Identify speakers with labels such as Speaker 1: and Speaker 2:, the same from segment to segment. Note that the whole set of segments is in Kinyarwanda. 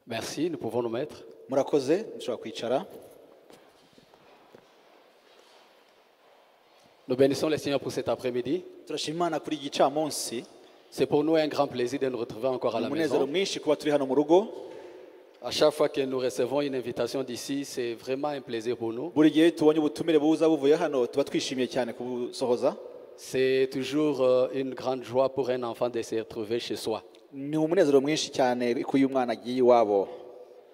Speaker 1: Merci, nous pouvons nous mettre.
Speaker 2: Murakoze, nshobora kwicara.
Speaker 1: Nous bénissons le Seigneur pour cet après-midi.
Speaker 2: Turashima Imana kuri iki gicamunsi.
Speaker 1: C'est pour nous un grand plaisir de nous retrouver encore à la
Speaker 2: Umunezero
Speaker 1: maison.
Speaker 2: mwinshi kuba turi hano mu rugo.
Speaker 1: À chaque fois que nous recevons une invitation d'ici, c'est vraiment un plaisir pour nous.
Speaker 2: Buri gihe tubonye ubutumire buza buvuye hano tuba twishimiye cyane kubusohoza.
Speaker 1: C'est toujours une grande joie pour un enfant de se retrouver chez soi.
Speaker 2: Ni umunezero mwinshi cyane ko uyu mwana agiye iwabo.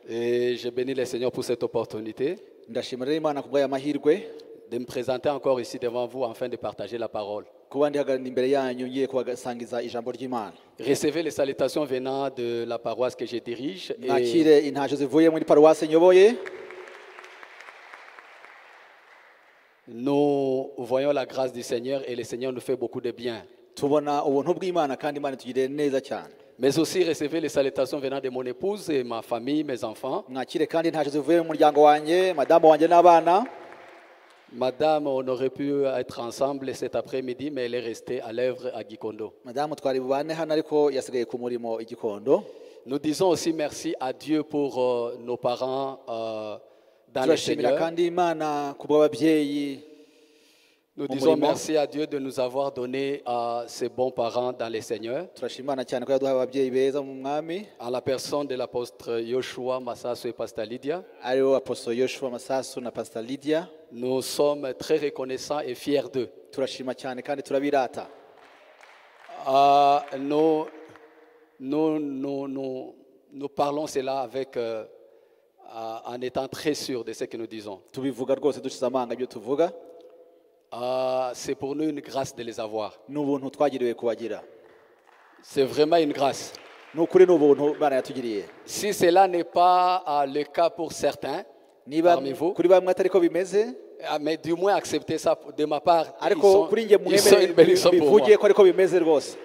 Speaker 1: Et je bénis le Seigneur pour cette opportunité
Speaker 2: Ndashimira Imana kubw'aya mahirwe
Speaker 1: de me présenter encore ici devant vous afin de partager la parole.
Speaker 2: kuba ndihagarara imbere yanyu ngiye kubasangiza ijambo ry'Imana.
Speaker 1: Recevez les salutations venant de la paroisse que je dirige. Et
Speaker 2: Nakire intajo zivuye muri paruwase nyoboye.
Speaker 1: nous voyons la grâce du Seigneur et le Seigneur nous fait beaucoup de bien.
Speaker 2: Tubona ubuntu bw'Imana kandi Imana itugirira neza cyane.
Speaker 1: Mais aussi recevez les salutations venant de mon épouse et ma famille, mes enfants.
Speaker 2: Mwakire kandi intajo zivuye mu muryango wanjye, madamu wanjye n'abana.
Speaker 1: Madame, on aurait pu être ensemble cet après-midi, mais elle est restée à l'œuvre à Gikondo.
Speaker 2: Madamu twari bubane hano ariko yasigaye ku murimo igikondo.
Speaker 1: Nous disons aussi merci à Dieu pour nos parents dans le
Speaker 2: Turashimira
Speaker 1: Seigneur.
Speaker 2: kandi Imana kubw'ababyeyi.
Speaker 1: Nous disons merci à Dieu de nous avoir donné ces bons parents dans le Seigneur.
Speaker 2: Turashimana cyane ko yaduhaye ababyeyi beza mu mwami.
Speaker 1: En la personne de l'apôtre Yoshua Massaso et Pasteur Lydia.
Speaker 2: Ariwo Apostle Yoshua Masasu na Pastor Lydia.
Speaker 1: Nous sommes très reconnaissants et fiers d'eux.
Speaker 2: Turashima cyane kandi turabirata.
Speaker 1: Nous parlons cela avec, en étant très sûrs de ce que nous disons.
Speaker 2: Tubivuga rwose dushize amanga ibyo tuvuga.
Speaker 1: C'est pour nous une grâce de les avoir.
Speaker 2: N'ubuntu twagiriwe kubagira.
Speaker 1: C'est vraiment une grâce.
Speaker 2: N'ukuri n'ubuntu Imana yatugiriye.
Speaker 1: Si cela n'est pas le cas pour certains
Speaker 2: Niba
Speaker 1: parmi vous,
Speaker 2: kuri bamwe atari ko bimeze,
Speaker 1: mais du moins acceptez ça de ma part.
Speaker 2: ariko kuri nge
Speaker 1: Ils sont une bénédiction pour moi.
Speaker 2: bivugiye ko ariko bimeze rwose.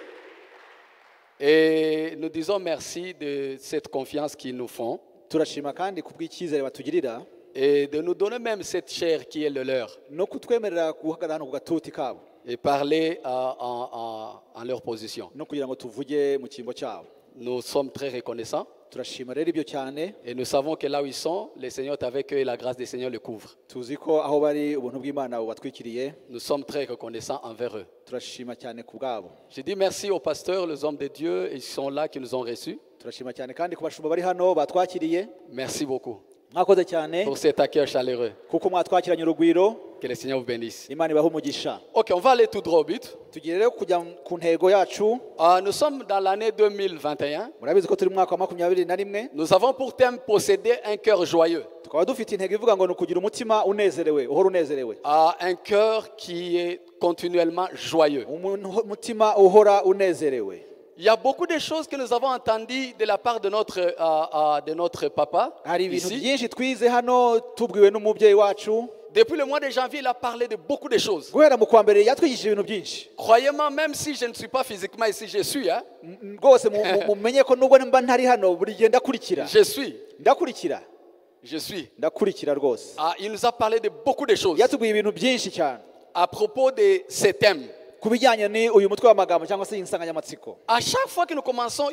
Speaker 1: Et nous disons merci de cette confiance qu'ils nous font
Speaker 2: Turashima kandi kubw'icyizere batugirira
Speaker 1: et de nous donner même cette chair qui est le leur
Speaker 2: no kutwemerera guhagarara hano ku gatuti kabo
Speaker 1: et parler en leur position.
Speaker 2: no kugira ngo tuvuge mu cyimbo cyabo.
Speaker 1: Nous sommes très reconnaissants
Speaker 2: Turashima rero ibyo cyane.
Speaker 1: et nous savons que là où ils sont, le Seigneur est avec eux et la grâce du Seigneur le couvre.
Speaker 2: Tuzi ko aho bari ubuntu bw'Imana bubatwikiriye.
Speaker 1: Nous sommes très reconnaissants envers eux.
Speaker 2: Turashima cyane ku bwabo.
Speaker 1: Je dis merci aux pasteurs, les hommes de Dieu, ils sont là qui nous ont reçus.
Speaker 2: Turashima cyane kandi ku bashumba bari hano batwakiriye.
Speaker 1: Merci beaucoup
Speaker 2: Mwakoze cyane
Speaker 1: pour cet accueil chaleureux.
Speaker 2: kuko mwatwakiranye urugwiro.
Speaker 1: Que le Seigneur vous bénisse.
Speaker 2: Imana ibahe umugisha.
Speaker 1: Ok, on va aller tout droit au but.
Speaker 2: Tugiye rero kujya ku ntego yacu.
Speaker 1: Nous sommes dans l'année 2021.
Speaker 2: Murabizi ko turi mu mwaka wa 2021.
Speaker 1: Nous avons pour thème posséder un cœur joyeux.
Speaker 2: Tukaba dufite intego ivuga ngo ni ukugira umutima unezerewe, uhora unezerewe.
Speaker 1: Un cœur qui est continuellement joyeux.
Speaker 2: Umutima uhora unezerewe.
Speaker 1: Il y a beaucoup de choses que nous avons entendues de la part de notre papa.
Speaker 2: Hari ibintu
Speaker 1: Ici.
Speaker 2: byinshi twize hano tubwiwe n'umubyeyi wacu.
Speaker 1: Depuis le mois de janvier, il a parlé de beaucoup de choses.
Speaker 2: Guhera mu kwa mbere yatwigishije ibintu byinshi.
Speaker 1: Croyez-moi, même si je ne suis pas physiquement ici, je suis. Hein?
Speaker 2: Rwose mumenye ko nubwo mba ntari hano buri gihe ndakurikira.
Speaker 1: Je suis.
Speaker 2: Ndakurikira.
Speaker 1: Je suis.
Speaker 2: Ndakurikira rwose.
Speaker 1: Il nous a parlé de beaucoup de choses.
Speaker 2: Yatubwiye ibintu byinshi cyane.
Speaker 1: À propos de ces thèmes.
Speaker 2: Ku bijyanye ni uyu mutwe w'amagambo cyangwa se insanganyamatsiko.
Speaker 1: À chaque fois que nous commençons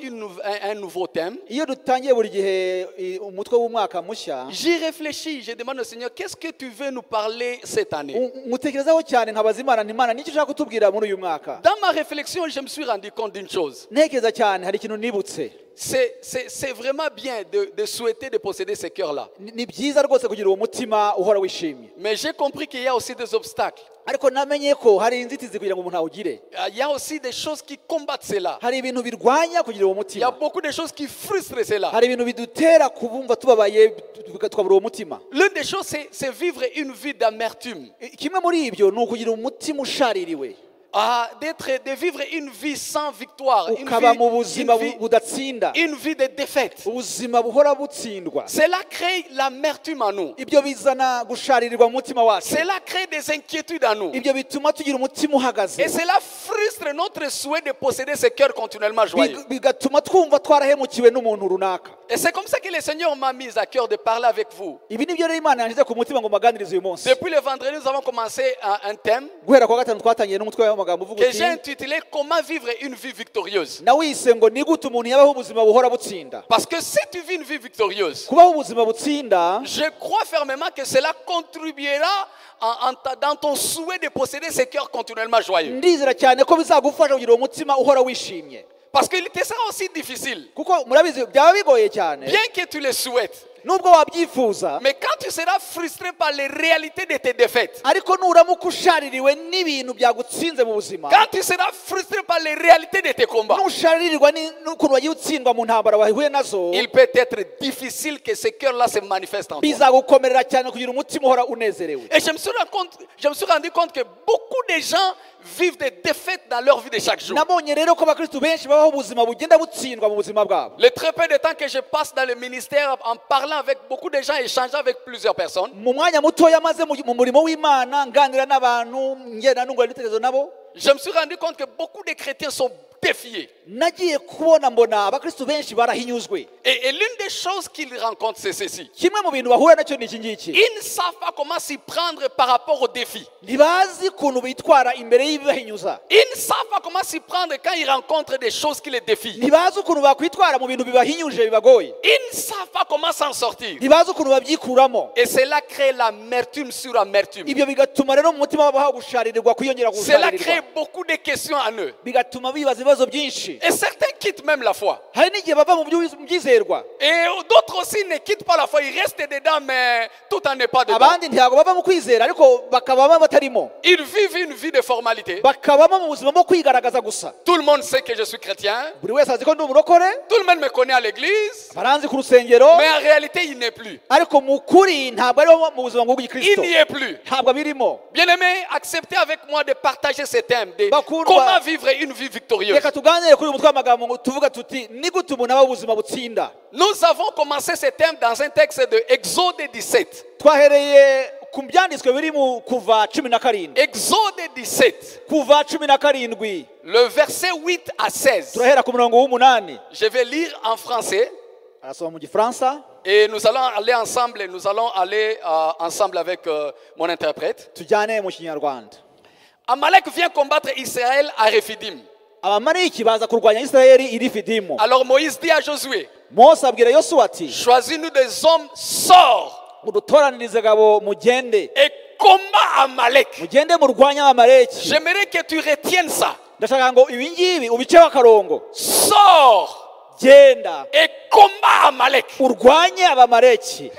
Speaker 1: un nouveau thème,
Speaker 2: Iyo dutangiye buri gihe umutwe w'umwaka mushya,
Speaker 1: j'y réfléchis, je demande au Seigneur, qu'est-ce que tu veux nous parler cette année?
Speaker 2: mutekerezaho cyane nkabaza Imana nti Imana n'icyo ushaka kutubwira muri uyu mwaka.
Speaker 1: Dans ma réflexion, je me suis rendu compte d'une chose.
Speaker 2: Ntekereza cyane hari ikintu nibutse.
Speaker 1: C'est vraiment bien de souhaiter de posséder ce cœur-là.
Speaker 2: Ni byiza rwose kugira uwo mutima uhora wishimye.
Speaker 1: Mais j'ai compris qu'il y a aussi des obstacles.
Speaker 2: Ariko namenye ko hari inzitizi kugira ngo umuntu awugire.
Speaker 1: Il y a aussi des choses qui combattent cela.
Speaker 2: Hari ibintu birwanya kugira uwo
Speaker 1: Il y a
Speaker 2: mutima.
Speaker 1: beaucoup de choses qui frustrent cela.
Speaker 2: Hari ibintu bidutera kubumva tubabaye tukabura uwo mutima.
Speaker 1: L'une des choses, c'est vivre une vie d'amertume.
Speaker 2: Kimwe muri ibyo ni ukugira umutima ushaririwe.
Speaker 1: De vivre une vie sans victoire,
Speaker 2: Ukaba mu buzima budatsinda.
Speaker 1: une vie de défaite.
Speaker 2: Ubuzima buhora butsindwa.
Speaker 1: Cela crée l'amertume en nous.
Speaker 2: Ibyo bizana gusharirirwa mu mutima wacu.
Speaker 1: Cela crée des inquiétudes en nous.
Speaker 2: Ibyo bituma tugira umutima uhagaze.
Speaker 1: Et cela frustre notre souhait de posséder ce cœur continuellement joyeux.
Speaker 2: Bigatuma twumva twarahemukiwe n'umuntu runaka.
Speaker 1: Et c'est comme ça que le Seigneur m'a mis à cœur de parler avec vous.
Speaker 2: Ibi nibyo rero Imana yanshyize ku mutima ngo mbaganirize uyu munsi.
Speaker 1: Depuis le vendredi, nous avons commencé un thème.
Speaker 2: Guhera kwa gatanu twatangiye n'umutwe w'amagambo amagambo uvuga
Speaker 1: que j'ai
Speaker 2: uti
Speaker 1: intitulé Comment vivre une vie victorieuse.
Speaker 2: nawise ngo ni gute umuntu yabaho ubuzima buhora butsinda.
Speaker 1: Parce que si tu vis une vie victorieuse,
Speaker 2: Kubaho ubuzima butsinda,
Speaker 1: je crois fermement que cela contribuera dans ton souhait de posséder ce cœur continuellement joyeux.
Speaker 2: ndizera cyane ko bizagufasha kugira umutima uhora wishimye.
Speaker 1: Parce qu'il te sera aussi difficile,
Speaker 2: Kuko murabizi byaba bigoye cyane
Speaker 1: bien que tu le souhaites.
Speaker 2: nubwo wabyifuza,
Speaker 1: Mais quand tu seras frustré par les réalités de tes défaites,
Speaker 2: ariko nuramuka ushaririwe n'ibintu byagutsinze mu buzima,
Speaker 1: quand tu seras frustré par les réalités de tes combats,
Speaker 2: nusharirirwa n'ukuntu wagiye utsindwa mu ntambara wahuye nazo,
Speaker 1: il peut être difficile que ce cœur-là se manifeste en toi.
Speaker 2: bizagukomerera cyane kugira umutima uhora unezerewe.
Speaker 1: Et je me suis rendu compte que beaucoup de gens vivent des défaites dans leur vie de chaque jour.
Speaker 2: Nabonye rero ko abakristo benshi babaho ubuzima bugenda butsindwa mu buzima bwabo.
Speaker 1: Le très peu de temps que je passe dans le ministère en parlant avec beaucoup de gens, échangeant avec plusieurs personnes,
Speaker 2: Mu mwanya mutoya maze mu murimo w'Imana nganira n'abantu ngenda nungura ibitekerezo nabo,
Speaker 1: je me suis rendu compte que beaucoup de chrétiens sont défiés.
Speaker 2: nagiye kubona mbona abakristo benshi barahinyuzwe.
Speaker 1: Et l'une des choses qu'ils rencontrent, c'est ceci.
Speaker 2: Kimwe mu bintu bahura nacyo ni iki ngiki:
Speaker 1: Ils ne savent pas comment s'y prendre par rapport aux défis.
Speaker 2: ntibazi ukuntu bitwara imbere y'ibibahinyuza,
Speaker 1: Ils ne savent pas comment s'y prendre quand ils rencontrent des choses qui les défient.
Speaker 2: ntibazi ukuntu bakwitwara mu bintu bibahinyuje bibagoye,
Speaker 1: Ils ne savent pas comment s'en sortir.
Speaker 2: ntibazi ukuntu babyikuramo.
Speaker 1: Et cela crée l'amertume sur amertume.
Speaker 2: Ibyo bigatuma rero mu mutima wabo hagusharirwa kwiyongera
Speaker 1: Cela crée
Speaker 2: gusharirwa,
Speaker 1: beaucoup de questions en eux.
Speaker 2: bigatuma bibaza ibibazo byinshi.
Speaker 1: Et certains quittent même la foi.
Speaker 2: Hari n'igihe bava mu byizerwa,
Speaker 1: Et d'autres aussi ne quittent pas la foi. Ils restent dedans, mais tout en n'est pas dedans.
Speaker 2: abandi ntabwo bava mu kwizera ariko bakabamo batarimo,
Speaker 1: Ils vivent une vie de formalité.
Speaker 2: bakabamo mu buzima bwo kwigaragaza gusa.
Speaker 1: Tout le monde sait que je suis chrétien.
Speaker 2: Buri wese azi ko ndi umurokore,
Speaker 1: Tout le monde me connaît à l'église.
Speaker 2: baranzi ku rusengero,
Speaker 1: Mais en réalité, il n'est plus.
Speaker 2: ariko mu kuri ntabwo ariho mu buzima
Speaker 1: Il
Speaker 2: bw'igikristo,
Speaker 1: n'y est plus.
Speaker 2: ntabwo abirimo.
Speaker 1: Bien-aimés, acceptez avec moi de partager ce thème de
Speaker 2: Bakundwa.
Speaker 1: comment vivre une vie victorieuse.
Speaker 2: Reka tuganire kuri uyu mutwe w'amagambo ngo tuvuga tuti ni gute umuntu abaho ubuzima butsinda.
Speaker 1: Nous avons commencé ce thème dans un texte de Exode 17.
Speaker 2: Twahereye ku byanditswe biri mu Kuva 17,
Speaker 1: Exode 17,
Speaker 2: Kuva 17,
Speaker 1: le verset 8 à 16.
Speaker 2: turahera ku murongo w'umunani.
Speaker 1: Je vais lire en français
Speaker 2: Arasoma mu Gifaransa,
Speaker 1: et nous allons aller ensemble avec mon interprète.
Speaker 2: tujyane mu Kinyarwanda.
Speaker 1: Amalek vient combattre Israël à Rephidim.
Speaker 2: Abamaleki baza kurwanya Isirayeli i Refidimu.
Speaker 1: Alors Moïse dit à Josué,
Speaker 2: Mose abwira Yosuwa ati,
Speaker 1: choisis-nous des hommes, sors
Speaker 2: mudutoranirize gabo mugende,
Speaker 1: et combat Amalek.
Speaker 2: mugende murwanye Abamaleki.
Speaker 1: J'aimerais que tu retiennes ça.
Speaker 2: Ndashaka ngo ibi ngibi ubiceho akarongo.
Speaker 1: Sors
Speaker 2: Genda
Speaker 1: et combat Amalek.
Speaker 2: urwanye Abamaleki.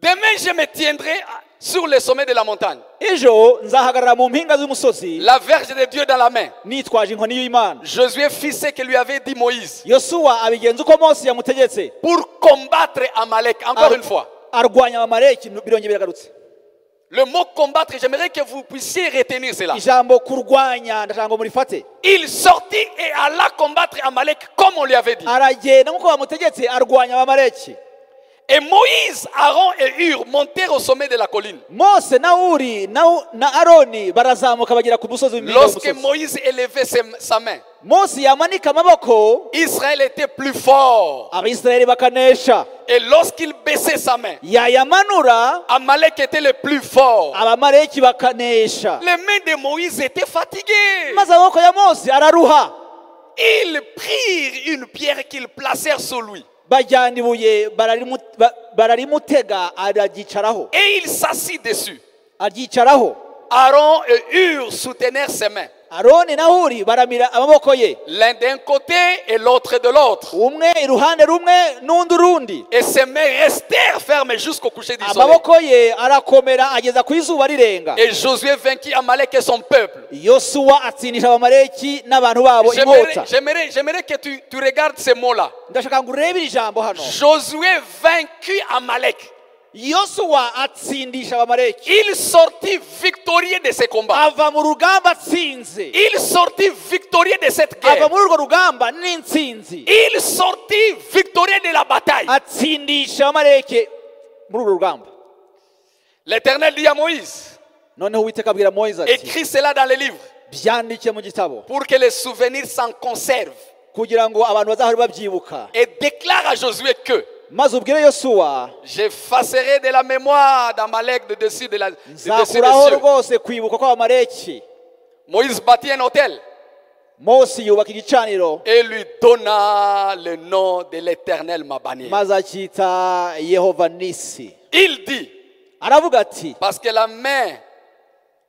Speaker 1: Demain, je me tiendrai sur le sommet de la montagne,
Speaker 2: Ejo nzahagarara mu mpinga z'umusozi
Speaker 1: la verge de Dieu dans la main.
Speaker 2: nitwaje inkoni y'Imana.
Speaker 1: Josué fit ce que lui avait dit Moïse
Speaker 2: Yosuwa abigenza uko Mose yamutegetse,
Speaker 1: pour combattre Amalek. Encore une fois,
Speaker 2: arwanya Abamaleki. Birongeye biragarutse.
Speaker 1: le mot combattre, j'aimerais que vous puissiez retenir cela.
Speaker 2: Ijambo kurwanya ndashaka ngo murifate.
Speaker 1: Il sortit et alla combattre Amalek comme on lui avait dit.
Speaker 2: Aragenda nk'uko bamutegetse arwanya Abamaleki.
Speaker 1: Et Moïse, Aaron et Hur montèrent au sommet de la colline.
Speaker 2: Mose na Uri na Aroni barazamuka bagera ku musozi w'impinga
Speaker 1: Lorsque
Speaker 2: y'umusozi.
Speaker 1: Moïse élevait sa main,
Speaker 2: Mose yamanika amaboko,
Speaker 1: Israël était plus fort.
Speaker 2: Abisirayeli bakanesha.
Speaker 1: Et lorsqu'il baissait sa main,
Speaker 2: Yayamanura,
Speaker 1: Amalek était le plus fort.
Speaker 2: Abamaleki bakanesha.
Speaker 1: Les mains de Moïse étaient fatiguées.
Speaker 2: Maze amaboko ya Mose araruha.
Speaker 1: Ils prirent une pierre qu'ils placèrent sur lui.
Speaker 2: Bajyana ibuye bararimutega araryicaraho.
Speaker 1: Et il s'assit dessus.
Speaker 2: Aryicaraho.
Speaker 1: Aaron et Hur soutenèrent ses mains,
Speaker 2: Aroni na Huri baramira amaboko ye,
Speaker 1: l'un d'un côté et l'autre de l'autre.
Speaker 2: umwe iruhande rumwe n'undi urundi.
Speaker 1: Et ses mains restèrent fermes jusqu'au coucher du soleil.
Speaker 2: Amaboko ye arakomera ageza ku izuba rirenga.
Speaker 1: Et Josué vainquit Amalek et son peuple.
Speaker 2: Yosuwa atsindisha Abamaleki n'abantu babo inkota.
Speaker 1: J'aimerais que tu regardes ces mots-là.
Speaker 2: Ndashaka ngo urebe iri jambo hano.
Speaker 1: Josué vainquit Amalek.
Speaker 2: Yosuwa atsindisha Abamaleki.
Speaker 1: Il sortit victorieux de ces combats.
Speaker 2: Ava mu rugamba atsinze.
Speaker 1: Il sortit victorieux de cette
Speaker 2: Ava
Speaker 1: guerre.
Speaker 2: muri urwo rugamba n'intsinzi.
Speaker 1: Il sortit victorieux de la bataille.
Speaker 2: Atsindisha Abamaleki muri urwo rugamba.
Speaker 1: L'Éternel dit à Moïse,
Speaker 2: Noneho Uwiteka abwira Mose ati,
Speaker 1: écris cela dans les livres
Speaker 2: byandike mu gitabo
Speaker 1: pour que les souvenirs s'en conservent.
Speaker 2: kugira ngo abantu bazahore babyibuka.
Speaker 1: Et déclare à Josué que
Speaker 2: maze ubwire yosuwa
Speaker 1: j'effacerai de la mémoire d'Amalek de dessus de la de dessus des
Speaker 2: nzakuraho
Speaker 1: cieux.
Speaker 2: rwose kwibuka kw'abamaleki.
Speaker 1: Moïse bâtit un autel
Speaker 2: Mose yubaka igicaniro
Speaker 1: et lui donna le nom de l'Éternel ma bannière.
Speaker 2: maze acyita Yehova Nisi.
Speaker 1: Il dit,
Speaker 2: Aravuga ati
Speaker 1: parce que la main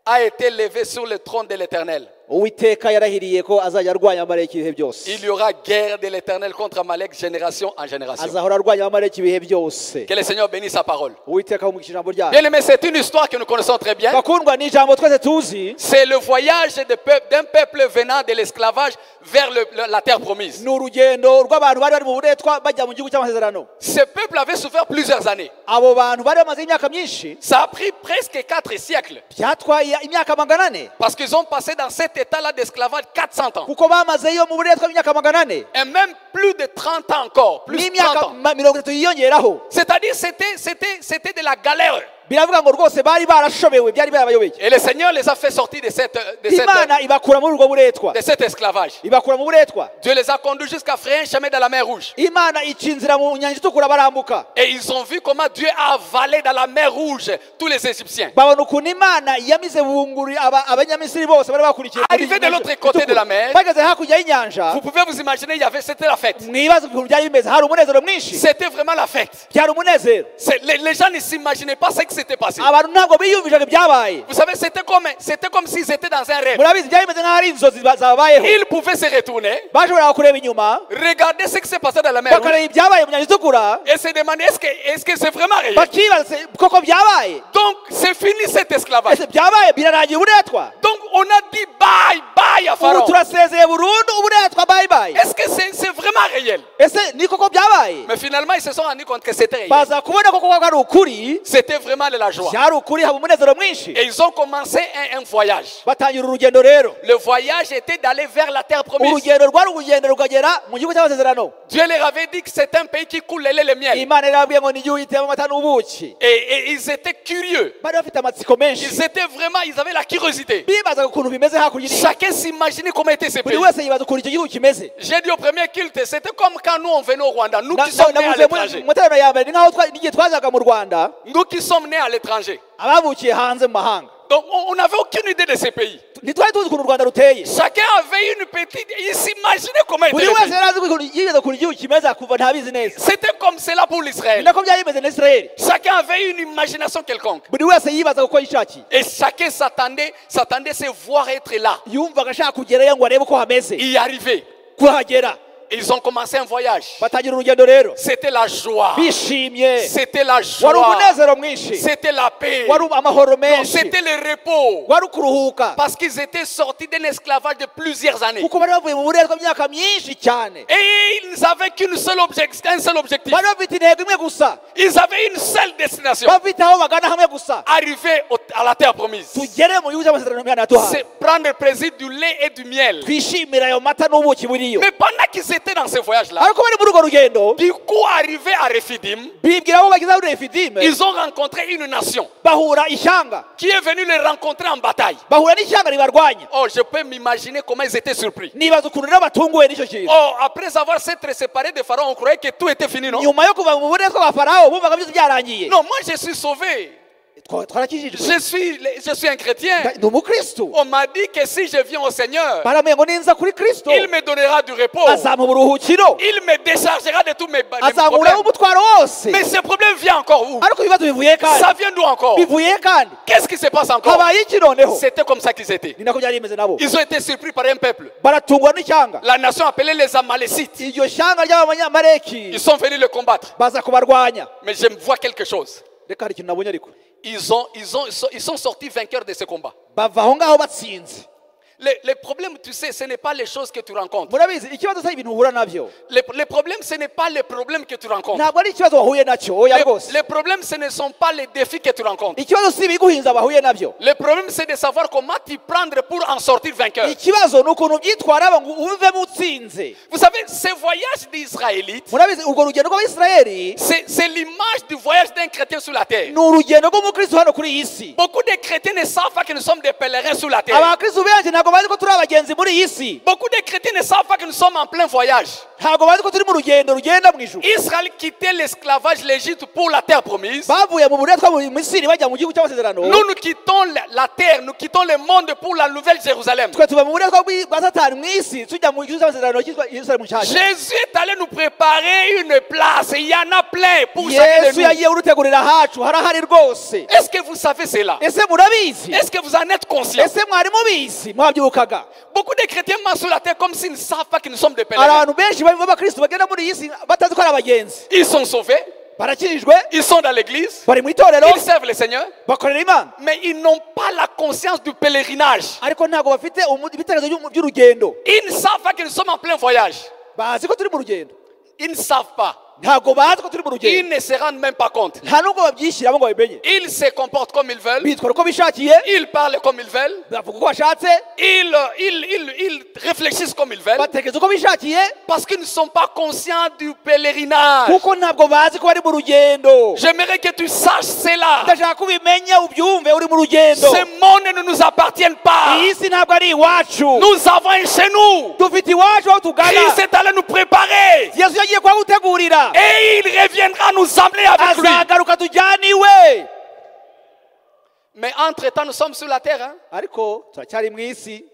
Speaker 1: a été levée sur le trône de l'Éternel.
Speaker 2: Uwiteka yarahiriye ko azajya arwanya abamaleki ibihe byose.
Speaker 1: Il y aura guerre de l'Éternel contre Amalek génération en génération.
Speaker 2: Azahora arwanya abamaleki ibihe byose.
Speaker 1: Que le Seigneur bénisse sa parole.
Speaker 2: Uwiteka ahumukisha ijambo ryayo.
Speaker 1: Bien aimé, c'est une histoire que nous connaissons très bien.
Speaker 2: Bakundwa ni ijambo twese tuzi.
Speaker 1: C'est le voyage d'un peuple venant de l'esclavage vers la terre promise.
Speaker 2: Ni urugendo rw'abantu bari mu buretwa bajya mu gihugu cy'amasezerano.
Speaker 1: Ce peuple avait souffert plusieurs années.
Speaker 2: Abo bantu bari bamaze imyaka myinshi.
Speaker 1: Ça a pris presque 4 siècles.
Speaker 2: Byatwaye imyaka magana ane.
Speaker 1: Parce qu'ils ont passé dans cet état-là d'esclavage 400 ans.
Speaker 2: Kuko bamazeyo mu buretwa imyaka magana ane.
Speaker 1: Et même plus de 30 ans encore. Plus de 30 ans.
Speaker 2: Mirongo itatu yiyongeraho.
Speaker 1: C'est-à-dire c'était de la galère.
Speaker 2: Biravuga ngo rwose bari barashobewe byari barabayobeye.
Speaker 1: Et le Seigneur les a fait sortir de cet esclavage.
Speaker 2: Ibakura mu buretwa.
Speaker 1: Dieu les a conduits jusqu'à frayer un chemin dans la mer Rouge.
Speaker 2: Imana icinzira mu nyanja itukura barambuka.
Speaker 1: Et ils ont vu comment Dieu a avalé dans la mer Rouge tous les Égyptiens.
Speaker 2: Babona ukuntu Imana yamize bunguri abanyamisiri bose bari bakurikiye.
Speaker 1: Arrivé de l'autre côté de la mer,
Speaker 2: bageze hakurya y'inyanja.
Speaker 1: Vous pouvez vous imaginer, c'était la fête.
Speaker 2: Mwibaza ukuntu byari bimeze, hari umunezero mwinshi.
Speaker 1: C'était vraiment la fête.
Speaker 2: Byari umunezero.
Speaker 1: Les gens ne s'imaginaient pas ce qui s'était passé.
Speaker 2: Abantu ntabwo biyumvishaga byabaye.
Speaker 1: Vous savez, c'était comme s'ils étaient dans un rêve.
Speaker 2: Murabizi byari bimeze nk'aho ari inzozi zabayeho.
Speaker 1: Ils pouvaient se retourner,
Speaker 2: bashobora kureba inyuma,
Speaker 1: regarder ce qui s'est passé dans la mer Rouge,
Speaker 2: bakareba ibyabaye mu nyanja itukura,
Speaker 1: et se demander est-ce que c'est vraiment réel.
Speaker 2: bakibaza koko byabaye.
Speaker 1: Donc c'est fini cet esclavage.
Speaker 2: Ese byabaye birarangiye uburetwa.
Speaker 1: Donc on a dit bye bye à
Speaker 2: Ubu
Speaker 1: Pharaon.
Speaker 2: turasezeye burundu uburetwa bye bye.
Speaker 1: Est-ce que c'est vraiment réel?
Speaker 2: Ese ni koko byabaye?
Speaker 1: Mais finalement ils se sont rendus compte que c'était réel.
Speaker 2: Baza kubona koko ari ukuri.
Speaker 1: C'était vraiment de la joie.
Speaker 2: Byari ukuri haba umunezero mwinshi.
Speaker 1: Et ils ont commencé un voyage.
Speaker 2: Batangira urugendo rero.
Speaker 1: Le voyage était d'aller vers la terre promise.
Speaker 2: Urugendo rwari urugendo rukagera mu gihugu cy'amasezerano.
Speaker 1: Dieu leur avait dit que c'est un pays qui coule le lait et le miel.
Speaker 2: Imana yarabwiye ngo ni igihugu gitema amata n'ubuki.
Speaker 1: Et ils étaient curieux.
Speaker 2: Bari bafite amatsiko menshi.
Speaker 1: Ils avaient la curiosité.
Speaker 2: Bibazaga ukuntu bimeze hakurya y'isi.
Speaker 1: Chacun s'imaginait comment était ce
Speaker 2: Buri
Speaker 1: pays.
Speaker 2: wese yibaza ukuntu icyo gihugu kimeze.
Speaker 1: J'ai dit au premier culte, c'était comme quand nous on venait au Rwanda, nous qui sommes nés à l'étranger.
Speaker 2: mu terano ya mbere ni nk'aho igihe twazaga mu Rwanda,
Speaker 1: Nous qui sommes nés à l'étranger.
Speaker 2: abavukiye hanze mu mahanga.
Speaker 1: Donc on n'avait aucune idée de ces pays.
Speaker 2: Ntitwari tuzi ukuntu u Rwanda ruteye.
Speaker 1: Chacun avait une petite... Il s'imaginait comment était
Speaker 2: Buri
Speaker 1: le
Speaker 2: wese
Speaker 1: pays.
Speaker 2: yari azi ukuntu yibaza ukuntu igihugu kimeze akuva ntabizi neza.
Speaker 1: C'était comme cela pour
Speaker 2: Ni
Speaker 1: l'Israël.
Speaker 2: nako byari bimeze na Israeli.
Speaker 1: Chacun avait une imagination quelconque.
Speaker 2: Buri wese yibaza uko yishakiye.
Speaker 1: Et chacun s'attendait à se voir être là,
Speaker 2: Yumvaga ashaka kugerayo ngo arebe uko hameze.
Speaker 1: y arriver.
Speaker 2: Kuhagera.
Speaker 1: Ils ont commencé un voyage.
Speaker 2: Batangira urugendo rero.
Speaker 1: C'était la joie.
Speaker 2: Bishimye.
Speaker 1: C'était la
Speaker 2: Wari
Speaker 1: joie.
Speaker 2: umunezero mwinshi.
Speaker 1: C'était la paix.
Speaker 2: Wari amahoro
Speaker 1: Non,
Speaker 2: menshi.
Speaker 1: c'était le repos.
Speaker 2: Wari ukuruhuka.
Speaker 1: Parce qu'ils étaient sortis d'un esclavage de plusieurs années.
Speaker 2: Kuko bari bavuye mu buretwa imyaka myinshi cyane.
Speaker 1: Et ils n'avaient qu'un seul objectif.
Speaker 2: Bari bafite intego imwe gusa.
Speaker 1: Ils avaient une seule destination.
Speaker 2: Bafite aho bagana hamwe gusa.
Speaker 1: Arriver à la terre promise.
Speaker 2: Tugere mu gihugu cy'amasezerano Imana yaduhaye.
Speaker 1: C'est prendre plaisir du lait et du miel.
Speaker 2: Twishimira ayo mata n'ubuki buriyo.
Speaker 1: Mais pendant qu'ils étaient dans ce voyage-là,
Speaker 2: Ariko bari muri urwo rugendo,
Speaker 1: du coup, arrivés à Rephidim,
Speaker 2: bibwira aho bageze muri Refidim,
Speaker 1: ils ont rencontré une nation
Speaker 2: bahura ishyanga.
Speaker 1: qui est venue les rencontrer en bataille.
Speaker 2: Bahura n'ishyanga ribarwanya.
Speaker 1: Oh, je peux m'imaginer comment ils étaient surpris.
Speaker 2: Nibaza ukuntu rero batunguwe n'icyo kintu.
Speaker 1: Oh, après avoir s'être séparés de Pharaon, on croyait que tout était fini, non?
Speaker 2: Nyuma yo kuva mu buretwa bwa Farawo bumvaga byose byarangiye.
Speaker 1: Non, moi je suis sauvé.
Speaker 2: Twarakijijwe.
Speaker 1: Je suis un chrétien.
Speaker 2: Ni umukristo.
Speaker 1: On m'a dit que si je viens au Seigneur,
Speaker 2: Baramubwiye ngo ninza kuri Kristo
Speaker 1: il me donnera du repos.
Speaker 2: azampa uburuhukiro.
Speaker 1: Il me déchargera de tous mes
Speaker 2: Azamuraho
Speaker 1: problèmes.
Speaker 2: umutwaro wose.
Speaker 1: Mais ce problème vient encore où?
Speaker 2: Ariko ibibazo bivuye kandi.
Speaker 1: Ça vient d'où encore?
Speaker 2: Bivuye kandi.
Speaker 1: Qu'est-ce qui se passe encore?
Speaker 2: Habaye iki noneho?
Speaker 1: C'était comme ça qu'ils étaient.
Speaker 2: Ni nako byari bimeze nabo.
Speaker 1: Ils ont été surpris par un peuple.
Speaker 2: Baratungwa n'ishyanga.
Speaker 1: La nation appelée les Amalécites.
Speaker 2: Iryo shyanga ry'abanyamaleki
Speaker 1: Ils sont venus le combattre.
Speaker 2: baza kubarwanya.
Speaker 1: Mais je vois quelque chose.
Speaker 2: Reka hari ikintu nabonye ariko.
Speaker 1: Ils sont sortis vainqueurs de ce combat.
Speaker 2: Bava aho ngaho batsinze.
Speaker 1: Les problèmes, tu sais, ce n'est pas les choses que tu rencontres.
Speaker 2: Murabizi ikibazo cyari ibintu uhura nabyo.
Speaker 1: Les problèmes, ce n'est pas les problèmes que tu rencontres.
Speaker 2: Ntabwo ari ikibazo wahuye nacyo oya rwose.
Speaker 1: Les problèmes, ce ne sont pas les défis que tu rencontres.
Speaker 2: Ikibazo si ibiguhinza bahuye nabyo.
Speaker 1: Le problème, c'est de savoir comment t'y prendre pour en sortir vainqueur.
Speaker 2: Ikibazo ni ukuntu byitwara ngo uvemo utsinze.
Speaker 1: Vous savez, ce voyage d'Israélites,
Speaker 2: Murabizi urwo rugendo rw'Abisirayeli
Speaker 1: c'est l'image du voyage d'un chrétien sur la terre.
Speaker 2: ni urugendo rw'umukristo hano kuri iyi si.
Speaker 1: Beaucoup de chrétiens ne savent pas que nous sommes des pèlerins sur la terre.
Speaker 2: Abakristo benshi ntabwo ntabwo bazi ko turi abagenzi muri iyi si.
Speaker 1: Beaucoup de chrétiens ne savent pas que nous sommes en plein voyage.
Speaker 2: Ntabwo bazi ko turi mu rugendo rugenda mu ijuru.
Speaker 1: Israël quittait l'esclavage l'Égypte pour la terre promise.
Speaker 2: Bavuye mu buretwa mu Misiri bajya mu gihugu cy'amasezerano.
Speaker 1: Nous quittons la terre, nous quittons le monde pour la nouvelle Jérusalem.
Speaker 2: Twe tuva mu buretwa bwa Satani mu isi tujya mu gihugu cy'amasezerano cyitwa Yerusalemu nshyashya.
Speaker 1: Jésus est allé nous préparer une place. Il y en a plein pour chacun de
Speaker 2: Yesu
Speaker 1: nous.
Speaker 2: yagiye urutegurira hacu harahari rwose.
Speaker 1: Est-ce que vous savez cela?
Speaker 2: Ese murabizi?
Speaker 1: Est-ce que vous en êtes conscient?
Speaker 2: Ese mwari mubizi? Mwabyibukaga?
Speaker 1: Beaucoup de chrétiens marchent sur la terre comme s'ils ne savent pas que nous sommes des pèlerins.
Speaker 2: Abantu benshi b'abakristo bagenda muri iyi si batazi ko ari abagenzi.
Speaker 1: Ils sont sauvés,
Speaker 2: Barakirijwe,
Speaker 1: ils sont dans l'église,
Speaker 2: bari mu itorero,
Speaker 1: ils servent le Seigneur,
Speaker 2: bakorera Imana.
Speaker 1: mais ils n'ont pas la conscience du pèlerinage.
Speaker 2: Ariko ntabwo bafite ibitekerezo by'urugendo.
Speaker 1: Ils ne savent pas que nous sommes en plein voyage.
Speaker 2: Bazi ko turi mu rugendo.
Speaker 1: Ils ne savent pas.
Speaker 2: Ntabwo bazi ko turi mu
Speaker 1: Ils
Speaker 2: rugendo.
Speaker 1: ne se rendent même pas compte.
Speaker 2: Nta nubwo babyishyiramo ngo babimenye.
Speaker 1: Ils se comportent comme ils veulent.
Speaker 2: Bitwara uko bishakiye,
Speaker 1: Ils parlent comme ils veulent.
Speaker 2: bavuga uko bashatse,
Speaker 1: Ils réfléchissent comme ils veulent.
Speaker 2: batekereza uko bishakiye,
Speaker 1: Parce qu'ils ne sont pas conscients du pèlerinage.
Speaker 2: kuko ntabwo bazi ko bari mu rugendo.
Speaker 1: J'aimerais que tu saches cela.
Speaker 2: Ndashaka ko ubimenya ubyumve uri mu rugendo.
Speaker 1: Ce monde ne nous appartient pas.
Speaker 2: Iyi si ntabwo ari iwacu.
Speaker 1: Nous avons un chez nous.
Speaker 2: Dufite iwacu aho tugana.
Speaker 1: Christ est allé nous préparer.
Speaker 2: Yesu yagiye kuhagutegurira.
Speaker 1: Et il reviendra nous emmener avec lui.
Speaker 2: Azagaruka tujyane iwe.
Speaker 1: Mais entre-temps, nous sommes sur la terre. Hein?
Speaker 2: Ariko turacyari mu isi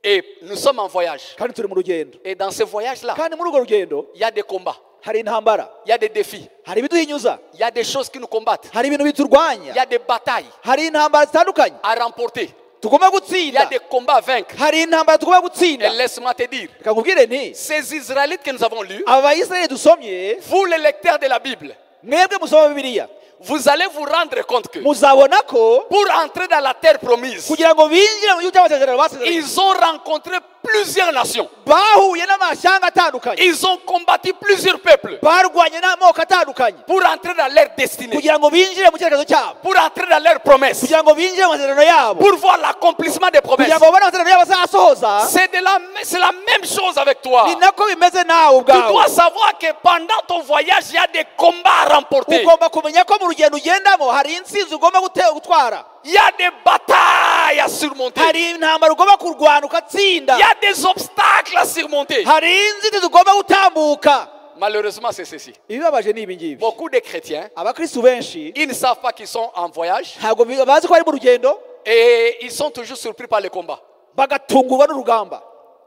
Speaker 1: Et nous sommes en voyage.
Speaker 2: kandi turi mu rugendo.
Speaker 1: Et dans ce voyage-là,
Speaker 2: Kandi muri urwo rugendo
Speaker 1: il y a des combats.
Speaker 2: hari intambara,
Speaker 1: Il y a des défis.
Speaker 2: hari ibiduhinyuza,
Speaker 1: Il y a des choses qui nous combattent.
Speaker 2: hari ibintu
Speaker 1: Il y
Speaker 2: biturwanya,
Speaker 1: a des batailles
Speaker 2: hari intambara zitandukanye
Speaker 1: à remporter.
Speaker 2: tugomba
Speaker 1: Il y a
Speaker 2: gutsinda,
Speaker 1: des combats à vaincre.
Speaker 2: hari intambara tugomba
Speaker 1: Et
Speaker 2: gutsinda.
Speaker 1: laisse-moi te dire,
Speaker 2: Reka nkubwire nti
Speaker 1: ces Israélites que nous avons lus,
Speaker 2: abayisirayeli dusomye,
Speaker 1: vous les lecteurs de la Bible,
Speaker 2: mwebwe musoma Bibiliya,
Speaker 1: vous allez vous rendre compte que
Speaker 2: muzabona ko
Speaker 1: pour entrer dans la terre promise,
Speaker 2: kugira ngo binjire mu gihugu cy'amasezerano basezeranye
Speaker 1: ils ont rencontré plusieurs nations.
Speaker 2: bahuye n'amashyanga atandukanye,
Speaker 1: Ils ont combattu plusieurs peuples
Speaker 2: barwanye n'amoko atandukanye
Speaker 1: pour entrer dans leur destinée,
Speaker 2: kugira ngo binjire mu cyerekezo cyabo,
Speaker 1: pour entrer dans leurs promesses,
Speaker 2: kugira ngo binjire mu masezerano yabo,
Speaker 1: pour voir l'accomplissement des promesses.
Speaker 2: kugira ngo babone amasezerano yabo azasohoza.
Speaker 1: C'est la même chose avec toi.
Speaker 2: Ni nako bimeze nawe
Speaker 1: Tu dois
Speaker 2: ubwawe.
Speaker 1: savoir que pendant ton voyage, il y a des combats à remporter.
Speaker 2: Ugomba kumenya ko mu rugendo ugendamo hari intsinzi ugomba gutwara,
Speaker 1: Il y a des batailles à surmonter.
Speaker 2: hari intambara ugomba kurwana ugatsinda,
Speaker 1: Il y a des obstacles à surmonter.
Speaker 2: hari inzitizi ugomba gutambuka.
Speaker 1: Malheureusement, c'est ceci.
Speaker 2: Ibibabaje ni ibi ngibi,
Speaker 1: Beaucoup de chrétiens,
Speaker 2: abakristu benshi
Speaker 1: ils ne savent pas qu'ils sont en voyage
Speaker 2: ntabwo bazi ko bari mu rugendo,
Speaker 1: et ils sont toujours surpris par les combats.
Speaker 2: bagatungurwa n'urugamba,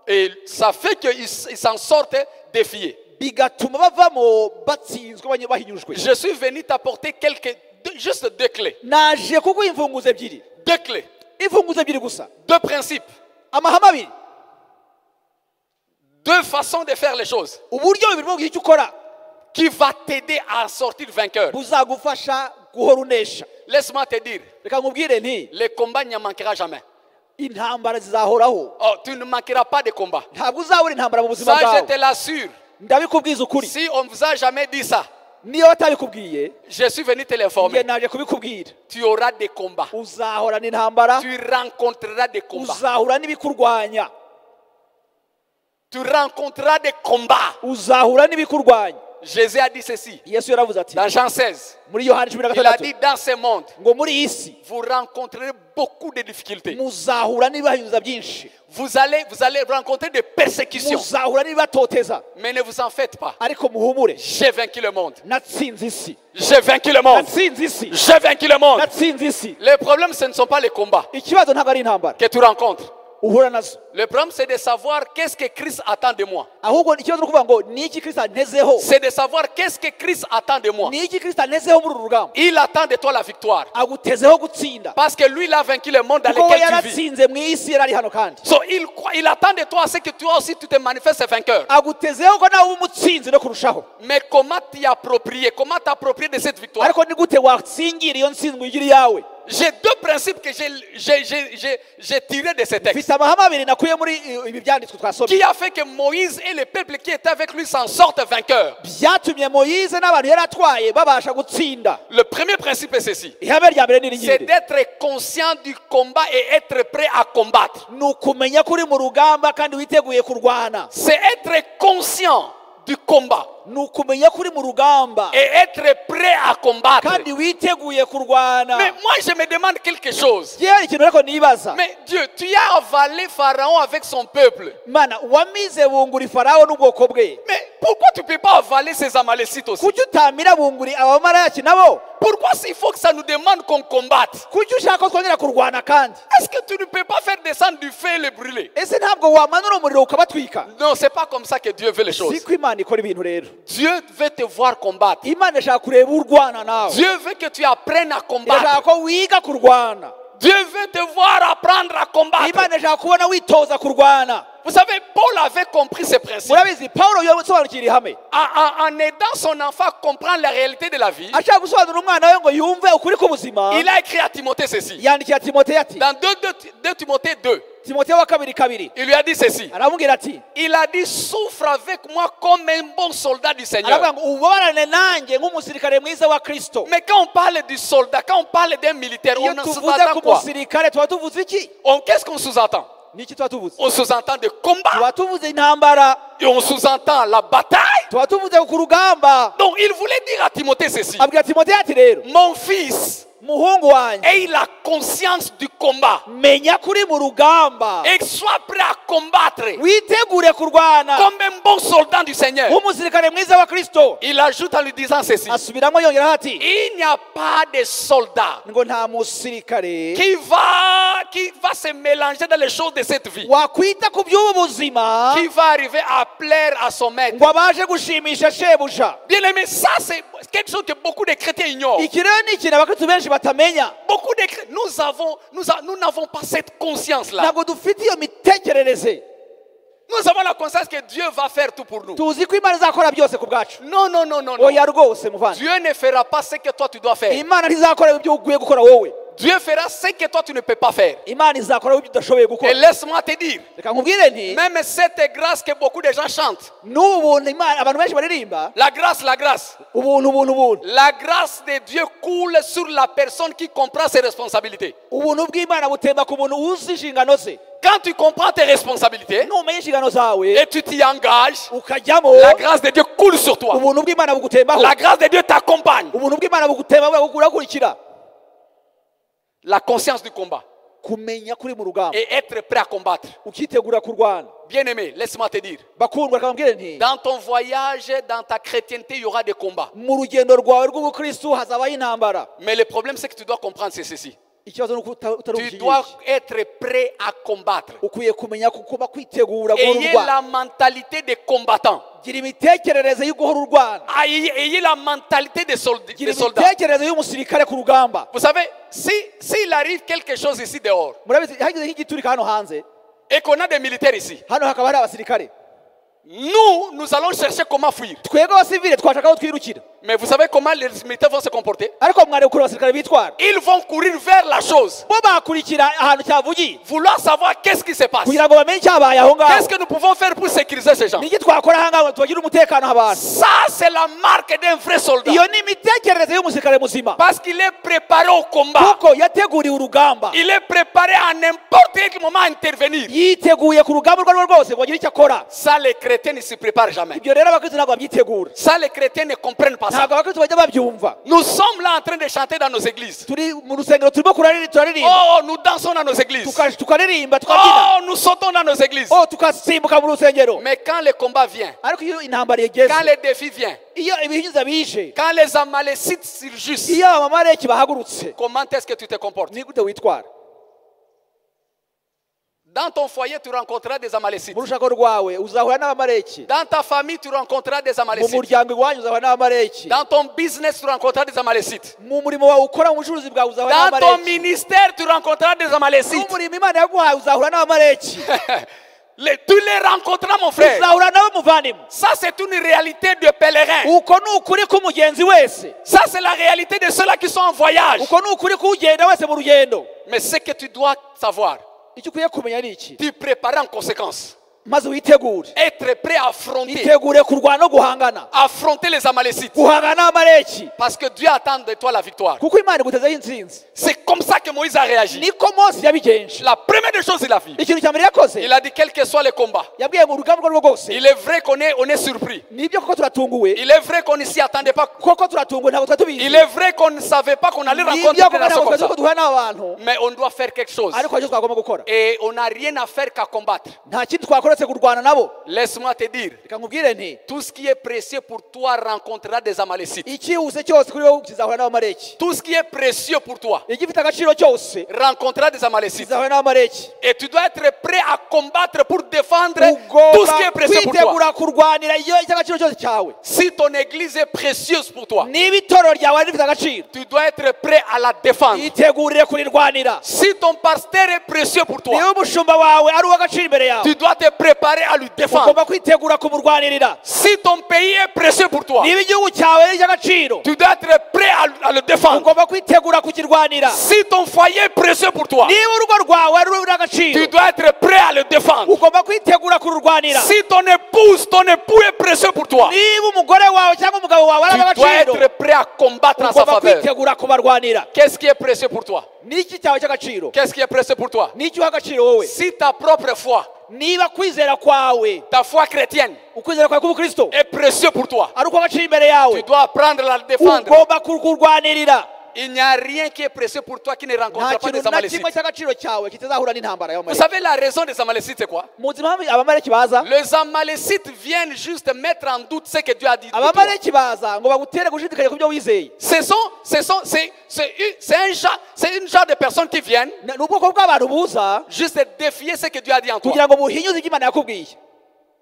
Speaker 1: Et ça fait qu'ils s'en sortent défiés.
Speaker 2: bigatuma bavamo batsinzwe bahinyujwe.
Speaker 1: Je suis venu t'apporter juste deux clés.
Speaker 2: Naje kuguha imfunguzo ebyiri,
Speaker 1: Deux clés.
Speaker 2: imfunguzo ebyiri gusa,
Speaker 1: Deux principes.
Speaker 2: amahame abiri,
Speaker 1: Deux façons de faire les choses
Speaker 2: uburyo bubiri bwo kugira icyo ukora
Speaker 1: qui va t'aider à sortir vainqueur.
Speaker 2: buzagufasha guhora unesha.
Speaker 1: Laisse-moi te dire,
Speaker 2: Reka nkubwire nti
Speaker 1: les combats n'y manquera jamais.
Speaker 2: intambara zizahoraho,
Speaker 1: Oh, tu ne manqueras pas de combats.
Speaker 2: ntabwo uzabura intambara mu buzima
Speaker 1: Ça, je
Speaker 2: bwawe.
Speaker 1: te l'assure.
Speaker 2: Ndabikubwiza ukuri,
Speaker 1: Si on ne vous a jamais dit ça,
Speaker 2: niyo batabikubwiye
Speaker 1: je suis venu te
Speaker 2: njye
Speaker 1: l'informer.
Speaker 2: naje kubikubwira.
Speaker 1: Tu auras des combats.
Speaker 2: Uzahora n'intambara,
Speaker 1: Tu rencontreras des combats.
Speaker 2: uzahura n'ibikurwanya,
Speaker 1: Tu rencontreras des combats.
Speaker 2: uzahura n'ibikurwanya.
Speaker 1: Jésus a dit ceci
Speaker 2: Yesu yaravuze ati
Speaker 1: dans Jean 16.
Speaker 2: muri Yohana 16,
Speaker 1: Il a dit dans ce monde,
Speaker 2: ngo muri iyi si
Speaker 1: vous rencontrerez beaucoup de difficultés.
Speaker 2: muzahura n'ibibahinyuza byinshi,
Speaker 1: Vous allez rencontrer des persécutions.
Speaker 2: muzahura n'ibibatoteza,
Speaker 1: Mais ne vous en faites pas.
Speaker 2: ariko muhumure,
Speaker 1: J'ai vaincu le monde.
Speaker 2: natsinze isi,
Speaker 1: J'ai vaincu le monde.
Speaker 2: natsinze isi,
Speaker 1: J'ai vaincu le monde.
Speaker 2: natsinze isi.
Speaker 1: Le problème, ce ne sont pas les combats
Speaker 2: Ikibazo ntabwo ari intambara
Speaker 1: que tu rencontres.
Speaker 2: uhura nazo,
Speaker 1: Le problème, c'est de savoir qu'est-ce que Christ attend de moi.
Speaker 2: ahubwo ikibazo ni ukuvuga ngo ni iki Kristo antezeho,
Speaker 1: C'est de savoir qu'est-ce que Christ attend de moi.
Speaker 2: ni iki Kristo antezeho muri uru rugamba.
Speaker 1: Il attend de toi la victoire.
Speaker 2: Agutezeho gutsinda
Speaker 1: Parce que lui, il a vaincu le monde dans
Speaker 2: kuko we
Speaker 1: lequel tu vis.
Speaker 2: yaratsinze mu isi yari ari hano, kandi
Speaker 1: So, il attend de toi ce que toi aussi tu te manifestes vainqueur.
Speaker 2: agutezeho ko nawe uba umutsinzi no kurushaho.
Speaker 1: Mais comment t'y approprier? Comment t'approprier de cette victoire?
Speaker 2: Ariko ni gute watsingira iyo ntsinzi ngo uyigire iyawe?
Speaker 1: J'ai deux principes que j'ai tirés de ce texte.
Speaker 2: Mfite amahame abiri nakuye muri ibi byanditswe twasomye,
Speaker 1: Qui a fait que Moïse et le peuple qui était avec lui s'en sortent vainqueurs.
Speaker 2: byatumye Moyize n'abantu yari atwaye babasha gutsinda.
Speaker 1: Le premier principe est ceci.
Speaker 2: Ihame rya mbere ni iri
Speaker 1: C'est
Speaker 2: ngiri,
Speaker 1: d'être conscient du combat et être prêt à combattre.
Speaker 2: ni ukumenya ko uri mu rugamba kandi witeguye kurwana.
Speaker 1: C'est être conscient du combat
Speaker 2: ni ukumenya ko uri mu rugamba
Speaker 1: et être prêt à combattre.
Speaker 2: kandi witeguye kurwana.
Speaker 1: Mais moi, je me demande quelque chose.
Speaker 2: yewe ikintu ariko nibaza,
Speaker 1: Mais Dieu, tu as avalé Pharaon avec son peuple.
Speaker 2: mana wamize bunguri farawo n'ubwoko bwe,
Speaker 1: Mais pourquoi tu ne peux pas avaler ces Amalécites aussi?
Speaker 2: kuki utamira bunguri abamarayaki nabo?
Speaker 1: Pourquoi s'il faut que ça nous demande qu'on combatte?
Speaker 2: kuki ushaka ko twongera kurwana kandi?
Speaker 1: Est-ce que tu ne peux pas faire descendre du feu et le brûler?
Speaker 2: ese ntabwo wamanura umuriro ukabatwika?
Speaker 1: Non, c'est pas comme ça que Dieu veut les choses.
Speaker 2: siko imana ikora ibintu rero.
Speaker 1: Dieu veut te voir combattre.
Speaker 2: imana ishaka kureba urwana nawe,
Speaker 1: Dieu veut que tu apprennes à
Speaker 2: irashaka
Speaker 1: combattre.
Speaker 2: ko wiga kurwana.
Speaker 1: Dieu veut te voir apprendre à combattre.
Speaker 2: imana ishaka kubona witoza kurwana.
Speaker 1: Vous savez, Paul avait compris ces principes.
Speaker 2: murabizi pawulo yasobanukira ihame,
Speaker 1: En aidant son enfant à comprendre la réalité de la vie,
Speaker 2: ashaka gusobanurira umwana we ngo yumve ukuri k'ubuzima,
Speaker 1: il a écrit à Timothée ceci.
Speaker 2: yandikira timoteyo ati,
Speaker 1: Dans 2 Timothée 2,
Speaker 2: timoteyo wa kabiri kabiri
Speaker 1: il lui a dit ceci.
Speaker 2: aramubwira ati,
Speaker 1: Il a dit, souffre avec moi comme un bon soldat du Seigneur.
Speaker 2: aravuga ngo ubabarane nanjye nk'umusirikare mwiza wa kristo.
Speaker 1: Mais quand on parle du soldat, quand on parle d'un militaire,
Speaker 2: iyo
Speaker 1: on en
Speaker 2: tuvuze
Speaker 1: sous-entend
Speaker 2: ku
Speaker 1: quoi?
Speaker 2: musirikare tuba tuvuze iki?
Speaker 1: Qu'est-ce qu'on sous-entend?
Speaker 2: Niki tuba tuvuze?
Speaker 1: On sous-entend de combat
Speaker 2: tuba tuvuze intambara,
Speaker 1: et on sous-entend la bataille.
Speaker 2: tuba tuvuze ku rugamba.
Speaker 1: Donc il voulait dire à Timothée ceci.
Speaker 2: abwira timoteyo ati rero,
Speaker 1: Mon fils,
Speaker 2: muhungu wanjye,
Speaker 1: aie la conscience du combat
Speaker 2: menya kuri mu rugamba,
Speaker 1: et sois prêt à combattre
Speaker 2: witegure kurwana
Speaker 1: comme un bon soldat du Seigneur.
Speaker 2: nk'umusirikare mwiza wa kristo.
Speaker 1: Il ajoute en lui disant ceci.
Speaker 2: asubiramo yongeraho ati,
Speaker 1: Il n'y a pas de soldat
Speaker 2: ngo nta musirikare
Speaker 1: qui va se mélanger dans les choses de cette vie,
Speaker 2: wakwita ku by'ubu buzima
Speaker 1: qui va arriver à plaire à son maître.
Speaker 2: ngo abashe gushimisha shebuja.
Speaker 1: Bien aimé, ça c'est quelque chose que beaucoup de chrétiens ignorent.
Speaker 2: iki rero ni ikintu abakristo benshi batamenya.
Speaker 1: Beaucoup de chrétiens, nous n'avons pas cette conscience-là.
Speaker 2: ntabwo dufite iyo mitekerereze.
Speaker 1: Nous avons la conscience que Dieu va faire tout pour nous.
Speaker 2: tuzi ko imana izakora byose ku bwacu.
Speaker 1: Non, non, non, non, non.
Speaker 2: oya rwose muvandi,
Speaker 1: Dieu ne fera pas ce que toi tu dois faire.
Speaker 2: imana ntizakora ibyo ugiye gukora wowe.
Speaker 1: Dieu fera ce que toi tu ne peux pas faire.
Speaker 2: imana izakora ibyo udashoboye
Speaker 1: Et
Speaker 2: gukora.
Speaker 1: laisse-moi te dire,
Speaker 2: reka nkubwire nti,
Speaker 1: même cette grâce que beaucoup de gens chantent,
Speaker 2: n'ubu buntu imana abantu benshi baririmba,
Speaker 1: la grâce,
Speaker 2: ubuntu ubuntu ubuntu,
Speaker 1: la grâce de Dieu coule sur la personne qui comprend ses responsabilités.
Speaker 2: ubuntu bw'imana butemba ku muntu uzi inshingano ze.
Speaker 1: Quand tu comprends tes responsabilités
Speaker 2: numenya inshingano zawe
Speaker 1: et tu t'y engages,
Speaker 2: ukajyamo,
Speaker 1: la grâce de Dieu coule sur toi.
Speaker 2: ubuntu bw'imana bugutembaho.
Speaker 1: La grâce de Dieu t'accompagne.
Speaker 2: ubuntu bw'imana bugutembaho burakurikira.
Speaker 1: La conscience du combat
Speaker 2: kumenya kuri mu rugamba
Speaker 1: et être prêt à combattre.
Speaker 2: ukitegura kurwana.
Speaker 1: Bien-aimé, laisse-moi te dire,
Speaker 2: bakundwa reka mbwire nti,
Speaker 1: dans ton voyage, dans ta chrétienté, il y aura des combats.
Speaker 2: mu rugendo rwawe rw'ubukristu hazabaho intambara.
Speaker 1: Mais le problème, c'est que tu dois comprendre c'est ceci.
Speaker 2: ikibazo ni uko utari
Speaker 1: Tu dois
Speaker 2: ukiyizi.
Speaker 1: être prêt à combattre.
Speaker 2: ukwiye kumenya kuba kwitegura guhora
Speaker 1: Ayez
Speaker 2: urwana.
Speaker 1: la mentalité des combattants.
Speaker 2: gira imitekerereze yo guhora urwana.
Speaker 1: Ayez la mentalité des
Speaker 2: gira
Speaker 1: soldats.
Speaker 2: imitekerereze y'umusirikare ku rugamba.
Speaker 1: Vous savez, s'il arrive quelque chose ici dehors,
Speaker 2: murabizi hagize nk'igiturika hano hanze,
Speaker 1: et qu'on a des militaires ici,
Speaker 2: hano hakaba hari abasirikare,
Speaker 1: nous allons chercher comment fuir.
Speaker 2: twebwe abasivile twashaka aho twirukira.
Speaker 1: Mais vous savez comment les militaires vont se comporter?
Speaker 2: ariko mwareba ukuntu abasirikare bitwara.
Speaker 1: Ils vont courir vers la chose,
Speaker 2: bo bakurikira ahantu cyavugiye
Speaker 1: vouloir savoir qu'est-ce qui se passe.
Speaker 2: kugira ngo bamenye icyabaye aho ngaho.
Speaker 1: Qu'est-ce que nous pouvons faire pour sécuriser ces gens?
Speaker 2: niki twakora aha ngaho tubagire umutekano abantu.
Speaker 1: Ça, c'est la marque d'un vrai soldat.
Speaker 2: iyo ni imitekerereze y'umusirikare muzima,
Speaker 1: Parce qu'il est préparé au combat.
Speaker 2: kuko yateguriwe urugamba.
Speaker 1: Il est préparé à n'importe quel moment à intervenir.
Speaker 2: yiteguye ku rugamba urwo ari rwo rwose ngo agire icyo akora.
Speaker 1: Ça, les chrétiens ne s'y préparent jamais.
Speaker 2: ibyo rero abakristo ntabwo babyitegura.
Speaker 1: Ça, les chrétiens ne comprennent pas ça.
Speaker 2: ntabwo abakristo bajya babyumva.
Speaker 1: Nous sommes là en train de chanter dans nos églises.
Speaker 2: turi mu rusengero turimo turaririmba,
Speaker 1: Oh, nous dansons dans nos églises.
Speaker 2: tukaririmba tukabyina,
Speaker 1: Oh, nous sautons dans nos églises.
Speaker 2: tugasimbuka mu rusengero.
Speaker 1: Mais quand le combat vient,
Speaker 2: ariko iyo intambara igeze,
Speaker 1: quand le défi vient,
Speaker 2: iyo ibihinyuza bije,
Speaker 1: quand les Amalécites surgissent,
Speaker 2: iyo abamaleki bahagurutse,
Speaker 1: comment est-ce que tu te comportes?
Speaker 2: ni gute witwara?
Speaker 1: Dans ton foyer, tu rencontreras des Amalécites.
Speaker 2: mu rushako rwawe uzahura n'abamaleki,
Speaker 1: Dans ta famille, tu rencontreras des
Speaker 2: mu
Speaker 1: Amalécites.
Speaker 2: muryango iwanyu uzahura n'abamaleki,
Speaker 1: Dans ton business, tu rencontreras des Amalécites.
Speaker 2: mu murimo wawe ukora mu bucuruzi bwawe uzahura
Speaker 1: Dans ton
Speaker 2: n'abamaleki,
Speaker 1: ministère, tu rencontreras des Amalécites.
Speaker 2: n'umurimo imana yaguhaye uzahura n'abamaleki,
Speaker 1: Tu les rencontreras, mon frère.
Speaker 2: uzahura nabo muvandimwe.
Speaker 1: Ça, c'est une réalité de pèlerin.
Speaker 2: uko ni ukuri k'umugenzi wese,
Speaker 1: Ça, c'est la réalité de ceux-là qui sont en voyage.
Speaker 2: uko ni ukuri k'ugenda wese mu rugendo.
Speaker 1: Mais ce que tu dois savoir,
Speaker 2: icyo ukwiye kumenya ni iki?
Speaker 1: tu prépares en conséquence.
Speaker 2: maze witegure
Speaker 1: Être prêt à affronter.
Speaker 2: itegure kurwana no guhangana
Speaker 1: Affronter les Amalécites.
Speaker 2: guhangana n'amaleki
Speaker 1: Parce que Dieu attend de toi la victoire.
Speaker 2: kuko imana igutezeho intsinzi.
Speaker 1: C'est comme ça que Moïse a réagi.
Speaker 2: niko mose yabigenje.
Speaker 1: La première des choses il a fait.
Speaker 2: ikintu cya mbere yakoze
Speaker 1: Il a dit quel que soit le combat.
Speaker 2: yabwiye mu rugamba urwo rwose
Speaker 1: Il est vrai qu'on est surpris.
Speaker 2: nibyo koko turatunguwe
Speaker 1: Il est vrai qu'on ne s'y attendait pas.
Speaker 2: koko turatunguwe ntabwo twari tubizi
Speaker 1: Il est vrai qu'on ne savait pas qu'on allait rencontrer
Speaker 2: nibyo
Speaker 1: des
Speaker 2: koko
Speaker 1: nations
Speaker 2: ntabwo
Speaker 1: comme
Speaker 2: twari tuzi ko
Speaker 1: ça.
Speaker 2: duhura n'abantu
Speaker 1: Mais on doit faire quelque chose.
Speaker 2: ariko icyo twagomba gukora
Speaker 1: Et on n'a rien à faire qu'à combattre.
Speaker 2: nta kindi twakora uretse kurwana nabo.
Speaker 1: Laisse-moi te dire,
Speaker 2: reka nkubwire nti
Speaker 1: tout ce qui est précieux pour toi rencontrera des Amalécites.
Speaker 2: icyihuse cyose kuri wowe kizahura n'abamaleki.
Speaker 1: Tout ce qui est précieux pour toi
Speaker 2: igifite agaciro cyose
Speaker 1: rencontrera des Amalécites.
Speaker 2: kizahura n'abamaleki.
Speaker 1: Et tu dois être prêt à combattre pour défendre tout ce qui est
Speaker 2: ugomba
Speaker 1: précieux pour toi.
Speaker 2: kwitegura kurwanira iyo icy'agaciro cyose cyawe.
Speaker 1: Si ton église est précieuse pour toi,
Speaker 2: niba itoro ryawe rifite agaciro
Speaker 1: tu dois être prêt à la défendre.
Speaker 2: itegurire kurirwanira.
Speaker 1: Si ton pasteur est précieux pour toi,
Speaker 2: niba umushumba wawe ari uw'agaciro imbere yawe
Speaker 1: tu dois te préparer à lui défendre.
Speaker 2: ugomba kwitegura kumurwanirira.
Speaker 1: Si ton pays est précieux pour toi,
Speaker 2: niba igihugu cyawe ari icy'agaciro
Speaker 1: tu dois être prêt à le défendre.
Speaker 2: ugomba kwitegura kukirwanira.
Speaker 1: Si ton foyer est précieux pour toi,
Speaker 2: niba urugo rwawe ari urw'agaciro
Speaker 1: tu dois être prêt à le défendre.
Speaker 2: ugomba kwitegura kururwanira.
Speaker 1: Si ton époux est précieux pour toi,
Speaker 2: niba umugore wawe cyangwa umugabo wawe ari
Speaker 1: tu dois
Speaker 2: agaciro
Speaker 1: être prêt à combattre en sa
Speaker 2: ugomba
Speaker 1: faveur.
Speaker 2: kwitegura kubarwanira.
Speaker 1: Qu'est-ce qui est précieux pour toi?
Speaker 2: niki cyawe cy'agaciro
Speaker 1: Qu'est-ce qui est précieux pour toi?
Speaker 2: niki uha agaciro wowe.
Speaker 1: Si ta propre foi,
Speaker 2: niba kwizera kwawe
Speaker 1: ta foi chrétienne
Speaker 2: ukwizera kwawe k'ubukristo
Speaker 1: est précieux pour toi,
Speaker 2: ari ukw'agaciro imbere
Speaker 1: tu
Speaker 2: yawe
Speaker 1: dois apprendre à le défendre.
Speaker 2: ugomba kurwanirira.
Speaker 1: Il n'y a rien qui est précieux pour toi qui ne rencontrera
Speaker 2: nta
Speaker 1: pas des
Speaker 2: kintu na
Speaker 1: Amalécites.
Speaker 2: kimwe cy'agaciro cyawe kitazahura n'intambara
Speaker 1: Vous
Speaker 2: y'abamaleki.
Speaker 1: savez la raison des Amalécites c'est quoi?
Speaker 2: muzi impamvu abamaleki baza?
Speaker 1: Les Amalécites viennent juste mettre en doute ce que Dieu a dit de toi.
Speaker 2: abamaleki baza ngo bagutere gushidikanya ku byo wizeye.
Speaker 1: C'est une genre de personnes qui viennent
Speaker 2: ni ubwoko bw'abantu buza
Speaker 1: juste défier ce que Dieu a dit en toi.
Speaker 2: kugira ngo buhinyuze ibyo Imana yakubwiye.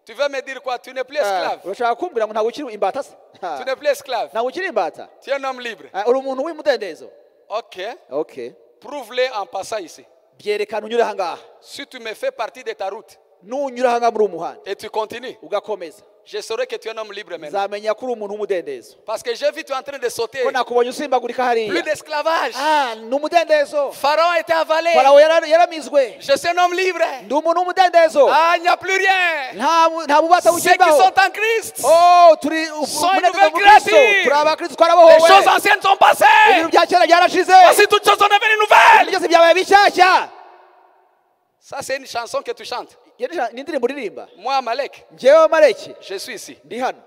Speaker 1: Tu veux me dire quoi? Tu n'es plus esclave.
Speaker 2: urashaka kumbwira ngo ntabwo ukiri imbata se?
Speaker 1: Tu n'es plus esclave.
Speaker 2: ntabwo ukiri imbata.
Speaker 1: Tu es un homme libre.
Speaker 2: uri umuntu w'umudendezo.
Speaker 1: Ok. Prouve-le en passant ici.
Speaker 2: byerekana unyura aha ngaha.
Speaker 1: Si tu me fais partie de ta route
Speaker 2: nunyura aha ngaha muri umuhanda
Speaker 1: et tu continues,
Speaker 2: ugakomeza
Speaker 1: je saurai que tu es un homme libre maintenant.
Speaker 2: nzamenya ko uri umuntu w'umudendezo.
Speaker 1: Parce que j'ai vu tu es en train de sauter.
Speaker 2: ko nakubonye usimbagurika
Speaker 1: Plus
Speaker 2: hariya.
Speaker 1: d'esclavage.
Speaker 2: ni umudendezo.
Speaker 1: Pharaon était avalé.
Speaker 2: farawo yaramizwe.
Speaker 1: Je suis un homme libre.
Speaker 2: ndi umuntu w'umudendezo.
Speaker 1: Il n'y a plus rien.
Speaker 2: nta bubata
Speaker 1: Ceux qui
Speaker 2: bukimbaho.
Speaker 1: sont en Christ,
Speaker 2: turi
Speaker 1: Sois une
Speaker 2: umunezero
Speaker 1: nouvelle
Speaker 2: mu Kristo.
Speaker 1: créature.
Speaker 2: turi abakristo
Speaker 1: les
Speaker 2: twarabohowe.
Speaker 1: choses anciennes sont passées.
Speaker 2: ibintu bya kera byarashize.
Speaker 1: Voici toutes choses sont devenues
Speaker 2: ibintu
Speaker 1: nouvelles.
Speaker 2: byose byabaye bishyashya.
Speaker 1: Ça, c'est une chanson que tu chantes.
Speaker 2: ni indirimbo uririmba.
Speaker 1: Moi, Amalek,
Speaker 2: njyewe abamaleki
Speaker 1: je suis ici.
Speaker 2: ndi hano.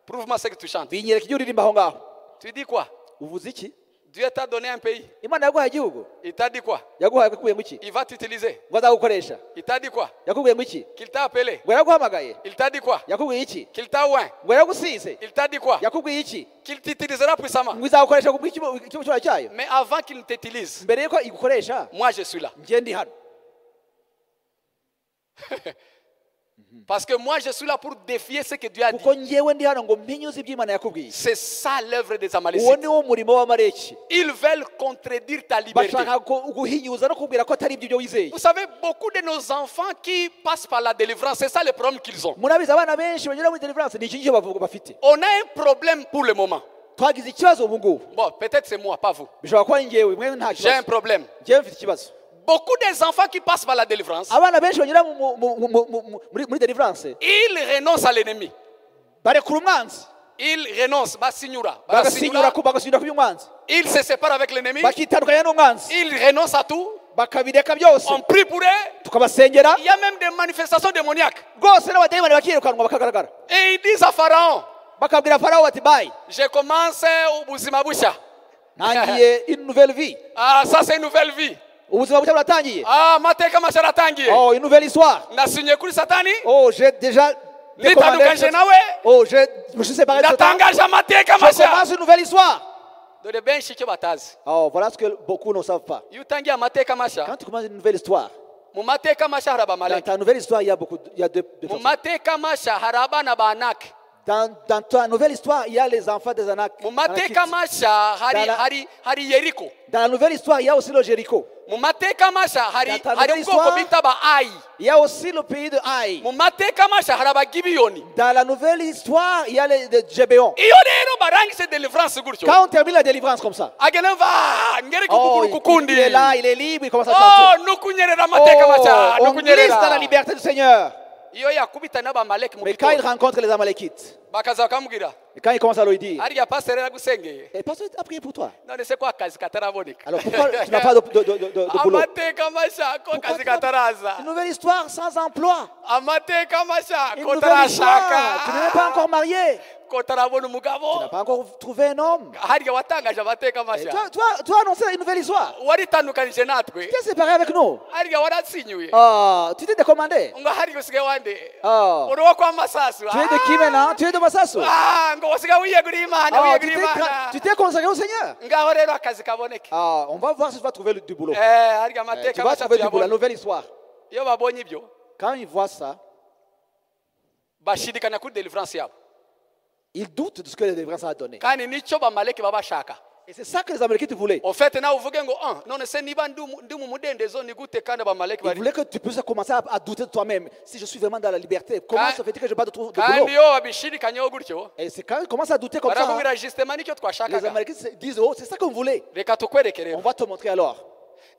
Speaker 1: Prouve-moi ce que tu chantes.
Speaker 2: binyereka ibyo uririmba aho ngaho.
Speaker 1: Tu dis quoi?
Speaker 2: uvuze iki?
Speaker 1: Dieu t'a donné un pays.
Speaker 2: imana yaguhaye igihugu.
Speaker 1: Il t'a dit quoi?
Speaker 2: yaguhaye akakubwiye ngo iki?
Speaker 1: Il va t'utiliser.
Speaker 2: ngo azagukoresha.
Speaker 1: Il t'a dit quoi?
Speaker 2: yakubwiye ngo iki?
Speaker 1: Qu'il t'a appelé.
Speaker 2: ngo yaguhamagaye.
Speaker 1: Il t'a dit quoi?
Speaker 2: yakubwiye iki?
Speaker 1: Qu'il t'a oint.
Speaker 2: ngo yagusize.
Speaker 1: Il t'a dit quoi?
Speaker 2: yakubwiye iki?
Speaker 1: Qu'il t'utilisera puissamment.
Speaker 2: ngo izagukoresha ku bw'icyubahiro cyayo.
Speaker 1: Mais avant qu'il ne t'utilise,
Speaker 2: mbere yuko igukoresha
Speaker 1: moi je suis là.
Speaker 2: njye ndi hano.
Speaker 1: Parce que moi je suis là pour défier ce que Dieu a dit.
Speaker 2: kuko njyewe ndi hano ngo mpinyuze ibyo Imana yakubwiye.
Speaker 1: C'est ça l'œuvre des
Speaker 2: uwo
Speaker 1: Amalécites.
Speaker 2: ni wo murimo w'amaleki.
Speaker 1: Ils veulent contredire ta liberté.
Speaker 2: bashaka guhinyuza no kubwira ko atari ibyo wizeye.
Speaker 1: Vous savez, beaucoup de nos enfants qui passent par la délivrance, c'est ça le problème qu'ils ont.
Speaker 2: murabizi abana benshi banyura muri deliverance ni iki bavuga bafite.
Speaker 1: On a un problème pour le moment.
Speaker 2: twagize ikibazo ubu ngubu.
Speaker 1: Bon, peut-être c'est moi, pas vous.
Speaker 2: bishobora kuba ari njyewe mwe nta
Speaker 1: J'ai un
Speaker 2: kibazo.
Speaker 1: problème.
Speaker 2: njyewe mfite ikibazo.
Speaker 1: Beaucoup des enfants qui passent par la délivrance,
Speaker 2: abana benshi banyura muri deliverance
Speaker 1: ils renoncent à l'ennemi.
Speaker 2: barekura umwanzi.
Speaker 1: Ils renoncent.
Speaker 2: bagasinyura ku by'umwanzi.
Speaker 1: Ils se séparent avec l'ennemi.
Speaker 2: bakitandukanya n'umwanzi.
Speaker 1: Ils renoncent à tout.
Speaker 2: bakabireka byose.
Speaker 1: On prie pour eux.
Speaker 2: tukabasengera.
Speaker 1: Il y a même des manifestations démoniaques.
Speaker 2: rwose n'abadayimoni bakirukanwa bakagaragara.
Speaker 1: Et ils disent à Pharaon,
Speaker 2: bakabwira farawo bati bayi
Speaker 1: je commence ubuzima busha.
Speaker 2: ntangiye une nouvelle vie.
Speaker 1: Ah, ça c'est une nouvelle vie.
Speaker 2: ubuzima bushya buratangiye.
Speaker 1: Ah, mateka mashya aratangiye.
Speaker 2: oh une nouvelle histoire.
Speaker 1: Nasinye kuri Satani.
Speaker 2: oh j'ai déjà
Speaker 1: Nitandukanye nawe.
Speaker 2: oh je me suis séparé de Satan.
Speaker 1: Ndatangaje amateka
Speaker 2: je commence
Speaker 1: mashya.
Speaker 2: une nouvelle histoire.
Speaker 1: Dore benshi icyo batazi.
Speaker 2: oh voilà ce que beaucoup ne savent pas.
Speaker 1: Iyo utangiye amateka mashya,
Speaker 2: quand tu commences une nouvelle histoire,
Speaker 1: mu mateka mashya hari
Speaker 2: dans
Speaker 1: abamaleki.
Speaker 2: ta nouvelle histoire il y a deux
Speaker 1: Mu
Speaker 2: personnes.
Speaker 1: mateka mashya hari abana ba Anaki.
Speaker 2: dans ta nouvelle histoire il y a les enfants des Anak.
Speaker 1: Mu mateka mashya hari Yeriko.
Speaker 2: dans la nouvelle histoire il y a aussi le Jéricho.
Speaker 1: Mu mateka mashya hari
Speaker 2: Dans ta nouvelle
Speaker 1: ubwoko
Speaker 2: histoire,
Speaker 1: bita ba Ayi.
Speaker 2: il y a aussi le pays de Haï.
Speaker 1: Mu mateka mashya hari abagibiyoni.
Speaker 2: dans la nouvelle histoire il y a les Gébéon.
Speaker 1: Iyo rero barangije deliverance gutyo,
Speaker 2: quand on termine la délivrance comme ça,
Speaker 1: agenda va ngereke
Speaker 2: oh,
Speaker 1: ukuguru kukundi.
Speaker 2: il est là, il est libre, il commence à
Speaker 1: Oh,
Speaker 2: chanter.
Speaker 1: nukunyerera amateka mashya,
Speaker 2: on glisse dans la
Speaker 1: nukunyerera.
Speaker 2: liberté du Seigneur.
Speaker 1: iyo yakubita n'abamaleki mu
Speaker 2: Mais quand il
Speaker 1: gitondo
Speaker 2: rencontre les Amalekites,
Speaker 1: bakaza bakamubwira
Speaker 2: et quand il commence à lui dire,
Speaker 1: hariya pasiteri yaragusengeye
Speaker 2: et pasteur a prié pour toi.
Speaker 1: none se ko akazi kataraboneka
Speaker 2: Alors pourquoi tu n'as pas de boulot?
Speaker 1: amateka mashya ko
Speaker 2: Pourquoi
Speaker 1: akazi
Speaker 2: tu n'as-
Speaker 1: kataraza
Speaker 2: Une nouvelle histoire sans emploi.
Speaker 1: amateka mashya
Speaker 2: Une
Speaker 1: ko
Speaker 2: nouvelle histoire. Tu n'es même pas
Speaker 1: utarashaka
Speaker 2: encore marié.
Speaker 1: ko utarabona
Speaker 2: Tu
Speaker 1: umugabo
Speaker 2: n'as pas encore trouvé un homme.
Speaker 1: hariya watangaje amateka
Speaker 2: Et
Speaker 1: mashya
Speaker 2: tu as annoncé une nouvelle histoire.
Speaker 1: waritandukanije natwe
Speaker 2: Tu t'es séparé avec nous.
Speaker 1: hariya waratsinyiwe
Speaker 2: Tu t'es décommandé.
Speaker 1: ngo hariya usigaye wande
Speaker 2: Oh.
Speaker 1: uri uwo kwa masasu
Speaker 2: Tu es de qui maintenant? Tu es de Massasso.
Speaker 1: ngo wasigaye wiyeguriye imana wiyeguriye imana
Speaker 2: Tu t'es consacré au Seigneur.
Speaker 1: ngaho rero akazi kaboneke
Speaker 2: On va voir si tu vas trouver du boulot.
Speaker 1: hariya
Speaker 2: Tu
Speaker 1: amateka
Speaker 2: vas
Speaker 1: mashya
Speaker 2: trouver du boulot, la
Speaker 1: tuyabona
Speaker 2: nouvelle histoire.
Speaker 1: iyo babonye ibyo
Speaker 2: Quand ils voient ça,
Speaker 1: bashidikanya kuri deliverance yabo
Speaker 2: ils doutent de ce que la délivrance a donné.
Speaker 1: kandi nicyo bamaleki baba bashaka
Speaker 2: Et c'est ça que les Amalekites voulaient.
Speaker 1: ofete nawe uvuge ngo none se niba ndi mu mudendezo ni gute kandi abamaleki
Speaker 2: Ils
Speaker 1: bari
Speaker 2: voulaient que tu puisses commencer à douter de toi-même. Si je suis vraiment dans la liberté, comment
Speaker 1: Quand-
Speaker 2: ça fait que je n'ai pas de boulot?
Speaker 1: kandi iyo babishidikanyeho gutyo
Speaker 2: Et c'est quand ils commencent à douter comme ça,
Speaker 1: barakubwira justement nicyo
Speaker 2: les
Speaker 1: twashakaga
Speaker 2: Amalekites disent, oh, c'est ça qu'on voulait.
Speaker 1: reka tukwereke
Speaker 2: On
Speaker 1: rero
Speaker 2: va te montrer alors.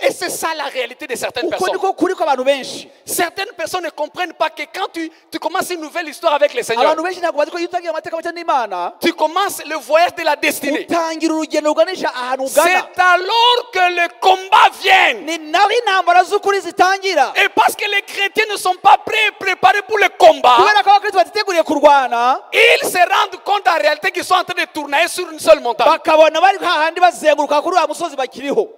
Speaker 1: et c'est ça la réalité de certaines
Speaker 2: Uko
Speaker 1: personnes
Speaker 2: niko kuri kw'abantu benshi.
Speaker 1: certaines personnes ne comprennent pas que quand tu commences une nouvelle histoire avec le Seigneur
Speaker 2: Abantu benshi ntabwo bazi ko iyo utangiye amateka mashya n'Imana,
Speaker 1: tu commences le voyage de la destinée
Speaker 2: utangira urugendo ruganisha ahantu ugana.
Speaker 1: c'est alors que le combat vient
Speaker 2: Ni naho intambara z'ukuri zitangira.
Speaker 1: et parce que les chrétiens ne sont pas prêts et préparés pour le combat
Speaker 2: Kubera ko abakristo batiteguriye kurwana,
Speaker 1: ils se rendent compte en réalité qu'ils sont en train de tourner sur une seule montagne.
Speaker 2: bakabona bari hahandi bazenguruka kuri wa musozi bakiriho.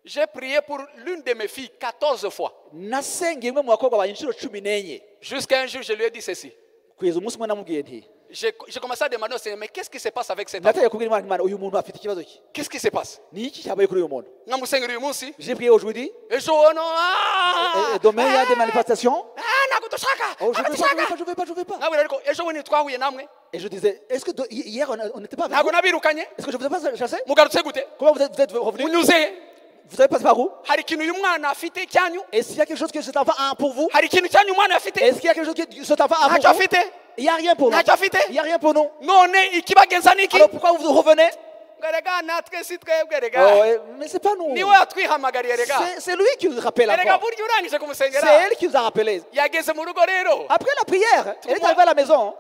Speaker 1: J'ai prié pour l'une de mes filles 14 fois.
Speaker 2: Nasengeye umwe mu bakobwa banjye inshuro 14.
Speaker 1: Jusqu'à un jour, je lui ai dit ceci.
Speaker 2: Kugeza umunsi umwe namubwiye nti,
Speaker 1: J'ai commencé à demander au Seigneur, mais qu'est-ce qui se passe avec cet enfant?
Speaker 2: natangiye kubwira Imana, uyu muntu afite ikibazo ki?
Speaker 1: Qu'est-ce qui se passe?
Speaker 2: Ni iki cyabaye kuri uyu muntu?
Speaker 1: Namusengera uyu munsi.
Speaker 2: J'ai prié aujourd'hui,
Speaker 1: Ejo wono
Speaker 2: et demain il y a des manifestations.
Speaker 1: ntabwo dushaka.
Speaker 2: Oh, je
Speaker 1: ntabwo
Speaker 2: ne vais pas,
Speaker 1: dushaka.
Speaker 2: je ne vais pas, je ne vais pas.
Speaker 1: Nabwira ariko ejo bundi twahuye namwe.
Speaker 2: Et je disais, est-ce que hier on n'était pas avec
Speaker 1: Ntabwo
Speaker 2: vous?
Speaker 1: nabirukanye.
Speaker 2: Est-ce que je ne vous ai pas chassé?
Speaker 1: Mugarutse gute?
Speaker 2: Comment vous êtes revenu?
Speaker 1: Munyuze.
Speaker 2: Vous avez passé par où?
Speaker 1: Hari ikintu uyu mwana afite cyanyu?
Speaker 2: Est-ce qu'il y a quelque chose que cet enfant a pour vous?
Speaker 1: Hari ikintu cyanyu umwana afite?
Speaker 2: Est-ce qu'il y a quelque chose que cet enfant a
Speaker 1: Ntacyo
Speaker 2: pour vous?
Speaker 1: afite?
Speaker 2: Il n'y a rien pour nous.
Speaker 1: Ntacyo afite?
Speaker 2: Il n'y a rien pour nous.
Speaker 1: None ikibagenza ni iki?
Speaker 2: Alors pourquoi vous revenez?
Speaker 1: Ngo rega natwe si twebwe
Speaker 2: Oh,
Speaker 1: rega.
Speaker 2: mais c'est pas nous.
Speaker 1: Niwe yatwihamagariye rega.
Speaker 2: C'est lui qui nous rappelle
Speaker 1: Erega
Speaker 2: encore.
Speaker 1: burya urangije
Speaker 2: C'est
Speaker 1: kumusengera.
Speaker 2: elle qui nous a rappelé.
Speaker 1: Yageze mu rugo rero.
Speaker 2: Après la prière, elle est arrivée à la maison.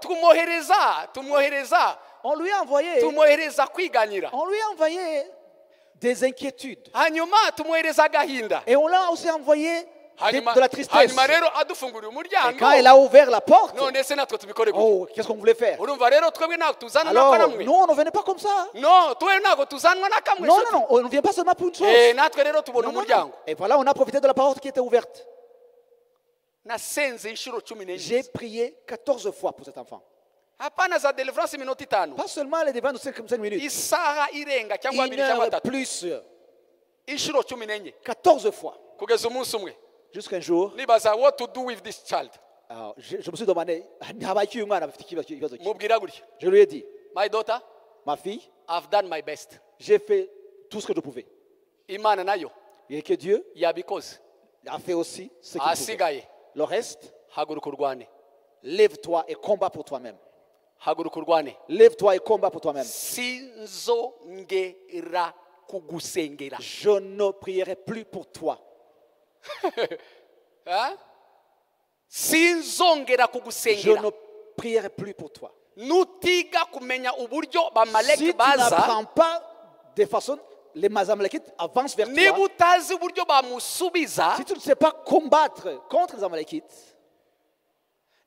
Speaker 2: On lui a envoyé des inquiétudes.
Speaker 1: hanyuma tumwohereza agahinda.
Speaker 2: Et on l'a aussi envoyé
Speaker 1: Hanyuma
Speaker 2: de la tristesse.
Speaker 1: hanyuma rero adufunguriye
Speaker 2: Et
Speaker 1: umuryango.
Speaker 2: quand elle a ouvert la porte,
Speaker 1: none se natwe tubikore gute?
Speaker 2: oh, qu'est-ce qu'on voulait faire?
Speaker 1: urumva rero twebwe ntabwo tuzanwa n'ako
Speaker 2: Alors,
Speaker 1: namwe.
Speaker 2: nous, on ne venait pas comme ça.
Speaker 1: no twebwe ntabwo tuzanwa n'akamwe.
Speaker 2: Non, non, non, on ne vient pas seulement pour une chose.
Speaker 1: natwe rero tubona
Speaker 2: Non, non, non.
Speaker 1: umuryango.
Speaker 2: Et voilà, on a profité de la porte qui était ouverte.
Speaker 1: nasenze inshuro 11.
Speaker 2: J'ai prié 14 fois pour cet enfant.
Speaker 1: hapana za deliverance iminota 5.
Speaker 2: Pas seulement les délivrance de 5 minutes.
Speaker 1: isaha irenga cyangwa
Speaker 2: Une
Speaker 1: 2 cyangwa
Speaker 2: heure
Speaker 1: 3.
Speaker 2: plus.
Speaker 1: inshuro 14.
Speaker 2: 14 fois.
Speaker 1: kugeza umunsi umwe
Speaker 2: Jusqu'un jour,
Speaker 1: nibaza what to do with this child.
Speaker 2: alors, je me suis demandé,
Speaker 1: mubwira gutya,
Speaker 2: je lui ai dit,
Speaker 1: my daughter,
Speaker 2: ma fille,
Speaker 1: I've done my best.
Speaker 2: j'ai fait tout ce que je pouvais.
Speaker 1: imana nayo
Speaker 2: Et que Dieu
Speaker 1: yabikoze.
Speaker 2: a fait aussi ce qu'il pouvait.
Speaker 1: ahasigaye
Speaker 2: Le reste,
Speaker 1: haguruka urwane.
Speaker 2: lève-toi et combat pour toi-même.
Speaker 1: haguruka urwane.
Speaker 2: Lève-toi et combat pour toi-même.
Speaker 1: sinzongera kugusengera.
Speaker 2: Je ne prierai plus pour toi.
Speaker 1: sinzongera
Speaker 2: Je
Speaker 1: kugusengera.
Speaker 2: ne prierai plus pour toi.
Speaker 1: nutiga kumenya uburyo
Speaker 2: Si
Speaker 1: bamaleki
Speaker 2: tu
Speaker 1: baza,
Speaker 2: n'apprends pas de façon, les Amalekites avancent vers
Speaker 1: niba
Speaker 2: toi.
Speaker 1: utazi uburyo bamusubiza,
Speaker 2: Si tu ne sais pas combattre contre les Amalekites,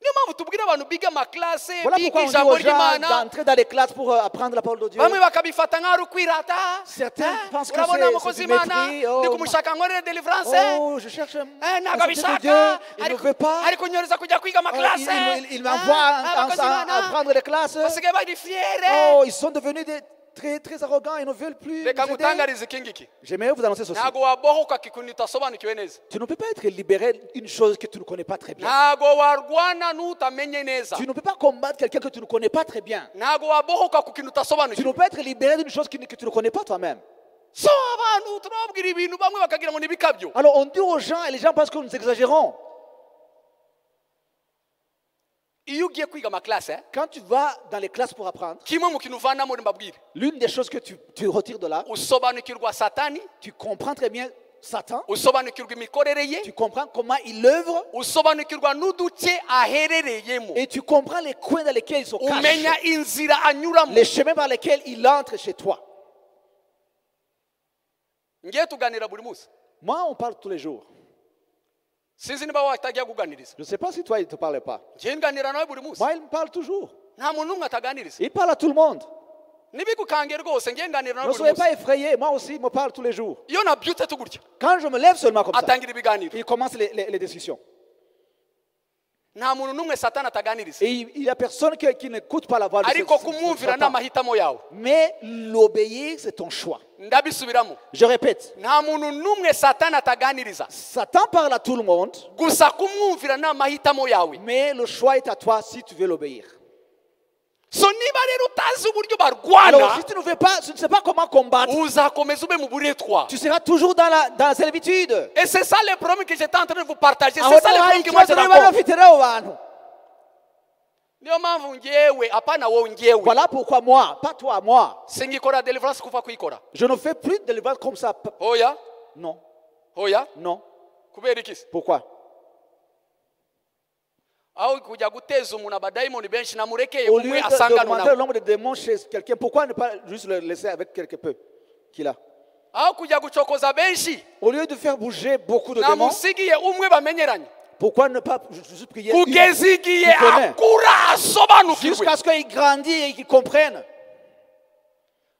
Speaker 1: niyo mpamvu tubwira abantu biga amaklase
Speaker 2: voilà
Speaker 1: biga
Speaker 2: pourquoi on dit
Speaker 1: ijambo
Speaker 2: aux gens
Speaker 1: ry'imana,
Speaker 2: d'entrer dans les classes pour apprendre la parole de Dieu.
Speaker 1: bamwe bakabifata nk'aho ari ukwirata.
Speaker 2: Certains pensent que
Speaker 1: urabona
Speaker 2: c'est
Speaker 1: umukozi
Speaker 2: du
Speaker 1: w'imana
Speaker 2: mépris. Oh,
Speaker 1: ndi kumushaka nkorere deliverance,
Speaker 2: oh, je cherche un
Speaker 1: ntabwo
Speaker 2: serviteur de Dieu.
Speaker 1: abishaka,
Speaker 2: Il ne veut pas.
Speaker 1: ari kunyoreza kujya kwiga
Speaker 2: Oh,
Speaker 1: amaklase.
Speaker 2: il m'envoie
Speaker 1: abakozi b'Imana
Speaker 2: apprendre les classes.
Speaker 1: basigaye bari fiere.
Speaker 2: Oh, ils sont devenus très, très arrogants. Ils ne veulent plus
Speaker 1: reka
Speaker 2: nous aider.
Speaker 1: ngutangarize iki ngiki,
Speaker 2: J'aimerais vous annoncer ceci.
Speaker 1: ntabwo wabohoka ikintu utasobanukiwe neza.
Speaker 2: Tu ne peux pas être libéré d'une chose que tu ne connais pas très bien.
Speaker 1: ntabwo warwana n'utamenye neza.
Speaker 2: Tu ne peux pas combattre quelqu'un que tu ne connais pas très bien.
Speaker 1: ntabwo wabohoka ku kintu
Speaker 2: Tu ne
Speaker 1: utasobanukiwe.
Speaker 2: peux être libéré d'une chose que tu ne connais pas toi-même.
Speaker 1: so abantu turababwira ibintu bamwe bakagira ngo ni ibikabyo.
Speaker 2: Alors on dit aux gens, et les gens pensent que nous exagérons.
Speaker 1: iyo ugiye kwiga amaklase,
Speaker 2: Quand tu vas dans les classes pour apprendre,
Speaker 1: kimwe mu kintu uvanamo mbabwire,
Speaker 2: l'une des choses que tu retires de là,
Speaker 1: usobanukirwa satani
Speaker 2: tu comprends très bien Satan,
Speaker 1: usobanukirwa imikorere ye,
Speaker 2: tu comprends comment il œuvre
Speaker 1: usobanukirwa n'uduce aherereyemo,
Speaker 2: et tu comprends les coins dans lesquels il se
Speaker 1: umenya
Speaker 2: cache,
Speaker 1: inzira anyuramo.
Speaker 2: les chemins par lesquels il entre chez toi.
Speaker 1: Ngiye tuganira buri munsi.
Speaker 2: Moi, on parle tous les jours.
Speaker 1: Sinzi niba watajya kuganiriza.
Speaker 2: Je ne sais pas si toi, il ne te parle pas.
Speaker 1: Ngiye nganira nawe buri munsi.
Speaker 2: Moi, il me parle toujours.
Speaker 1: Nta muntu n'umwe ataganiriza.
Speaker 2: Il parle à tout le monde.
Speaker 1: Nibigukange rwose ngiye nganira nawe
Speaker 2: Ne
Speaker 1: buri
Speaker 2: soyez
Speaker 1: munsi.
Speaker 2: pas effrayés. Moi aussi, il me parle tous les jours.
Speaker 1: Iyo nabyutse tugutya
Speaker 2: Quand je me lève seulement comme ça,
Speaker 1: atangira ibiganiro.
Speaker 2: il commence les discussions.
Speaker 1: Nta muntu n'umwe Satani ataganiriza.
Speaker 2: Et il n'y a personne qui n'écoute pas la voix de
Speaker 1: Ariko
Speaker 2: ce
Speaker 1: kumwumvira
Speaker 2: Satan.
Speaker 1: n'amahitamo yawe.
Speaker 2: Mais l'obéir, c'est ton choix.
Speaker 1: Ndabisubiramo.
Speaker 2: Je répète,
Speaker 1: Nta muntu n'umwe Satani ataganiriza.
Speaker 2: Satan parle à tout le monde,
Speaker 1: Gusa kumwumvira n'amahitamo yawe.
Speaker 2: mais le choix est à toi si tu veux l'obéir.
Speaker 1: So niba rero utazi uburyo
Speaker 2: Alors,
Speaker 1: barwana,
Speaker 2: si tu ne sais pas comment combattre,
Speaker 1: uzakomeza ube mu buretwa.
Speaker 2: tu seras toujours dans la servitude.
Speaker 1: Et c'est ça le problème que j'étais en train de vous partager.
Speaker 2: Aho
Speaker 1: C'est ça le
Speaker 2: niho hari
Speaker 1: problème que moi je
Speaker 2: ikibazo
Speaker 1: rencontre.
Speaker 2: bafite rero abantu.
Speaker 1: Niyo mpamvu ngewe apana wowe ngewe
Speaker 2: Voilà pourquoi moi, pas toi, moi,
Speaker 1: singikora deliverance kuva kuyikora.
Speaker 2: je ne fais plus de délivrance comme ça.
Speaker 1: Oya,
Speaker 2: Non,
Speaker 1: oya,
Speaker 2: non.
Speaker 1: kubera iki se?
Speaker 2: Pourquoi?
Speaker 1: Aho kujya guteza umuntu abadayimoni benshi namurekeye
Speaker 2: Au
Speaker 1: umwe
Speaker 2: lieu
Speaker 1: asangano
Speaker 2: d'augmenter le
Speaker 1: nawe.
Speaker 2: nombre de démons chez quelqu'un, pourquoi ne pas juste le laisser avec quelque peu qu'il a?
Speaker 1: Aho kujya gucokoza benshi
Speaker 2: Au lieu de faire bouger beaucoup de démons,
Speaker 1: namusigiye umwe bamenyeranye.
Speaker 2: pourquoi ne pas juste prier une
Speaker 1: Kugeza igihe
Speaker 2: qui connaît.
Speaker 1: akura asobanukirwe.
Speaker 2: Jusqu'à ce qu'il grandisse et qu'il comprenne.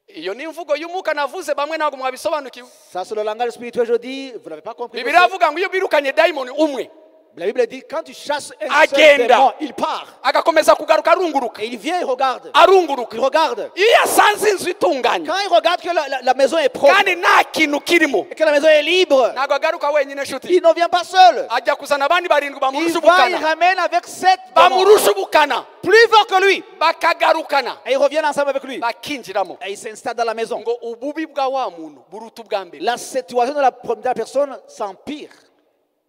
Speaker 1: Iyo ni imvugo y'umwuka navuze bamwe ntabwo mwabisobanukiwe.
Speaker 2: Ça, c'est le langage spirituel, je dis, vous n'avez pas compris.
Speaker 1: Bibiliya avuga ngo iyo birukanye dayimoni umwe
Speaker 2: La Bible dit, quand tu chasses un seul
Speaker 1: agenda
Speaker 2: démon, il part.
Speaker 1: agakomeza kugaruka arunguruka
Speaker 2: Et il vient, il regarde.
Speaker 1: arunguruka.
Speaker 2: Il regarde.
Speaker 1: Iyo asanze inzu itunganye
Speaker 2: Quand il regarde que la maison est propre
Speaker 1: kandi nta kintu kirimo
Speaker 2: et que la maison est libre,
Speaker 1: ntabwo agaruka wenyine nshuti,
Speaker 2: il ne vient pas seul.
Speaker 1: ajya kuzana abandi barindwi
Speaker 2: Il
Speaker 1: bamurusha
Speaker 2: va, il
Speaker 1: ubukana,
Speaker 2: ramène avec 7 démons,
Speaker 1: bamurusha ubukana
Speaker 2: plus fort que lui.
Speaker 1: bakagarukana
Speaker 2: Et ils reviennent ensemble avec lui.
Speaker 1: bakinjiramo
Speaker 2: Et ils s'installent dans la maison.
Speaker 1: ngo ububi bwa wa muntu buruta ubwa mbere.
Speaker 2: La situation de la première personne s'empire.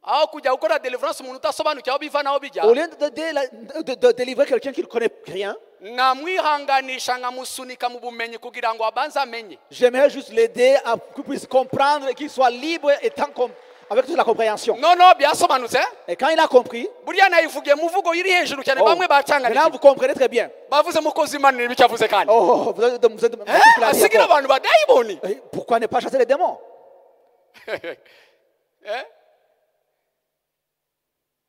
Speaker 1: Aho kujya gukora deliverance umuntu utasobanukiwe aho biva n'aho bijya,
Speaker 2: Au lieu de délivrer quelqu'un qui ne connaît rien,
Speaker 1: namwihanganisha nkamusunika mu bumenyi kugira ngo abanze amenye.
Speaker 2: j'aimerais juste l'aider à qu'il puisse comprendre et qu'il soit libre et avec toute la compréhension.
Speaker 1: noneho byasobanutse
Speaker 2: Et quand il a compris,
Speaker 1: buriya nayivugiye mu mvugo iri hejuru cyane
Speaker 2: oh,
Speaker 1: bamwe
Speaker 2: maintenant
Speaker 1: bacanganikiwe
Speaker 2: vous comprenez très bien.
Speaker 1: bavuze mukozi imana n'ibyo avuze kandi
Speaker 2: Oh, vous êtes
Speaker 1: asigira abantu badayimoni.
Speaker 2: pourquoi ne pas chasser les démons?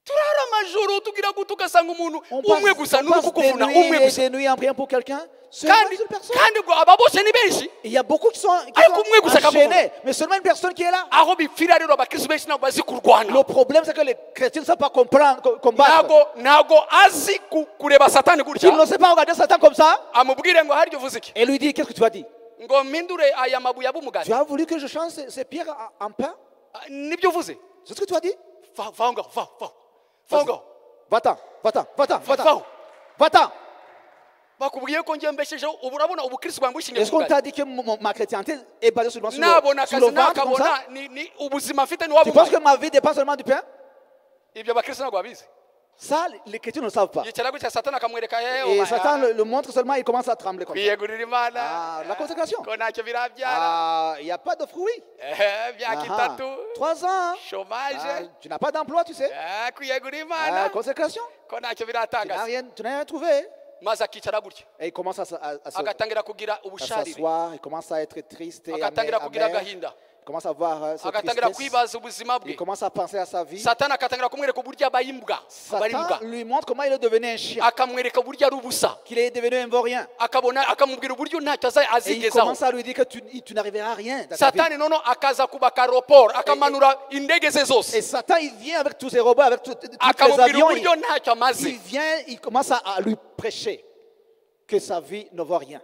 Speaker 1: turara amajoro tugira ngo tugasanga umuntu
Speaker 2: On
Speaker 1: umwe gusa
Speaker 2: passe
Speaker 1: n'uri
Speaker 2: des
Speaker 1: kukuvuna
Speaker 2: nuits
Speaker 1: umwe
Speaker 2: et
Speaker 1: gusa
Speaker 2: des nuits en priant pour quelqu'un. Seulement une
Speaker 1: kandi
Speaker 2: seule personne.
Speaker 1: kandi ngo ababoshe ni benshi.
Speaker 2: Il y a beaucoup qui sont
Speaker 1: Ariko umwe gusa
Speaker 2: enchaînés, mais seulement une personne qui est là.
Speaker 1: Aho bipfira rero abakristo benshi ntabwo bazi kurwana,
Speaker 2: Le problème, c'est que les chrétiens ne savent pas combattre.
Speaker 1: ntabwo azi kureba satani
Speaker 2: Il
Speaker 1: gutya
Speaker 2: ne sait pas regarder Satan comme ça
Speaker 1: amubwire ngo haryo uvuze iki
Speaker 2: et lui dit, qu'est-ce que tu as dit?
Speaker 1: ngo mpindure aya mabuye abe umugati.
Speaker 2: Tu as voulu que je change ces pierres en pain?
Speaker 1: Nibyo uvuze.
Speaker 2: C'est ce que tu as dit?
Speaker 1: Va ngaho, va ngaho.
Speaker 2: Va-t'en, va-t'en, va-t'en, va-t'en.
Speaker 1: Vaho.
Speaker 2: Va-t'en.
Speaker 1: Bakubwiye ko ngiye mbeshejeho ubu urabona ubukristo bwanjye bushingiye
Speaker 2: Est-ce
Speaker 1: ku
Speaker 2: qu'on
Speaker 1: mugati.
Speaker 2: t'a dit que ma chrétienté est basée seulement sur
Speaker 1: Nabona
Speaker 2: le
Speaker 1: akazi
Speaker 2: ventre comme
Speaker 1: nakabona
Speaker 2: ça?
Speaker 1: ni ubuzima mfite
Speaker 2: Tu
Speaker 1: niwaba
Speaker 2: penses
Speaker 1: umwe.
Speaker 2: que ma vie dépend seulement du pain?
Speaker 1: Ibyo abakristo ntabwo babizi.
Speaker 2: Ça, les chrétiens ne le savent pas.
Speaker 1: Yicara gutya satani akamwereka
Speaker 2: Et Satan le montre seulement, il commence à trembler comme ça.
Speaker 1: kwiyegurira imana
Speaker 2: Ah, la consécration.
Speaker 1: ko ntacyo birabyara.
Speaker 2: Ah, il n'y a pas de fruits.
Speaker 1: Myaka
Speaker 2: Ah,
Speaker 1: itatu
Speaker 2: 3 ans. Ah,
Speaker 1: chômage,
Speaker 2: tu n'as pas d'emploi, tu sais.
Speaker 1: kwiyegurira
Speaker 2: Ah,
Speaker 1: imana
Speaker 2: consécration.
Speaker 1: ko ntacyo
Speaker 2: Tu n'as
Speaker 1: biratangaza.
Speaker 2: rien trouvé.
Speaker 1: Maze akicara gutya
Speaker 2: Et il commence
Speaker 1: agatangira kugira
Speaker 2: à
Speaker 1: ubusharire,
Speaker 2: s'asseoir, il commence à être triste et
Speaker 1: agatangira kugira
Speaker 2: amer.
Speaker 1: agahinda,
Speaker 2: Il commence à voir cette
Speaker 1: agatangira
Speaker 2: tristesse.
Speaker 1: kwibaza ubuzima
Speaker 2: Il
Speaker 1: bwe.
Speaker 2: commence à penser à sa vie.
Speaker 1: Satani akatangira kumwereka uburyo aba imbwa, aba ari imbwa,
Speaker 2: Satan lui montre comment il est devenu un chien,
Speaker 1: akamwereka uburyo ari ubusa,
Speaker 2: qu'il est devenu un vaurien.
Speaker 1: akamubwira uburyo ntacyo
Speaker 2: Et il
Speaker 1: azigezaho.
Speaker 2: commence à lui dire que tu n'arriveras à rien dans ta vie.
Speaker 1: Satani noneho akaza kubaka aeroport, akamanura indege ze
Speaker 2: Et
Speaker 1: zose,
Speaker 2: Satan, il vient avec tous ses robots, avec tous les
Speaker 1: akamubwira
Speaker 2: avions.
Speaker 1: uburyo ntacyo amaze.
Speaker 2: Il vient, il commence à lui prêcher que sa vie ne vaut rien.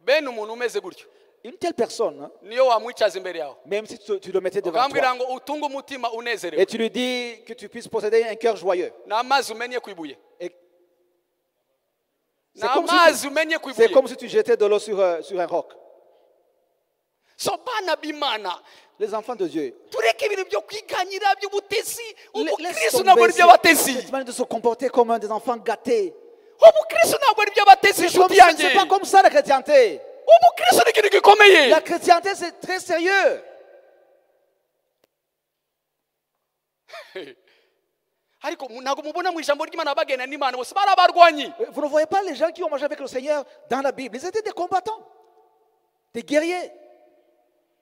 Speaker 1: Bene umuntu umeze gutyo
Speaker 2: Une telle personne, hein,
Speaker 1: niyo wamwicaza imbere yawe
Speaker 2: même si tu le mettais devant
Speaker 1: ukambwira
Speaker 2: toi,
Speaker 1: ngo utunge umutima
Speaker 2: et
Speaker 1: unezerewe,
Speaker 2: tu lui dis que tu puisses posséder un cœur joyeux,
Speaker 1: n'amazi umenye ku ibuye,
Speaker 2: et
Speaker 1: n'amazi umenye ku
Speaker 2: c'est
Speaker 1: ibuye.
Speaker 2: comme si tu jetais de l'eau sur un roc.
Speaker 1: So bana b'Imana
Speaker 2: Les enfants de Dieu,
Speaker 1: tureke ibintu byo kwiganyira by'ubutesi.
Speaker 2: laisse
Speaker 1: Ubukristo ntabwo ari
Speaker 2: tomber
Speaker 1: iby'abatesi,
Speaker 2: cette manière de se comporter comme des enfants gâtés.
Speaker 1: ubukristo ntabwo ari iby'abatesi
Speaker 2: C'est comme
Speaker 1: inshuti
Speaker 2: ça-
Speaker 1: yanjye.
Speaker 2: c'est pas comme ça la chrétienté.
Speaker 1: Ubukristo ni ikintu gikomeye.
Speaker 2: La chrétienté, c'est très sérieux.
Speaker 1: ariko ntabwo mubona mu ijambo ry'Imana bagenda n'Imana bose bari abarwanyi.
Speaker 2: Vous ne voyez pas les gens qui ont marché avec le Seigneur dans la Bible. Ils étaient des combattants, des guerriers.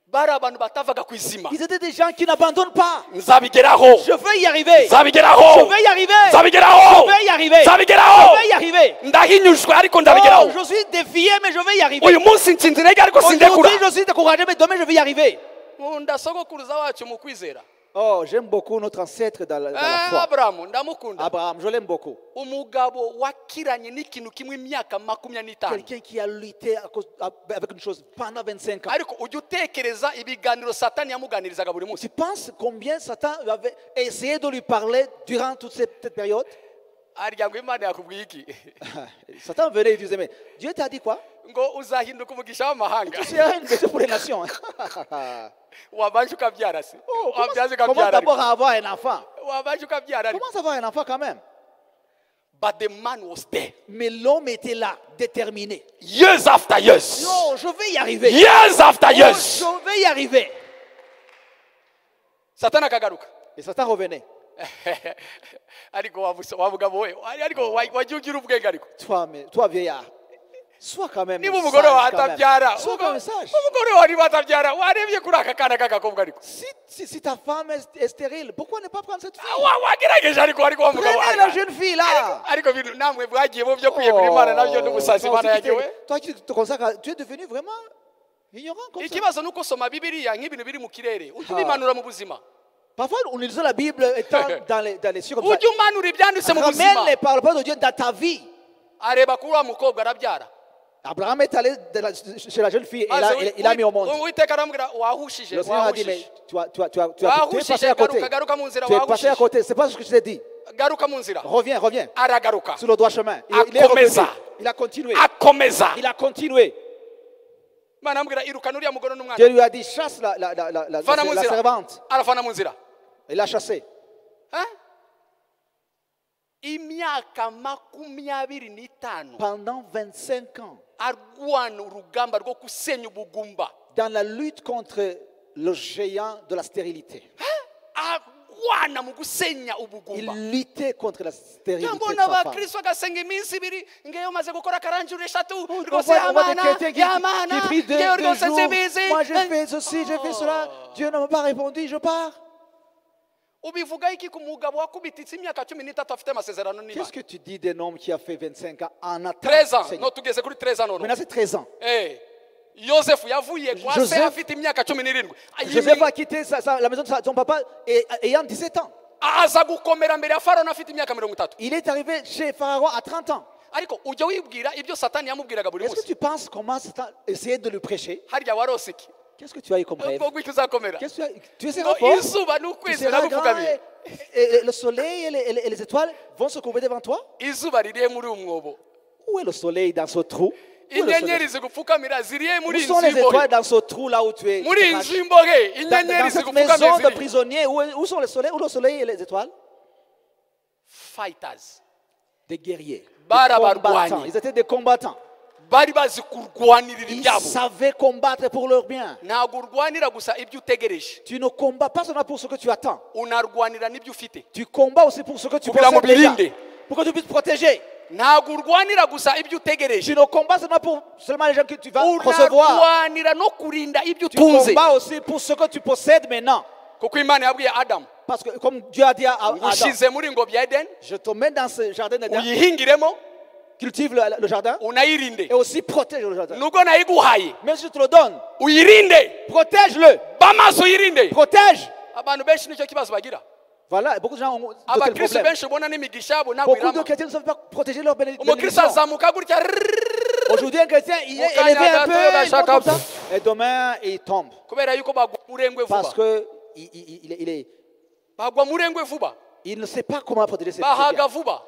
Speaker 1: Bari abantu batavaga ku izima.
Speaker 2: Ils étaient des gens qui n'abandonnent pas.
Speaker 1: Nzabigeraho.
Speaker 2: Je vais y arriver.
Speaker 1: Nzabigeraho.
Speaker 2: Je vais y arriver.
Speaker 1: Nzabigeraho.
Speaker 2: Je vais y arriver.
Speaker 1: Nzabigeraho.
Speaker 2: Je vais y arriver.
Speaker 1: Ndahinyujwe ariko
Speaker 2: Oh,
Speaker 1: ndabigeraho.
Speaker 2: je suis défié, mais je vais y arriver.
Speaker 1: Uyu munsi nshinze intege ariko sindekura.
Speaker 2: Aujourd'hui, je suis découragé, mais demain, je vais y arriver.
Speaker 1: Nkunda sogokuruza wacu mu kwizera.
Speaker 2: Oh, j'aime beaucoup notre ancêtre dans la foi.
Speaker 1: Abrahamu ndamukunda.
Speaker 2: Abraham, je l'aime beaucoup.
Speaker 1: Umugabo wakiranye n'ikintu kimwe imyaka 25.
Speaker 2: Quelqu'un qui a lutté avec une chose pendant 25 ans.
Speaker 1: Ariko ujya utekereza ibiganiro Satani yamuganirizaga buri munsi.
Speaker 2: Tu penses combien Satan avait essayé de lui parler durant toute cette période?
Speaker 1: Arya ngo Imana yakubwiye iki?
Speaker 2: Satan venait et disait, mais Dieu t'a dit quoi?
Speaker 1: Ngo uzahinduka umugisha w'amahanga.
Speaker 2: Tu seras une bénédiction pour les nations.
Speaker 1: Wabanje ukabyara se. Wabyaze
Speaker 2: Commence
Speaker 1: ukabyara.
Speaker 2: d'abord à avoir un enfant.
Speaker 1: Wabanje ukabyara.
Speaker 2: Commence à avoir un enfant quand même.
Speaker 1: But the man was there.
Speaker 2: Mais l'homme était là, déterminé.
Speaker 1: Years after years.
Speaker 2: Non, je vais y arriver.
Speaker 1: Years after
Speaker 2: Oh,
Speaker 1: years.
Speaker 2: je vais y arriver.
Speaker 1: Satani akagaruka.
Speaker 2: Et Satan revenait.
Speaker 1: Ariko wavuga wowe. Ariko wajya ugira ubwenge ariko.
Speaker 2: Toi vieillard, sois quand même
Speaker 1: Niba umugore wawe
Speaker 2: sage. Quand même.
Speaker 1: atabyara.
Speaker 2: Sois quand même sage.
Speaker 1: Umugore wawe niba atabyara warebye kuri aka kana k'agakobwa ariko.
Speaker 2: Si ta femme est stérile, pourquoi ne pas prendre cette fille?
Speaker 1: Wagerageje ariko wa mugabo
Speaker 2: Prenez la jeune fille là.
Speaker 1: ariko bintu namwe bwagiye mu byo kwiyegura Imana nabyo n'ubusazi Imana yagiwe.
Speaker 2: Toi qui te consacres, tu es devenu vraiment ignorant comme ça.
Speaker 1: Ikibazo nuko soma Bibiliya nk'ibintu biri mu kirere ujye ubimanura mu buzima.
Speaker 2: Parfois, on lisant la Bible étant dans les cieux comme ça.
Speaker 1: Ujye umanura ibyanditse mu buzima.
Speaker 2: Ramène les paroles de Dieu dans ta vie.
Speaker 1: Areba kuri wa mukobwa arabyara.
Speaker 2: Abraham est allé chez la jeune fille et il a mis au monde.
Speaker 1: Uwiteka aramubwira wahushije.
Speaker 2: Le Seigneur a dit, mais tu es passé à côté.
Speaker 1: Garuka mu nzira
Speaker 2: Tu es passé à
Speaker 1: wahushije.
Speaker 2: côté. C'est pas ce que je t'ai dit.
Speaker 1: Garuka mu nzira.
Speaker 2: Reviens.
Speaker 1: Aragaruka.
Speaker 2: Sur le droit chemin. Il est revenu. Il a continué.
Speaker 1: Akomeza.
Speaker 2: Il a continué.
Speaker 1: Imana amubwira irukana uriya mugore n'umwana.
Speaker 2: Dieu lui a dit, chasse la
Speaker 1: Vana mu nzira.
Speaker 2: servante.
Speaker 1: Arafana mu nzira.
Speaker 2: Il l'a chassé.
Speaker 1: Imyaka 25
Speaker 2: Pendant 25 ans,
Speaker 1: arwana urugamba rwo kusenya ubugumba.
Speaker 2: dans la lutte contre le géant de la stérilité.
Speaker 1: Arwana mu gusenya
Speaker 2: Il
Speaker 1: ubugumba.
Speaker 2: luttait contre la stérilité de
Speaker 1: Mbona
Speaker 2: sa femme.
Speaker 1: abakristo agasenga iminsi ibiri ngeyo maze gukora karanjura eshatu
Speaker 2: On
Speaker 1: rwose
Speaker 2: voit des
Speaker 1: Yamana
Speaker 2: chrétiens qui
Speaker 1: Yamana
Speaker 2: prient
Speaker 1: ngeyo
Speaker 2: deux
Speaker 1: rwose
Speaker 2: jours.
Speaker 1: nzibizi.
Speaker 2: Moi j'ai fait ceci, j'ai fait cela. Dieu ne m'a pas répondu, je pars.
Speaker 1: Ubivuga iki ku mugabo wakubititse imyaka 13 afite amasezerano n'Imana?
Speaker 2: Qu'est-ce que tu dis d'un homme qui a fait 25 ans en attendant
Speaker 1: 13 ans.
Speaker 2: Seigneur?
Speaker 1: No tugeze kuri 13 ans nono.
Speaker 2: Maintenant c'est 13 ans.
Speaker 1: Yosefu yavuye kwa se
Speaker 2: Joseph-
Speaker 1: afite imyaka 17.
Speaker 2: Joseph a quitté la maison de son papa ayant 17 ans.
Speaker 1: Aza gukomera mbere ya Farawo afite imyaka 30.
Speaker 2: Il est arrivé chez Pharaon à 30 ans.
Speaker 1: Ariko ujya wibwira ibyo Satani yamubwiraga buri
Speaker 2: Est-ce que
Speaker 1: munsi.
Speaker 2: tu penses comment Satan essayait de lui prêcher?
Speaker 1: Harya warose iki?
Speaker 2: Qu'est-ce que tu as eu comme rêve?
Speaker 1: Ubwo gwiki uzakomera.
Speaker 2: Qu'est-ce que tu es
Speaker 1: Ngo
Speaker 2: fort?
Speaker 1: izuba
Speaker 2: Tu
Speaker 1: n'ukwezi
Speaker 2: seras grand
Speaker 1: biragupfukamiye.
Speaker 2: et le soleil et les étoiles vont se couvrir devant toi?
Speaker 1: Izuba ririye muri umwobo.
Speaker 2: Où est le soleil dans ce trou? Où est le soleil?
Speaker 1: Inyenyeri zigupfukamira ziriye
Speaker 2: Où
Speaker 1: muri
Speaker 2: sont les
Speaker 1: inzimbohe.
Speaker 2: étoiles dans ce trou là où tu es?
Speaker 1: Muri
Speaker 2: caché?
Speaker 1: inzimbohe
Speaker 2: Dans
Speaker 1: inyenyeri
Speaker 2: cette
Speaker 1: zigupfukamira
Speaker 2: maison de
Speaker 1: ziriye.
Speaker 2: prisonniers, où sont le soleil et les étoiles?
Speaker 1: Fighters.
Speaker 2: Des guerriers. Des
Speaker 1: Barabarwanyi.
Speaker 2: combattants. Ils étaient des combattants.
Speaker 1: Bari bazi kurwanirira
Speaker 2: Ils
Speaker 1: ibyabo.
Speaker 2: savaient combattre pour leur bien.
Speaker 1: Ntabwo urwanira gusa ibyo utegereje.
Speaker 2: Tu ne combats pas seulement pour ce que tu attends.
Speaker 1: Unarwanira n'ibyo ufite.
Speaker 2: Tu combats aussi pour ce que tu
Speaker 1: Kugira ngo
Speaker 2: possèdes déjà.
Speaker 1: birinde.
Speaker 2: Pour que tu puisses protéger.
Speaker 1: Ntabwo urwanira gusa ibyo utegereje.
Speaker 2: Tu ne combats seulement pour seulement les gens que tu vas recevoir.
Speaker 1: Unarwanira no kurinda ibyo
Speaker 2: Tu
Speaker 1: utunze.
Speaker 2: combats aussi pour ce que tu possèdes maintenant.
Speaker 1: Kuko Imana yabwiye Adamu,
Speaker 2: Parce que comme Dieu a dit à Adam,
Speaker 1: ngushize muri ngobyi ya Edeni,
Speaker 2: je te mets dans ce jardin d'Éden,
Speaker 1: uyihingiremo,
Speaker 2: cultive le jardin
Speaker 1: unayirinde.
Speaker 2: et aussi protège le jardin.
Speaker 1: Nubwo nayiguhaye,
Speaker 2: Même si je te le donne,
Speaker 1: uyirinde.
Speaker 2: protège-le.
Speaker 1: Bamaso uyirinde.
Speaker 2: Protège.
Speaker 1: Abantu benshi nicyo kibazo bagira.
Speaker 2: Voilà, beaucoup de gens ont de tels
Speaker 1: Abakristo
Speaker 2: problèmes.
Speaker 1: benshi ubona n'imigisha yabo ntabwo
Speaker 2: Beaucoup de
Speaker 1: irama.
Speaker 2: chrétiens ne savent pas protéger leur
Speaker 1: Umukristo
Speaker 2: bénédiction.
Speaker 1: azamuka gutya.
Speaker 2: Aujourd'hui, un chrétien, il est
Speaker 1: Mukanya
Speaker 2: élevé un
Speaker 1: gato,
Speaker 2: peu, il
Speaker 1: gashaka,
Speaker 2: tombe comme ça, et demain, il tombe.
Speaker 1: Kubera yuko bagwa murengwe vuba.
Speaker 2: Parce que
Speaker 1: Bagwa murengwe vuba.
Speaker 2: il ne sait pas comment protéger ses
Speaker 1: Bahaga
Speaker 2: biens.
Speaker 1: vuba.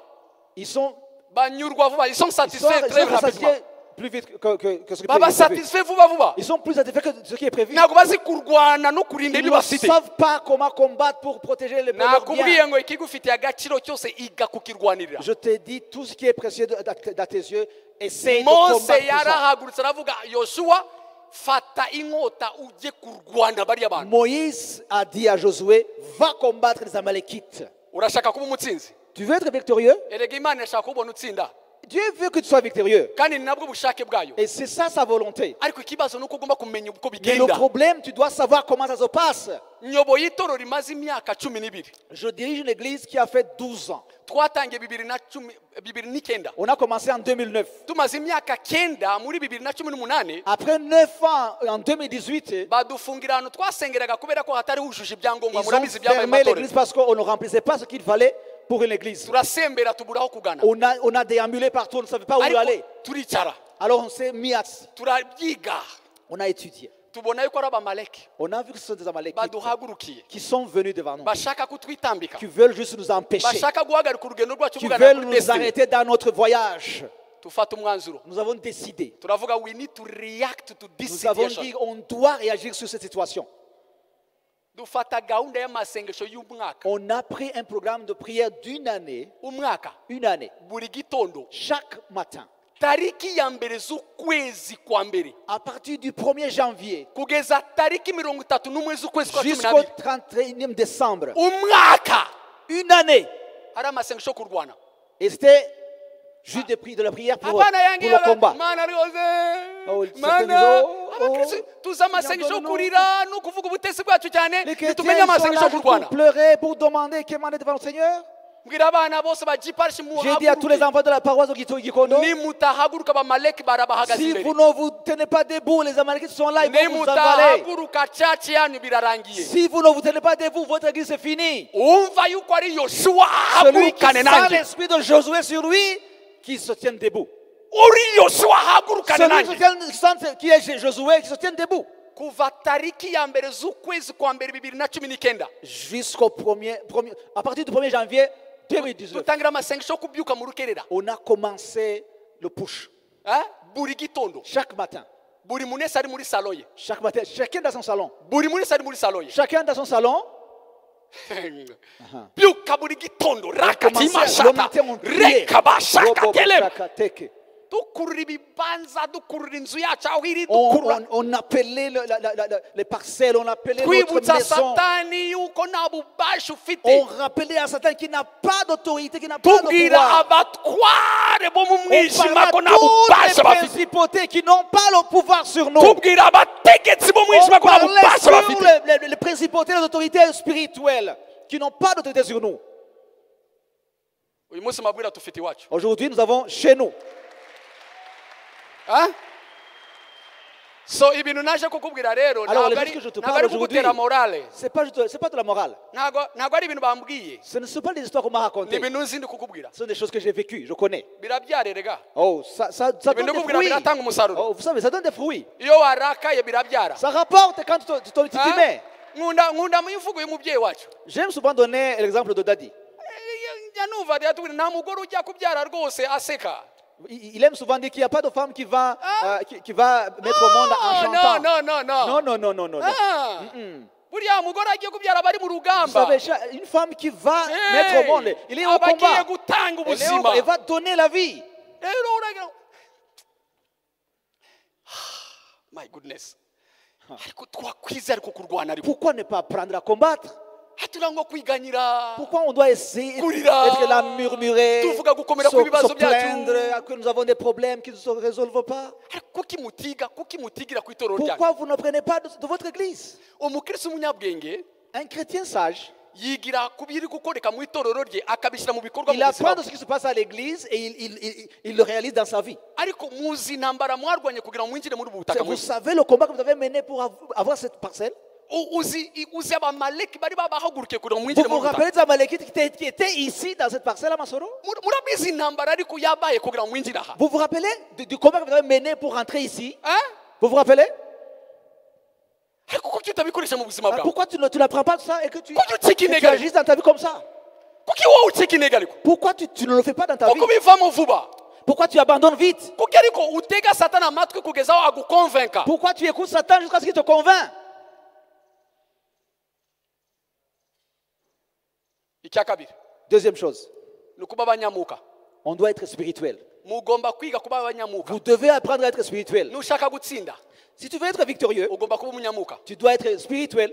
Speaker 2: Ils sont
Speaker 1: Banyurwa vuba. Ils sont satisfaits très rapidement.
Speaker 2: satisfaits plus vite que ce qui est
Speaker 1: Baba
Speaker 2: prévu.
Speaker 1: satisfaits vuba vuba.
Speaker 2: Ils sont plus satisfaits que ce qui est prévu.
Speaker 1: Ntabwo bazi kurwana no kurinda
Speaker 2: Ils
Speaker 1: ibyo
Speaker 2: ne
Speaker 1: bafite.
Speaker 2: savent pas comment combattre pour protéger les leurs
Speaker 1: Nakubwiye
Speaker 2: biens.
Speaker 1: ngo ikigufitiye agaciro cyose iga kukirwanirira.
Speaker 2: Je te dis, tout ce qui est précieux dans tes yeux, essaye de
Speaker 1: Mose
Speaker 2: combattre pour ça.
Speaker 1: yarahagurutse aravuga Yoshua fata inkota ujye kurwana bariya bantu.
Speaker 2: Moïse a dit à Josué, va combattre les Amalékites.
Speaker 1: Urashaka kuba umutsinzi?
Speaker 2: Tu veux être victorieux?
Speaker 1: Erega Imana irashaka kubona utsinda.
Speaker 2: Dieu veut que tu sois victorieux.
Speaker 1: Kandi ni nabwo bushake bwayo.
Speaker 2: Et c'est ça sa volonté.
Speaker 1: Ariko ikibazo nuko ugomba kumenya uko
Speaker 2: Mais le
Speaker 1: bigenda.
Speaker 2: problème, tu dois savoir comment ça se passe.
Speaker 1: Nyobo y'itoro rimaze imyaka 12.
Speaker 2: Je dirige une église qui a fait 12 ans.
Speaker 1: Twatangiye 2019.
Speaker 2: On a commencé en 2009.
Speaker 1: Tumaze imyaka 9 muri 2018.
Speaker 2: Après 9 ans, en 2018,
Speaker 1: Badufungira ahantu twasengeraga kubera ko hatari hujuje ibyangombwa.
Speaker 2: ils ont
Speaker 1: Murabizi byabaye
Speaker 2: fermé
Speaker 1: amatorero.
Speaker 2: l'église parce qu'on ne remplissait pas ce qu'il fallait pour une église.
Speaker 1: Turasembera tuburaho kugana.
Speaker 2: On a déambulé partout, on ne savait pas où
Speaker 1: Ariko
Speaker 2: aller.
Speaker 1: turicara.
Speaker 2: Alors on s'est mis à...
Speaker 1: Turabyiga.
Speaker 2: On a étudié.
Speaker 1: Tubona yuko ari abamaleki
Speaker 2: On a vu que ce sont des Amalékites
Speaker 1: baduhagurukiye
Speaker 2: qui sont venus devant nous,
Speaker 1: bashaka kutwitambika,
Speaker 2: qui veulent juste nous empêcher,
Speaker 1: bashaka guhagarika urugendo rwacu
Speaker 2: qui
Speaker 1: bugana
Speaker 2: veulent
Speaker 1: kuri
Speaker 2: nous
Speaker 1: destiny.
Speaker 2: arrêter dans notre voyage.
Speaker 1: Tufata umwanzuro,
Speaker 2: Nous avons décidé,
Speaker 1: turavuga we need to react to this
Speaker 2: nous avons
Speaker 1: situation.
Speaker 2: dit, on doit réagir sur cette situation.
Speaker 1: Dufata gahunda y'amasengesho y'umwaka,
Speaker 2: On a pris un programme de prière d'une année,
Speaker 1: umwaka buri gitondo
Speaker 2: chaque matin.
Speaker 1: tariki ya mbere z'ukwezi kwa mbere
Speaker 2: À partir du 1er janvier
Speaker 1: kugeza tariki 31 z'ukwezi kwa
Speaker 2: jusqu'au
Speaker 1: 12,
Speaker 2: 31 décembre,
Speaker 1: umwaka
Speaker 2: une année.
Speaker 1: ari amasengesho yo kurwana.
Speaker 2: Et c'était juste de la prière pour
Speaker 1: Abana yange
Speaker 2: le combat.
Speaker 1: mana
Speaker 2: Oh,
Speaker 1: rwose
Speaker 2: certains
Speaker 1: mana
Speaker 2: disent, oh,
Speaker 1: abakristo tuzi amasengesho yo
Speaker 2: non,
Speaker 1: kurira no kuvuga ubutesi bwacu cyane
Speaker 2: Les
Speaker 1: ntitumenye
Speaker 2: chrétiens sont
Speaker 1: amasengesho
Speaker 2: là
Speaker 1: yo kurwana.
Speaker 2: pour pleurer, pour demander, quémander devant le Seigneur.
Speaker 1: Mbwira abana bose ba G-Parish
Speaker 2: J'ai dit à tous les enfants de la paroisse de Gikondo,
Speaker 1: nimutahaguruka abamaleki barabahagaze
Speaker 2: si
Speaker 1: imbere,
Speaker 2: vous ne vous tenez pas debout, les Amalekites sont là, ils vont vous avaler.
Speaker 1: nimutahaguruka caci yanyu birarangiye.
Speaker 2: Si vous ne vous tenez pas debout, votre église c'est fini.
Speaker 1: Umva yuko ari Yoshua
Speaker 2: Celui qui
Speaker 1: ahagurukane
Speaker 2: sent
Speaker 1: nanjye,
Speaker 2: l'esprit de Josué sur lui, qui se tienne debout.
Speaker 1: uri Yoshua ahagurukane
Speaker 2: Celui
Speaker 1: nanjye.
Speaker 2: qui est Josué, qui se tienne debout.
Speaker 1: Kuva tariki ya mbere z'ukwezi kwa mbere 2019
Speaker 2: Jusqu'au à partir du 1er janvier 2019,
Speaker 1: tutangira amasengesho yo kubyuka mu rukerera.
Speaker 2: on a commencé le push.
Speaker 1: Buri gitondo
Speaker 2: Chaque matin.
Speaker 1: buri muntu wese ari muri salo ye,
Speaker 2: Chaque matin, chacun dans son salon.
Speaker 1: buri muntu wese ari muri salo ye.
Speaker 2: Chacun dans son salon.
Speaker 1: byuka buri gitondo rakati
Speaker 2: Commencez le
Speaker 1: mashata
Speaker 2: matin, on priait.
Speaker 1: reka bashaka
Speaker 2: Robo
Speaker 1: telem
Speaker 2: Bashakateke.
Speaker 1: dukurura ibibanza dukurura inzu yacu aho iri dukurura
Speaker 2: On appelait les parcelles, on appelait notre
Speaker 1: twibutsa
Speaker 2: maison.
Speaker 1: satani yuko nta bubasha ufite,
Speaker 2: On rappelait à Satan qui n'a pas d'autorité, qui n'a pas de
Speaker 1: tubwira
Speaker 2: pouvoir.
Speaker 1: abatware bo mu
Speaker 2: On
Speaker 1: mwijima
Speaker 2: parle
Speaker 1: ko nta
Speaker 2: à toutes
Speaker 1: bubasha
Speaker 2: les
Speaker 1: bafite,
Speaker 2: principautés qui n'ont pas le pouvoir sur nous.
Speaker 1: tubwira abategetsi bo mu
Speaker 2: On
Speaker 1: mwijima ko nta
Speaker 2: parlait
Speaker 1: bubasha
Speaker 2: sur
Speaker 1: bafite.
Speaker 2: les principautés, les autorités spirituelles qui n'ont pas d'autorité sur nous.
Speaker 1: Uyu munsi mabwira tufite iwacu.
Speaker 2: Aujourd'hui, nous avons chez nous.
Speaker 1: So ibintu naje kukubwira rero
Speaker 2: Alors,
Speaker 1: ntabwo
Speaker 2: les choses que je te
Speaker 1: ntabwo
Speaker 2: parle
Speaker 1: ari
Speaker 2: aujourd'hui,
Speaker 1: kugutera morale,
Speaker 2: c'est pas de la morale.
Speaker 1: ntabwo ari ibintu bambwiye,
Speaker 2: Ce ne sont pas des histoires qu'on m'a
Speaker 1: ni
Speaker 2: racontées.
Speaker 1: ibintu nzi ndi kukubwira.
Speaker 2: Ce sont des choses que j'ai vécues, je connais.
Speaker 1: Birabyarerega,
Speaker 2: Oh, ça donne
Speaker 1: ibintu
Speaker 2: des
Speaker 1: ndikubwira
Speaker 2: fruits.
Speaker 1: biratanga umusaruro.
Speaker 2: Oh, vous savez, ça donne des fruits.
Speaker 1: Iyo warakaye birabyara.
Speaker 2: Ça rapporte quand tu t'y mets.
Speaker 1: nkunda mu mvugo y'umubyeyi wacu.
Speaker 2: J'aime souvent donner l'exemple de Daddy.
Speaker 1: Njya numva yatubwira nta mugore ujya kubyara rwose aseka.
Speaker 2: Il aime souvent dire qu'il n'y a pas de femme qui va mettre au monde en chantant. Non.
Speaker 1: Ah. Buriya mugore agiye kubyara bari mu
Speaker 2: Vous
Speaker 1: rugamba,
Speaker 2: savez, une femme qui va mettre au monde, il est au
Speaker 1: aba agiye
Speaker 2: combat.
Speaker 1: gutanga
Speaker 2: Elle
Speaker 1: ubuzima.
Speaker 2: va donner la vie.
Speaker 1: Rero uragira my goodness, ariko twakwiza ariko kurwana ariko
Speaker 2: Pourquoi ne pas apprendre à combattre?
Speaker 1: hatira ngo kwiganyira.
Speaker 2: Pourquoi on doit essayer
Speaker 1: Kurira.
Speaker 2: d'être là, murmurer,
Speaker 1: Tuvuga gukomera kw'ibibazo
Speaker 2: se
Speaker 1: byacu.
Speaker 2: plaindre que nous avons des problèmes qui ne se résolvent pas?
Speaker 1: Ariko kuki mutigira ku itorero ryacu?
Speaker 2: Pourquoi vous ne prenez pas de votre église?
Speaker 1: Umukristo umunyabwenge
Speaker 2: Un chrétien sage,
Speaker 1: yigira ku biri gukoreka mu itorero rye akabishyira mu bikorwa
Speaker 2: il
Speaker 1: mu buzima
Speaker 2: apprend de
Speaker 1: bwe.
Speaker 2: ce qui se passe à l'église et il le réalise dans sa vie.
Speaker 1: Ariko muzi intambara mwarwanye kugira ngo mwinjire muri ubu butaka
Speaker 2: Vous
Speaker 1: mwe.
Speaker 2: savez le combat que vous avez mené pour avoir cette parcelle?
Speaker 1: Uzi abamaleki bari babahagurukiye kugira ngo
Speaker 2: Vous
Speaker 1: mwinjire
Speaker 2: vous
Speaker 1: muri ubu butaka.
Speaker 2: rappelez des Amalékites qui étaient ici dans cette parcelle à Masoro?
Speaker 1: Murabizi intambara ariko yabaye kugira ngo mwinjire aha.
Speaker 2: Vous vous rappelez du combat que vous avez mené pour rentrer ici?
Speaker 1: Hein?
Speaker 2: Vous vous rappelez?
Speaker 1: Ariko kuki utabikoresha mu buzima bwawe?
Speaker 2: Pourquoi tu n'apprends pas ça et que tu
Speaker 1: Kuki
Speaker 2: agis dans ta vie comme ça?
Speaker 1: kuki wowe ucika intege ariko?
Speaker 2: Pourquoi tu ne le fais pas dans ta vie?
Speaker 1: Kuko ubivamo vuba.
Speaker 2: Pourquoi tu abandonnes vite?
Speaker 1: Kuki ariko utega satani amatwi kugeza aho agukonvenka.
Speaker 2: Pourquoi tu écoutes Satan jusqu'à ce qu'il te convainc?
Speaker 1: Icya kabiri
Speaker 2: Deuxième chose,
Speaker 1: ni ukuba abanyamuka.
Speaker 2: on doit être spirituel.
Speaker 1: mugomba kwiga kuba abanyamuka.
Speaker 2: Vous devez apprendre à être spirituel.
Speaker 1: Nushaka gutsinda,
Speaker 2: Si tu veux être victorieux,
Speaker 1: ugomba kuba umunyamuka.
Speaker 2: tu dois être spirituel.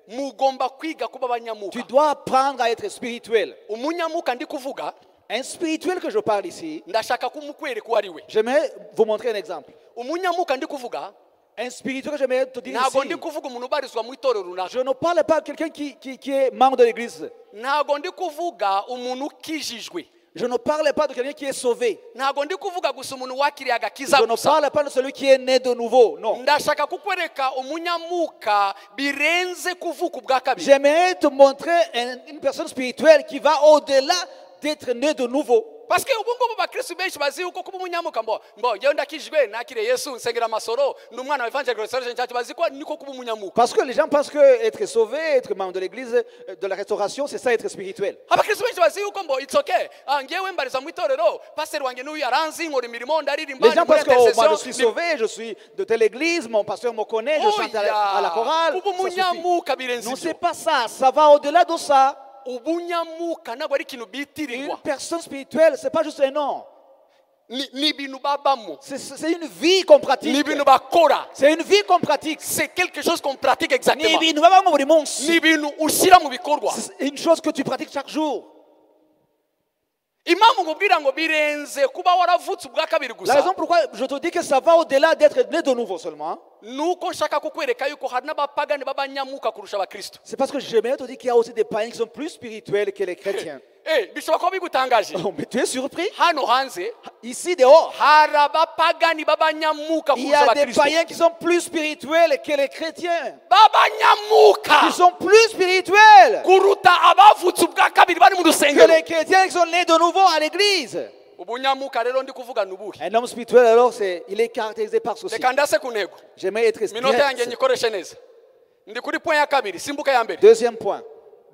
Speaker 1: Mugomba kwiga kuba abanyamuka.
Speaker 2: Tu dois apprendre à être spirituel.
Speaker 1: Umunyamuka ndi kuvuga,
Speaker 2: Un spirituel que je parle ici,
Speaker 1: ndashaka kumukwereka uwo ari we.
Speaker 2: j'aimerais vous montrer un exemple.
Speaker 1: Umunyamuka ndi kuvuga,
Speaker 2: Un spirituel que j'aimerais te dire
Speaker 1: ntago ndi
Speaker 2: ici.
Speaker 1: kuvuga umuntu ubarizwa mu itorero runaka.
Speaker 2: Je ne parle pas de quelqu'un qui est membre de l'église.
Speaker 1: Ntago ndi kuvuga umuntu ukijijwe.
Speaker 2: Je ne parle pas de quelqu'un qui est sauvé.
Speaker 1: Ntago ndi kuvuga gusa umuntu wakiriye agakiza
Speaker 2: Je ne
Speaker 1: gusa.
Speaker 2: parle pas de celui qui est né de nouveau. Non.
Speaker 1: Ndashaka kukwereka umunyamuka birenze kuvuka ubwa kabiri.
Speaker 2: J'aimerais te montrer une personne spirituelle qui va au-delà d'être né de nouveau.
Speaker 1: Parce que ubu ngubu abakristo benshi bazi yuko kuba umunyamuka mbo ngewe ndakijwe nakiriye Yesu nsengera amasoro ni umwana wa Evangelical Restoration Church, bazi ko niko kuba umunyamuka.
Speaker 2: Parce que les gens pensent que être sauvé, être membre de l'église de la restauration, c'est ça être spirituel.
Speaker 1: Abakristo benshi bazi yuko mbo it's okay, ngewe mbariza mu itorero pastor wanjye n'uyu aranzi nkora imirimo ndaririmba.
Speaker 2: Les gens pensent que moi je suis sauvé, je suis de telle église, mon pasteur me connaît, je chante à la chorale.
Speaker 1: Kuba umunyamuka birenze
Speaker 2: Non,
Speaker 1: ibyo.
Speaker 2: c'est pas ça. Ça va au-delà de ça.
Speaker 1: Ubunyamuka ntabwo ari ikintu
Speaker 2: Une
Speaker 1: bitirirwa,
Speaker 2: personne spirituelle, c'est pas juste un nom.
Speaker 1: ni ibintu babamo,
Speaker 2: C'est une vie qu'on
Speaker 1: ni
Speaker 2: pratique.
Speaker 1: ibintu bakora,
Speaker 2: C'est une vie qu'on pratique.
Speaker 1: c'est quelque chose qu'on pratique
Speaker 2: Ni
Speaker 1: exactement,
Speaker 2: ibintu babamo buri munsi.
Speaker 1: ni ibintu ushyira mu bikorwa.
Speaker 2: C'est une chose que tu pratiques chaque jour.
Speaker 1: Impamvu ngubwira ngo birenze kuba waravutse ubwa kabiri
Speaker 2: La raison
Speaker 1: gusa,
Speaker 2: pourquoi je te dis que ça va au-delà d'être né de nouveau seulement,
Speaker 1: nuko nshaka kukwereka yuko hari n'abapagani b'abanyamuka kurusha abakristo.
Speaker 2: c'est parce que j'aimerais te dire qu'il y a aussi des païens qui sont plus spirituels que les chrétiens.
Speaker 1: Bishobora kuba bigutangaje,
Speaker 2: Oh, mais tu es surpris?
Speaker 1: hano hanze
Speaker 2: Ici dehors,
Speaker 1: hari abapagani b'abanyamuka
Speaker 2: il y
Speaker 1: kurusha
Speaker 2: a des
Speaker 1: abakristo.
Speaker 2: païens qui sont plus spirituels que les chrétiens.
Speaker 1: B'abanyamuka
Speaker 2: Ils sont plus spirituels
Speaker 1: kuruta abavutse ubwa kabiri bari mu
Speaker 2: que
Speaker 1: rusengero.
Speaker 2: les chrétiens qui sont nés de nouveau à l'église.
Speaker 1: Ubunyamuka rero ndi kuvuga nubuhe.
Speaker 2: Un homme spirituel, alors, il est caractérisé par ceci.
Speaker 1: Reka ndase ku ntego,
Speaker 2: J'aimerais être
Speaker 1: minota yanjye
Speaker 2: direct.
Speaker 1: nyikoreshe neza. Ndi kuri point ya kabiri, simbuka ya mbere.
Speaker 2: Deuxième point.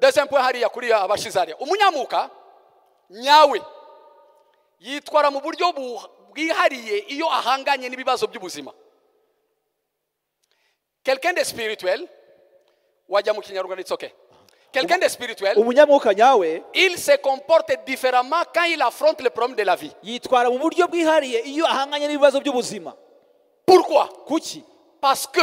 Speaker 1: Deuxième point hariya kuri abashize hariya. Umunyamuka nyawe yitwara mu buryo bwihariye iyo ahanganye n'ibibazo by'ubuzima. Quelqu'un de spirituel, wajya mu kinyarwanda it's okay. Quelqu'un de spirituel,
Speaker 2: Umunyamuka nyawe
Speaker 1: il se comporte différemment quand il affronte les problèmes de la vie.
Speaker 2: yitwara mu buryo bwihariye iyo ahanganye n'ibibazo by'ubuzima.
Speaker 1: Pourquoi?
Speaker 2: Kuki?
Speaker 1: Parce que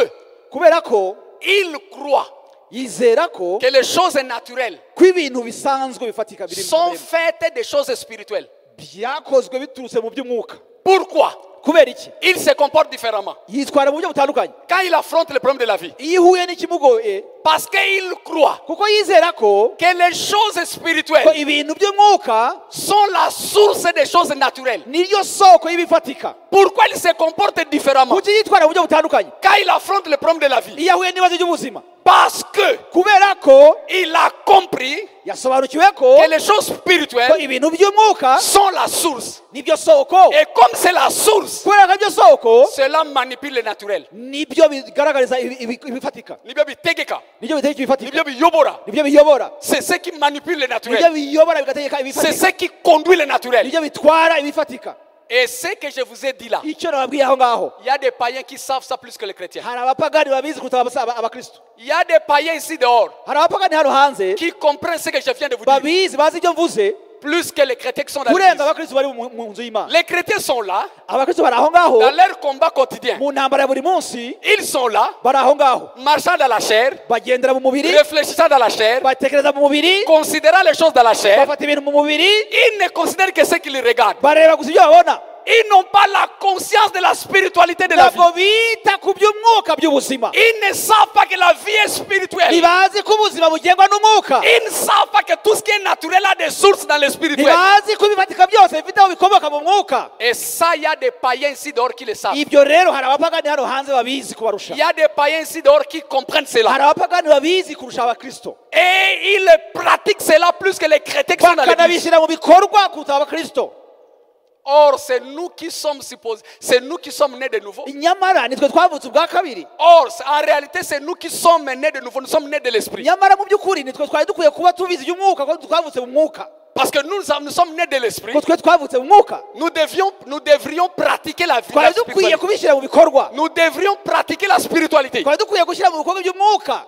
Speaker 2: Kubera ko
Speaker 1: il croit
Speaker 2: yizera ko
Speaker 1: que les choses naturelles
Speaker 2: ko ibintu bisanzwe bifatika biri
Speaker 1: sont
Speaker 2: mu
Speaker 1: faites des choses spirituelles.
Speaker 2: byakozwe biturutse mu by'umwuka.
Speaker 1: Pourquoi?
Speaker 2: Kubera iki?
Speaker 1: Il se comporte différemment
Speaker 2: Yitwara mu buryo butandukanye
Speaker 1: quand il affronte les problèmes de la vie.
Speaker 2: iyo ihuye n'ikimugoye,
Speaker 1: Parce qu'il croit
Speaker 2: kuko yizera ko
Speaker 1: que les choses
Speaker 2: ko
Speaker 1: spirituelles
Speaker 2: ibintu by'umwuka
Speaker 1: sont la source des choses naturelles.
Speaker 2: niryo soko y'ibifatika.
Speaker 1: Pourquoi il se comporte différemment
Speaker 2: Kuki yitwara mu buryo butandukanye
Speaker 1: quand il affronte les problèmes de la vie?
Speaker 2: iyo ahuye n'ibibazo by'ubuzima?
Speaker 1: Parce que
Speaker 2: Kubera ko
Speaker 1: il a compris
Speaker 2: yasobanukiwe ko
Speaker 1: que les choses
Speaker 2: ko
Speaker 1: spirituelles
Speaker 2: ibintu by'umwuka
Speaker 1: sont la source.
Speaker 2: nibyo soko.
Speaker 1: Et comme c'est la source,
Speaker 2: Kubera ko ibyo soko
Speaker 1: cela manipule le naturel.
Speaker 2: nibyo bigaragariza ibifatika,
Speaker 1: Nibyo bitegeka,
Speaker 2: nibyo bitegeka ibifatika,
Speaker 1: nibyo biyobora.
Speaker 2: nibyo biyobora,
Speaker 1: C'est ce qui manipule le
Speaker 2: nibyo
Speaker 1: naturel.
Speaker 2: biyobora bigategeka
Speaker 1: C'est
Speaker 2: ibifatika,
Speaker 1: ce qui conduit le naturel.
Speaker 2: nibyo bitwara ibifatika.
Speaker 1: Et ce que je vous ai dit là,
Speaker 2: Icyo nababwiye aho ngaho,
Speaker 1: il y a des païens qui savent ça plus que les chrétiens.
Speaker 2: hari abapagani babizi kuruta abakristo.
Speaker 1: Il y a des païens ici dehors
Speaker 2: Hari abapagani hano hanze
Speaker 1: qui comprennent ce que je viens de vous dire
Speaker 2: babizi, bazi ibyo mvuze
Speaker 1: plus que les chrétiens qui sont dans
Speaker 2: kurenga
Speaker 1: l'église.
Speaker 2: abakristo bari mu nzu y'Imana.
Speaker 1: Les chrétiens sont là
Speaker 2: Abakristo bari aho ngaho
Speaker 1: dans leur combat quotidien.
Speaker 2: mu ntambara ya buri munsi,
Speaker 1: Ils sont là
Speaker 2: bari aho ngaho
Speaker 1: marchant dans la chair,
Speaker 2: bagendera mu mubiri,
Speaker 1: réfléchissant dans la chair,
Speaker 2: batekereza mu mubiri,
Speaker 1: considérant les choses dans la chair.
Speaker 2: bafata ibintu mu mubiri,
Speaker 1: Ils ne considèrent que ce qu'ils regardent.
Speaker 2: bareba gusa ibyo babona,
Speaker 1: Ils n'ont pas la conscience de la spiritualité de la vie.
Speaker 2: ntabwo bita ku by'umwuka by'ubuzima.
Speaker 1: Ils ne savent pas que la vie est spirituelle.
Speaker 2: Ntibazi ko ubuzima bugengwa n'umwuka.
Speaker 1: Ils ne savent pas que tout ce qui est naturel a des sources dans le spirituel.
Speaker 2: Ntibazi ko ibifatika byose bifite aho bikomoka mu mwuka.
Speaker 1: Et ça, il y a des païens ici dehors qui le savent.
Speaker 2: Ibyo rero hari abapagani hano hanze babizi kubarusha.
Speaker 1: Il y a des païens ici dehors qui comprennent cela.
Speaker 2: Hari abapagani babizi kurusha abakristo,
Speaker 1: Et ils pratiquent cela plus que les chrétiens qui sont dans l'église.
Speaker 2: bakanabishyira mu bikorwa kuruta abakristo.
Speaker 1: Or, c'est nous qui sommes supposés, c'est nous qui sommes nés de nouveau.
Speaker 2: Nyamara nitwe twavutse ubwa kabiri.
Speaker 1: Or, en réalité, c'est nous qui sommes nés de nouveau. Nous sommes nés de l'esprit.
Speaker 2: Nyamara mu by'ukuri nitwe twari dukwiye kuba tubizi iby'umwuka ko twavutse mu mwuka.
Speaker 1: Parce que nous sommes nés de l'esprit.
Speaker 2: Ko twe twavutse mu mwuka.
Speaker 1: Nous devrions pratiquer la vie. La
Speaker 2: Twari dukwiye
Speaker 1: spiritualité.
Speaker 2: kubishyira mu bikorwa.
Speaker 1: Nous devrions pratiquer la spiritualité.
Speaker 2: Twari dukwiye gushyira mu bikorwa by'umwuka.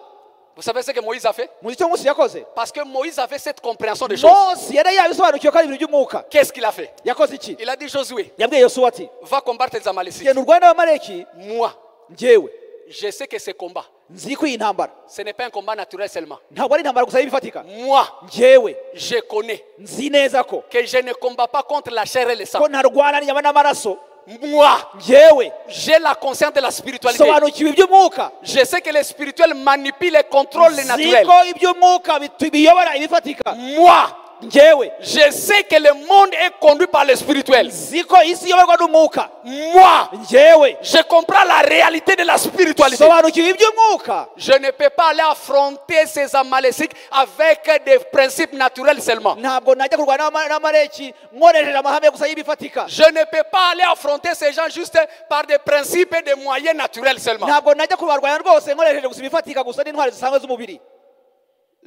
Speaker 1: Vous savez ce que Moïse a fait?
Speaker 2: muzi icyo Mose yakoze?
Speaker 1: Parce que Moïse avait cette compréhension des choses.
Speaker 2: Mose yari yabisobanukiwe ko ari ibintu by'umwuka.
Speaker 1: Qu'est-ce qu'il a fait?
Speaker 2: Yakoze iki?
Speaker 1: Il a dit Josué,
Speaker 2: Yabwiye Yosuwa ati
Speaker 1: va combattre les Amalécites.
Speaker 2: genda urwane n'abamaleki.
Speaker 1: Moi,
Speaker 2: Njyewe
Speaker 1: je sais que ce combat,
Speaker 2: nzi ko iyi ntambara
Speaker 1: ce n'est pas un combat naturel seulement.
Speaker 2: ntabwo ari intambara gusa y'ibifatika.
Speaker 1: Moi,
Speaker 2: Njyewe
Speaker 1: je connais
Speaker 2: nzi neza ko
Speaker 1: que je ne combats pas contre la chair et le sang.
Speaker 2: ntarwana n'inyama n'amaraso.
Speaker 1: Moi,
Speaker 2: Njyewe
Speaker 1: j'ai la conscience de la spiritualité.
Speaker 2: sobanukiwe iby'umwuka.
Speaker 1: Je sais que le spirituel manipule et contrôle les
Speaker 2: Nzi
Speaker 1: naturels.
Speaker 2: ko iby'umwuka biyobora ibifatika.
Speaker 1: Moi,
Speaker 2: Njyewe
Speaker 1: je sais que le monde est conduit par le spirituel.
Speaker 2: nzi ko isi iyoborwa n'umwuka.
Speaker 1: Moi,
Speaker 2: Njyewe
Speaker 1: je comprends la réalité de la spiritualité.
Speaker 2: sobanukiwe iby'umwuka.
Speaker 1: Je ne peux pas aller affronter ces Amalécites avec des principes naturels seulement.
Speaker 2: Ntabwo najya kurwana n'amaleki nkoresheje amahame gusa y'ibifatika.
Speaker 1: Je ne peux pas aller affronter ces gens juste par des principes et des moyens naturels seulement.
Speaker 2: Ntabwo najya kubarwanya rwose nkoresheje gusa ibifatika gusa n'intwari zisanzwe z'umubiri.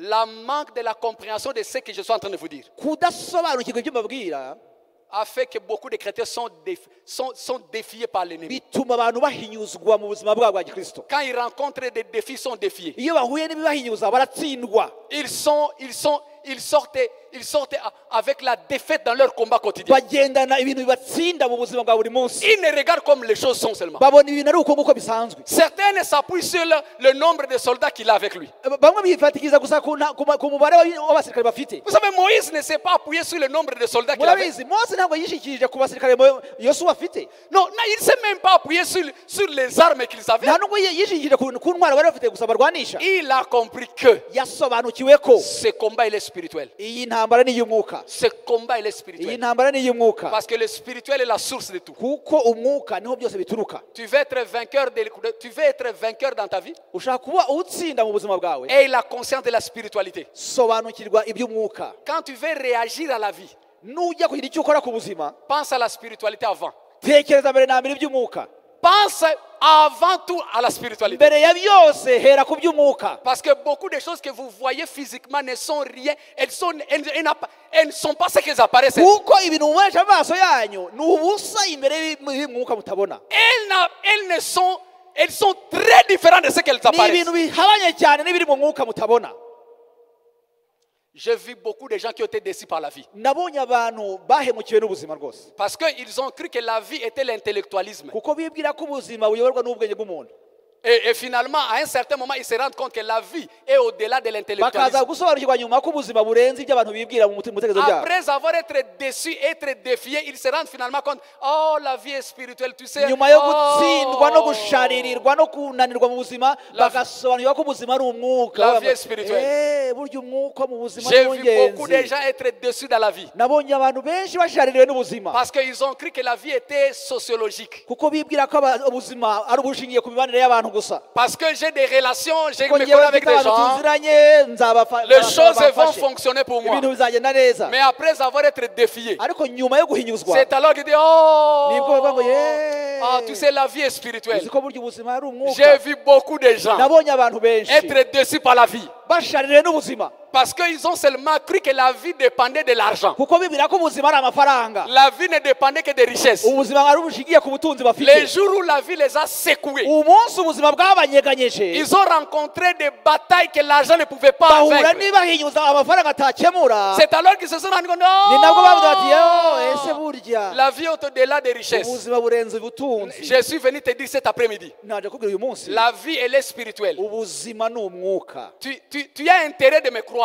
Speaker 1: La manque de la compréhension de ce que je suis en train de vous dire
Speaker 2: Kudasobanukirwa ibyo mbabwira
Speaker 1: a fait que beaucoup de chrétiens sont défiés par l'ennemi.
Speaker 2: bituma abantu bahinyuzwa mu buzima bwabo bwa gikristo.
Speaker 1: Quand ils rencontrent des défis, ils sont défiés.
Speaker 2: Iyo bahuye n'ibibahinyuza baratsindwa.
Speaker 1: Ils sortent avec la défaite dans leur combat quotidien.
Speaker 2: Bagendana ibintu bibatsinda mu buzima bwa buri munsi.
Speaker 1: Ils ne regardent comme les choses sont seulement.
Speaker 2: Babona ibintu ari uko nguko bisanzwe.
Speaker 1: Certains s'appuient sur le nombre de soldats qu'il a avec lui.
Speaker 2: Bamwe bifatikiza gusa ku mubare w'abasirikare bafite.
Speaker 1: Vous savez, Moïse ne s'est pas appuyé sur le nombre de soldats qu'il avait.
Speaker 2: Murabizi Mose ntabwo yishikirije ku basirikare Yosuwa afite.
Speaker 1: Non, il ne s'est même pas appuyé sur les armes qu'ils avaient.
Speaker 2: Nta nubwo yishikirije ku ntwaro bari bafite gusa barwanisha.
Speaker 1: Il a compris que
Speaker 2: Yasobanukiwe ko
Speaker 1: ce combat il est spirituel.
Speaker 2: iyi ntambara ni iy'umwuka.
Speaker 1: Ce combat il est
Speaker 2: Iyi
Speaker 1: spirituel.
Speaker 2: ntambara ni iy'umwuka.
Speaker 1: Parce que le spirituel est la source de tout.
Speaker 2: Kuko umwuka niho byose bituruka.
Speaker 1: Tu veux être vainqueur dans ta vie
Speaker 2: Ushaka kuba utsinda mu buzima bwawe.
Speaker 1: et la conscience de la spiritualité.
Speaker 2: Sobanukirwa iby'umwuka.
Speaker 1: Quand tu veux réagir à la vie,
Speaker 2: Nujya kugira icyo ukora ku buzima,
Speaker 1: pense à la spiritualité avant.
Speaker 2: tekereza mbere na mbere iby'umwuka.
Speaker 1: Pense avant tout à la spiritualité.
Speaker 2: Mbere ya byose hera ku by'umwuka.
Speaker 1: Parce que beaucoup de choses que vous voyez physiquement ne sont rien, elles ne sont pas ce qu'elles apparaissent.
Speaker 2: Kuko ibintu mubasha amaso yanyu ni ubusa imbere y'umwuka mutabona.
Speaker 1: Elles sont très différentes de ce qu'elles
Speaker 2: Ni
Speaker 1: apparaissent.
Speaker 2: ibintu bihabanye cyane n'ibiri mu mwuka mutabona.
Speaker 1: J'ai vu beaucoup de gens qui ont été déçus par la vie.
Speaker 2: Nabonye abantu bahemukiwe n'ubuzima rwose.
Speaker 1: Parce qu'ils ont cru que la vie était l'intellectualisme.
Speaker 2: Kuko bibwira ko ubuzima buyoborwa n'ubwenge bw'umuntu.
Speaker 1: Et finalement, à un certain moment, ils se rendent compte que la vie est au-delà de
Speaker 2: Bakaza
Speaker 1: l'intellectualisme.
Speaker 2: gusobanukirwa nyuma ko ubuzima burenze ibyo abantu bibwira mu mutekerezo byabo.
Speaker 1: Après avoir été déçus, être défiés, ils se rendent finalement compte, oh, la vie est spirituelle, tu sais.
Speaker 2: Nyuma yo
Speaker 1: Oh,
Speaker 2: gutsindwa no gusharirirwa no kunanirwa mu buzima bagasobanukirwa ko ubuzima ari umwuka.
Speaker 1: La vie est spirituelle.
Speaker 2: Burya umwuka mu buzima
Speaker 1: J'ai
Speaker 2: ni
Speaker 1: vu beaucoup de
Speaker 2: ingenzi.
Speaker 1: gens être déçus dans la vie.
Speaker 2: Nabonye abantu benshi bashaririwe n'ubuzima.
Speaker 1: Parce qu'ils ont cru que la vie était sociologique.
Speaker 2: Kuko bibwira ko ubuzima ari ubushingiye ku mibanire y'abantu gusa.
Speaker 1: Parce que j'ai des relations, je
Speaker 2: Ko
Speaker 1: me
Speaker 2: ngewe
Speaker 1: connais avec
Speaker 2: mfite
Speaker 1: des
Speaker 2: abantu
Speaker 1: gens,
Speaker 2: tuziranye
Speaker 1: les choses vont
Speaker 2: nzabafashe.
Speaker 1: fonctionner pour moi.
Speaker 2: Ibintu bizagenda neza.
Speaker 1: Mais après avoir été défié,
Speaker 2: Ariko nyuma yo guhinyuzwa
Speaker 1: c'est alors qu'il dit, oh,
Speaker 2: nibwo bavuga ngo yeee
Speaker 1: tu sais, la vie est spirituelle.
Speaker 2: uzi ko burya ubuzima ari umwuka.
Speaker 1: J'ai vu beaucoup de gens
Speaker 2: Nabonye abantu benshi
Speaker 1: être déçus par la vie.
Speaker 2: bashaririwe n'ubuzima.
Speaker 1: Parce qu'ils ont seulement cru que la vie dépendait de l'argent.
Speaker 2: Kuko bibwira ko ubuzima ari amafaranga.
Speaker 1: La vie ne dépendait que des richesses.
Speaker 2: Ubuzima ari bushingiye ku butunzi
Speaker 1: Les
Speaker 2: bafite.
Speaker 1: jours où la vie les a secoués,
Speaker 2: Umunsi ubuzima bwabanyeganyeje
Speaker 1: ils ont rencontré des batailles que l'argent ne pouvait pas
Speaker 2: bahura
Speaker 1: vaincre.
Speaker 2: n'ibahinyuza amafaranga atakemura.
Speaker 1: C'est alors qu'ils se sont rendus compte,
Speaker 2: Ni nabwo bavuga bati ese burya
Speaker 1: la vie est au-delà des richesses.
Speaker 2: ubuzima burenze ubutunzi.
Speaker 1: Je suis venu te dire cet après-midi,
Speaker 2: Naje kubwira uyu munsi
Speaker 1: la vie elle est spirituelle.
Speaker 2: ubuzima ni umwuka.
Speaker 1: Tu as intérêt de me croire.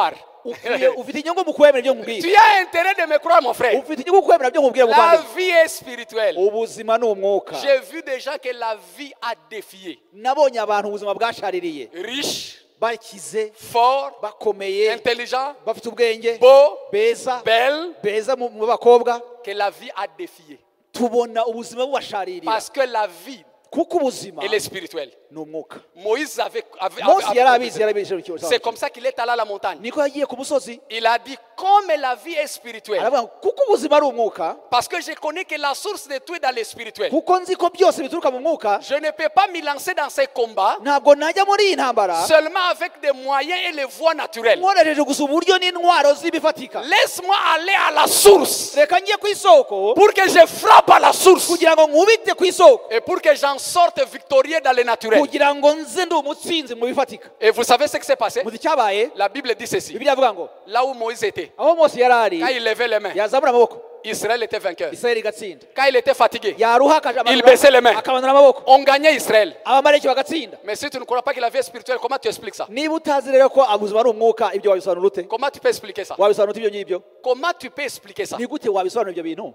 Speaker 2: Ufite inyungu mu kwemera ibyo nkubwira.
Speaker 1: Tu as intérêt de me croire, mon frère.
Speaker 2: Ufite inyungu mu kwemera ibyo nkubwira
Speaker 1: La
Speaker 2: muvandimwe.
Speaker 1: vie est spirituelle.
Speaker 2: Ubuzima ni umwuka.
Speaker 1: J'ai vu des gens que la vie a défié.
Speaker 2: Nabonye abantu ubuzima bwashaririye.
Speaker 1: Riches,
Speaker 2: Bakize,
Speaker 1: forts,
Speaker 2: bakomeye,
Speaker 1: intelligents,
Speaker 2: bafite ubwenge,
Speaker 1: beaux,
Speaker 2: beza,
Speaker 1: belles,
Speaker 2: beza mu bakobwa.
Speaker 1: que la vie a défié.
Speaker 2: Tubona ubuzima bubasharirira.
Speaker 1: Parce que la vie,
Speaker 2: Kuko ubuzima
Speaker 1: elle est spirituelle.
Speaker 2: ni umwuka.
Speaker 1: Moïse avait
Speaker 2: Mose
Speaker 1: compris
Speaker 2: yarabizi
Speaker 1: ça.
Speaker 2: yarabizi.
Speaker 1: C'est comme ça qu'il est allé à la montagne.
Speaker 2: Niko yagiye ku musozi
Speaker 1: Il a dit, comme la vie est spirituelle,
Speaker 2: aravuga kuko ubuzima ari umwuka,
Speaker 1: parce que je connais que la source de tout est dans le spirituel.
Speaker 2: kuko nzi ko byose bituruka mu mwuka,
Speaker 1: Je ne peux pas m'y lancer dans ces combats
Speaker 2: ntabwo najya muri iyi ntambara
Speaker 1: seulement avec des moyens et les voies naturelles.
Speaker 2: nkoresheje gusa uburyo n'intwaro z'ibifatika.
Speaker 1: Laisse-moi aller à la source
Speaker 2: Reka njye ku isoko
Speaker 1: pour que je frappe à la source
Speaker 2: kugira ngo nkubite ku isoko
Speaker 1: et pour que j'en sorte victorieux dans le naturel.
Speaker 2: kugira ngo nze ndi umutsinzi mu bifatika.
Speaker 1: Et vous savez ce qui s'est passé?
Speaker 2: Muzi cyabaye?
Speaker 1: La Bible dit ceci.
Speaker 2: Bibiliya avuga ngo
Speaker 1: Là où Moïse était,
Speaker 2: aho Mose yarari
Speaker 1: quand il levait les mains,
Speaker 2: yazamura amaboko
Speaker 1: Israël était vainqueur.
Speaker 2: Israeli igatsinda.
Speaker 1: Quand il était fatigué,
Speaker 2: Yaruha akaja
Speaker 1: il baissait les mains.
Speaker 2: akamanura amaboko.
Speaker 1: On gagnait Israël.
Speaker 2: Abamaleki bagatsinda.
Speaker 1: Mais si tu ne crois pas que la vie est spirituelle, comment tu expliques ça?
Speaker 2: Niba utazi rero ko ubuzima ari umwuka ibyo wabisobanura ute?
Speaker 1: Comment tu peux expliquer ça?
Speaker 2: Wabisobanura ibyo ngibyo?
Speaker 1: Comment tu peux expliquer ça?
Speaker 2: Ni gute wabisobanura ibyo bintu?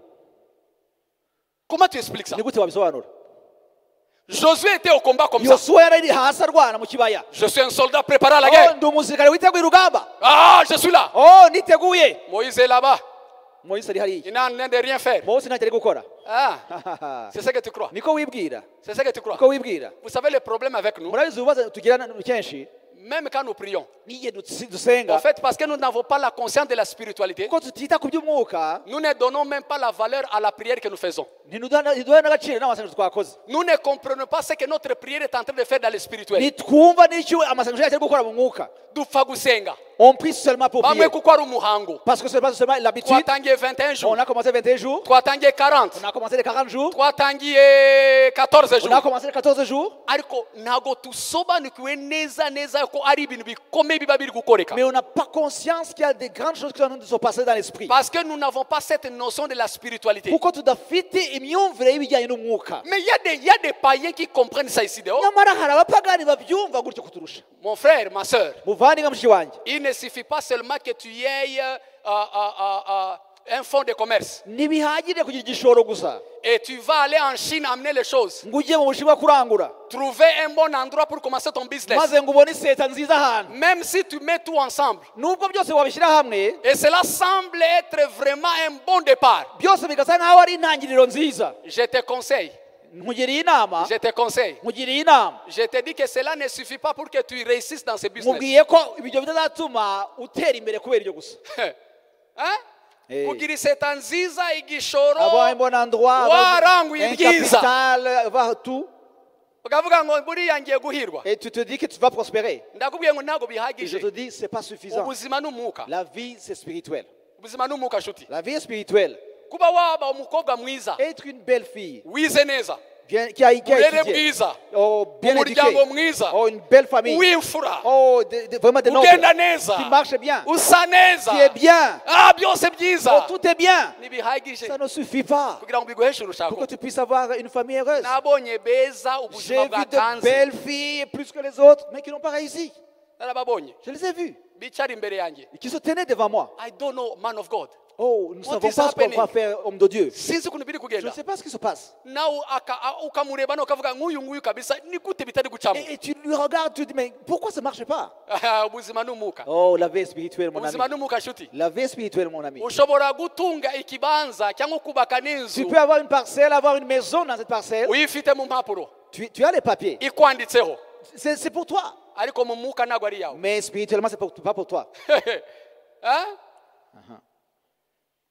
Speaker 1: Comment tu expliques ça?
Speaker 2: Ni gute wabisobanura?
Speaker 1: Josué était au combat comme ça.
Speaker 2: Yosuwa yarari hasi arwana mu kibaya.
Speaker 1: Je suis un soldat préparé à la guerre.
Speaker 2: Ndi umusirikare witeguye urugamba.
Speaker 1: Ah, je suis là.
Speaker 2: Niteguye.
Speaker 1: Moïse est là-bas.
Speaker 2: Moïse ari hariya.
Speaker 1: Il n'a rien de rien faire.
Speaker 2: Mose ntacyo ari gukora.
Speaker 1: Ah, c'est ce que tu crois.
Speaker 2: Niko wibwira.
Speaker 1: C'est ce que tu crois.
Speaker 2: Niko wibwira.
Speaker 1: Vous savez le problème avec nous,
Speaker 2: Murabizi ububazo tugira kenshi.
Speaker 1: même quand nous prions.
Speaker 2: Niye dusenga.
Speaker 1: En fait, parce que nous n'avons pas la conscience de la spiritualité,
Speaker 2: Ko tutita ku by'umwuka.
Speaker 1: nous ne donnons même pas la valeur à la prière que nous faisons.
Speaker 2: Ntiduha n'agaciro n'amasengesho twakoze.
Speaker 1: Nous ne comprenons pas ce que notre prière est en train de faire dans le spirituel.
Speaker 2: Nitwumva n'icyo amasengesho yacu ari gukora mu mwuka.
Speaker 1: Dupfa gusenga.
Speaker 2: On prie seulement pour
Speaker 1: Bamwe
Speaker 2: prier.
Speaker 1: kuko ari umuhango.
Speaker 2: Parce que c'est pas seulement l'habitude.
Speaker 1: Twatangiye 21 jours.
Speaker 2: On a commencé 21 jours.
Speaker 1: Twatangiye 40.
Speaker 2: On a commencé les 40 jours.
Speaker 1: Twatangiye 14
Speaker 2: On a
Speaker 1: jours.
Speaker 2: commencé les 14 jours.
Speaker 1: Ariko ntago tusobanukiwe neza ko ari ibintu bikomeye biba biri gukoreka.
Speaker 2: Mais on n'a pas conscience qu'il y a des grandes choses qui sont en train de se passer dans l'esprit.
Speaker 1: Parce que nous n'avons pas cette notion de la spiritualité.
Speaker 2: Kuko tudafite imyumvire y'ibijyanye n'umwuka.
Speaker 1: Mais il y a des païens qui comprennent ça ici dehors.
Speaker 2: Nyamara hari abapagani babyumva gutyo kuturusha.
Speaker 1: Mon frère, ma soeur,
Speaker 2: Muvandimwe mushiki wanjye.
Speaker 1: il ne suffit pas seulement que tu aies un fonds de commerce
Speaker 2: Ntibihagire kugira igishoro gusa.
Speaker 1: et tu vas aller en Chine amener les choses.
Speaker 2: Ngo ujye mu bushinwa kurangura.
Speaker 1: Trouver un bon endroit pour commencer ton business.
Speaker 2: Maze ngo ubone iseta nziza ahantu.
Speaker 1: Même si tu mets tout ensemble.
Speaker 2: Nubwo byose wabishyira hamwe.
Speaker 1: Et cela semble être vraiment un bon départ.
Speaker 2: Byose bigasa nkaho ari intangiriro nziza.
Speaker 1: Je te conseille.
Speaker 2: Nkugiriye inama.
Speaker 1: Je te conseille.
Speaker 2: Nkugiriye inama.
Speaker 1: Je te dis que cela ne suffit pas pour que tu réussisses dans ce business.
Speaker 2: Mubwiye ko ibyo bitazatuma utera imbere kubera ibyo gusa.
Speaker 1: Hein?
Speaker 2: Hey.
Speaker 1: Kugira iseta nziza igishoro
Speaker 2: Avoir un bon endroit,
Speaker 1: waranguye
Speaker 2: un
Speaker 1: ibyiza
Speaker 2: capital, avoir tout.
Speaker 1: ukavuga ngo buriya ngiye guhirwa.
Speaker 2: Et tu te dis que tu vas prospérer.
Speaker 1: Ndakubwiye ngo ntabwo
Speaker 2: Et je
Speaker 1: bihagije.
Speaker 2: te dis, c'est pas suffisant.
Speaker 1: Ubuzima n'umwuka.
Speaker 2: La vie, c'est spirituel.
Speaker 1: Ubuzima n'umwuka nshuti.
Speaker 2: La vie est spirituelle.
Speaker 1: Kuba waba umukobwa mwiza
Speaker 2: Être une belle fille,
Speaker 1: wize neza
Speaker 2: qui a
Speaker 1: uburere
Speaker 2: étudié,
Speaker 1: bwiza
Speaker 2: bien éduquée,
Speaker 1: umuryango mwiza
Speaker 2: une belle famille,
Speaker 1: w'imfura
Speaker 2: vraiment des nobles,
Speaker 1: ugenda neza
Speaker 2: qui marche bien,
Speaker 1: usa neza
Speaker 2: qui est bien,
Speaker 1: byose byiza
Speaker 2: tout est bien.
Speaker 1: ntibihagije
Speaker 2: Ça ne suffit pas
Speaker 1: kugira ngo biguheshe
Speaker 2: pour
Speaker 1: urushako.
Speaker 2: que tu puisses avoir une famille heureuse.
Speaker 1: Nabonye beza
Speaker 2: J'ai
Speaker 1: ubuzima
Speaker 2: vu de
Speaker 1: bwatanze
Speaker 2: belles filles plus que les autres, mais qui n'ont pas réussi.
Speaker 1: narababonye
Speaker 2: Je les ai vues,
Speaker 1: bicara imbere yanjye.
Speaker 2: qui se tenaient devant moi.
Speaker 1: I don't know, man of God.
Speaker 2: Oh, nous ne
Speaker 1: What
Speaker 2: savons
Speaker 1: is
Speaker 2: pas ce qu'on
Speaker 1: happening?
Speaker 2: va faire, homme de Dieu.
Speaker 1: Sinzi ukuntu biri
Speaker 2: Je
Speaker 1: kugenda
Speaker 2: ne sais pas ce qui se passe.
Speaker 1: nawe ukamureba nawe ukavuga nk'uyu nguyu kabisa ni gute bitari gucamo.
Speaker 2: Et tu lui regardes, tu te dis, mais pourquoi ça ne marche pas?
Speaker 1: ubuzima n'umwuka.
Speaker 2: Oh, la vie spirituelle, mon ami.
Speaker 1: ubuzima n'umwuka nshuti.
Speaker 2: La vie spirituelle, mon ami.
Speaker 1: ushobora gutunga ikibanza cyangwa kubaka
Speaker 2: Tu
Speaker 1: n'inzu
Speaker 2: peux avoir une parcelle, avoir une maison dans cette parcelle.
Speaker 1: uyifite mu mpapuro
Speaker 2: Tu as les papiers.
Speaker 1: ikwanditseho
Speaker 2: C'est pour toi.
Speaker 1: ariko mu mwuka ntabwo ari yawe.
Speaker 2: Mais spirituellement, ce n'est pas pour toi.
Speaker 1: Hein?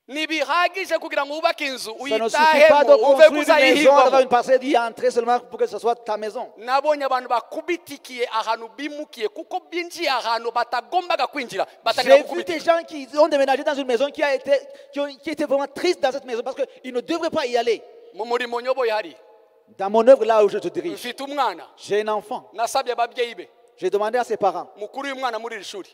Speaker 1: ntibihagije kugira ngo wubake inzu
Speaker 2: Ça ne suffit pas de
Speaker 1: uyitahemo uve
Speaker 2: construire une maison, d'avoir
Speaker 1: kuzayihirwamo.
Speaker 2: une parcelle, d'y entrer seulement pour que ce soit ta maison.
Speaker 1: nabonye abantu bakubitikiye ahantu bimukiye kuko binjiye ahantu batagombaga kwinjira batangira
Speaker 2: J'ai vu
Speaker 1: gukubita.
Speaker 2: des gens qui ont déménagé dans une maison qui étaient vraiment tristes dans cette maison parce qu'ils ne devraient pas y aller.
Speaker 1: mu murimo nyoboye hari
Speaker 2: Dans mon œuvre, là où je te dirige,
Speaker 1: mfite umwana
Speaker 2: j'ai un enfant.
Speaker 1: nasabye ababyeyi be
Speaker 2: J'ai demandé à ses parents
Speaker 1: mukuru y'umwana muri iri shuri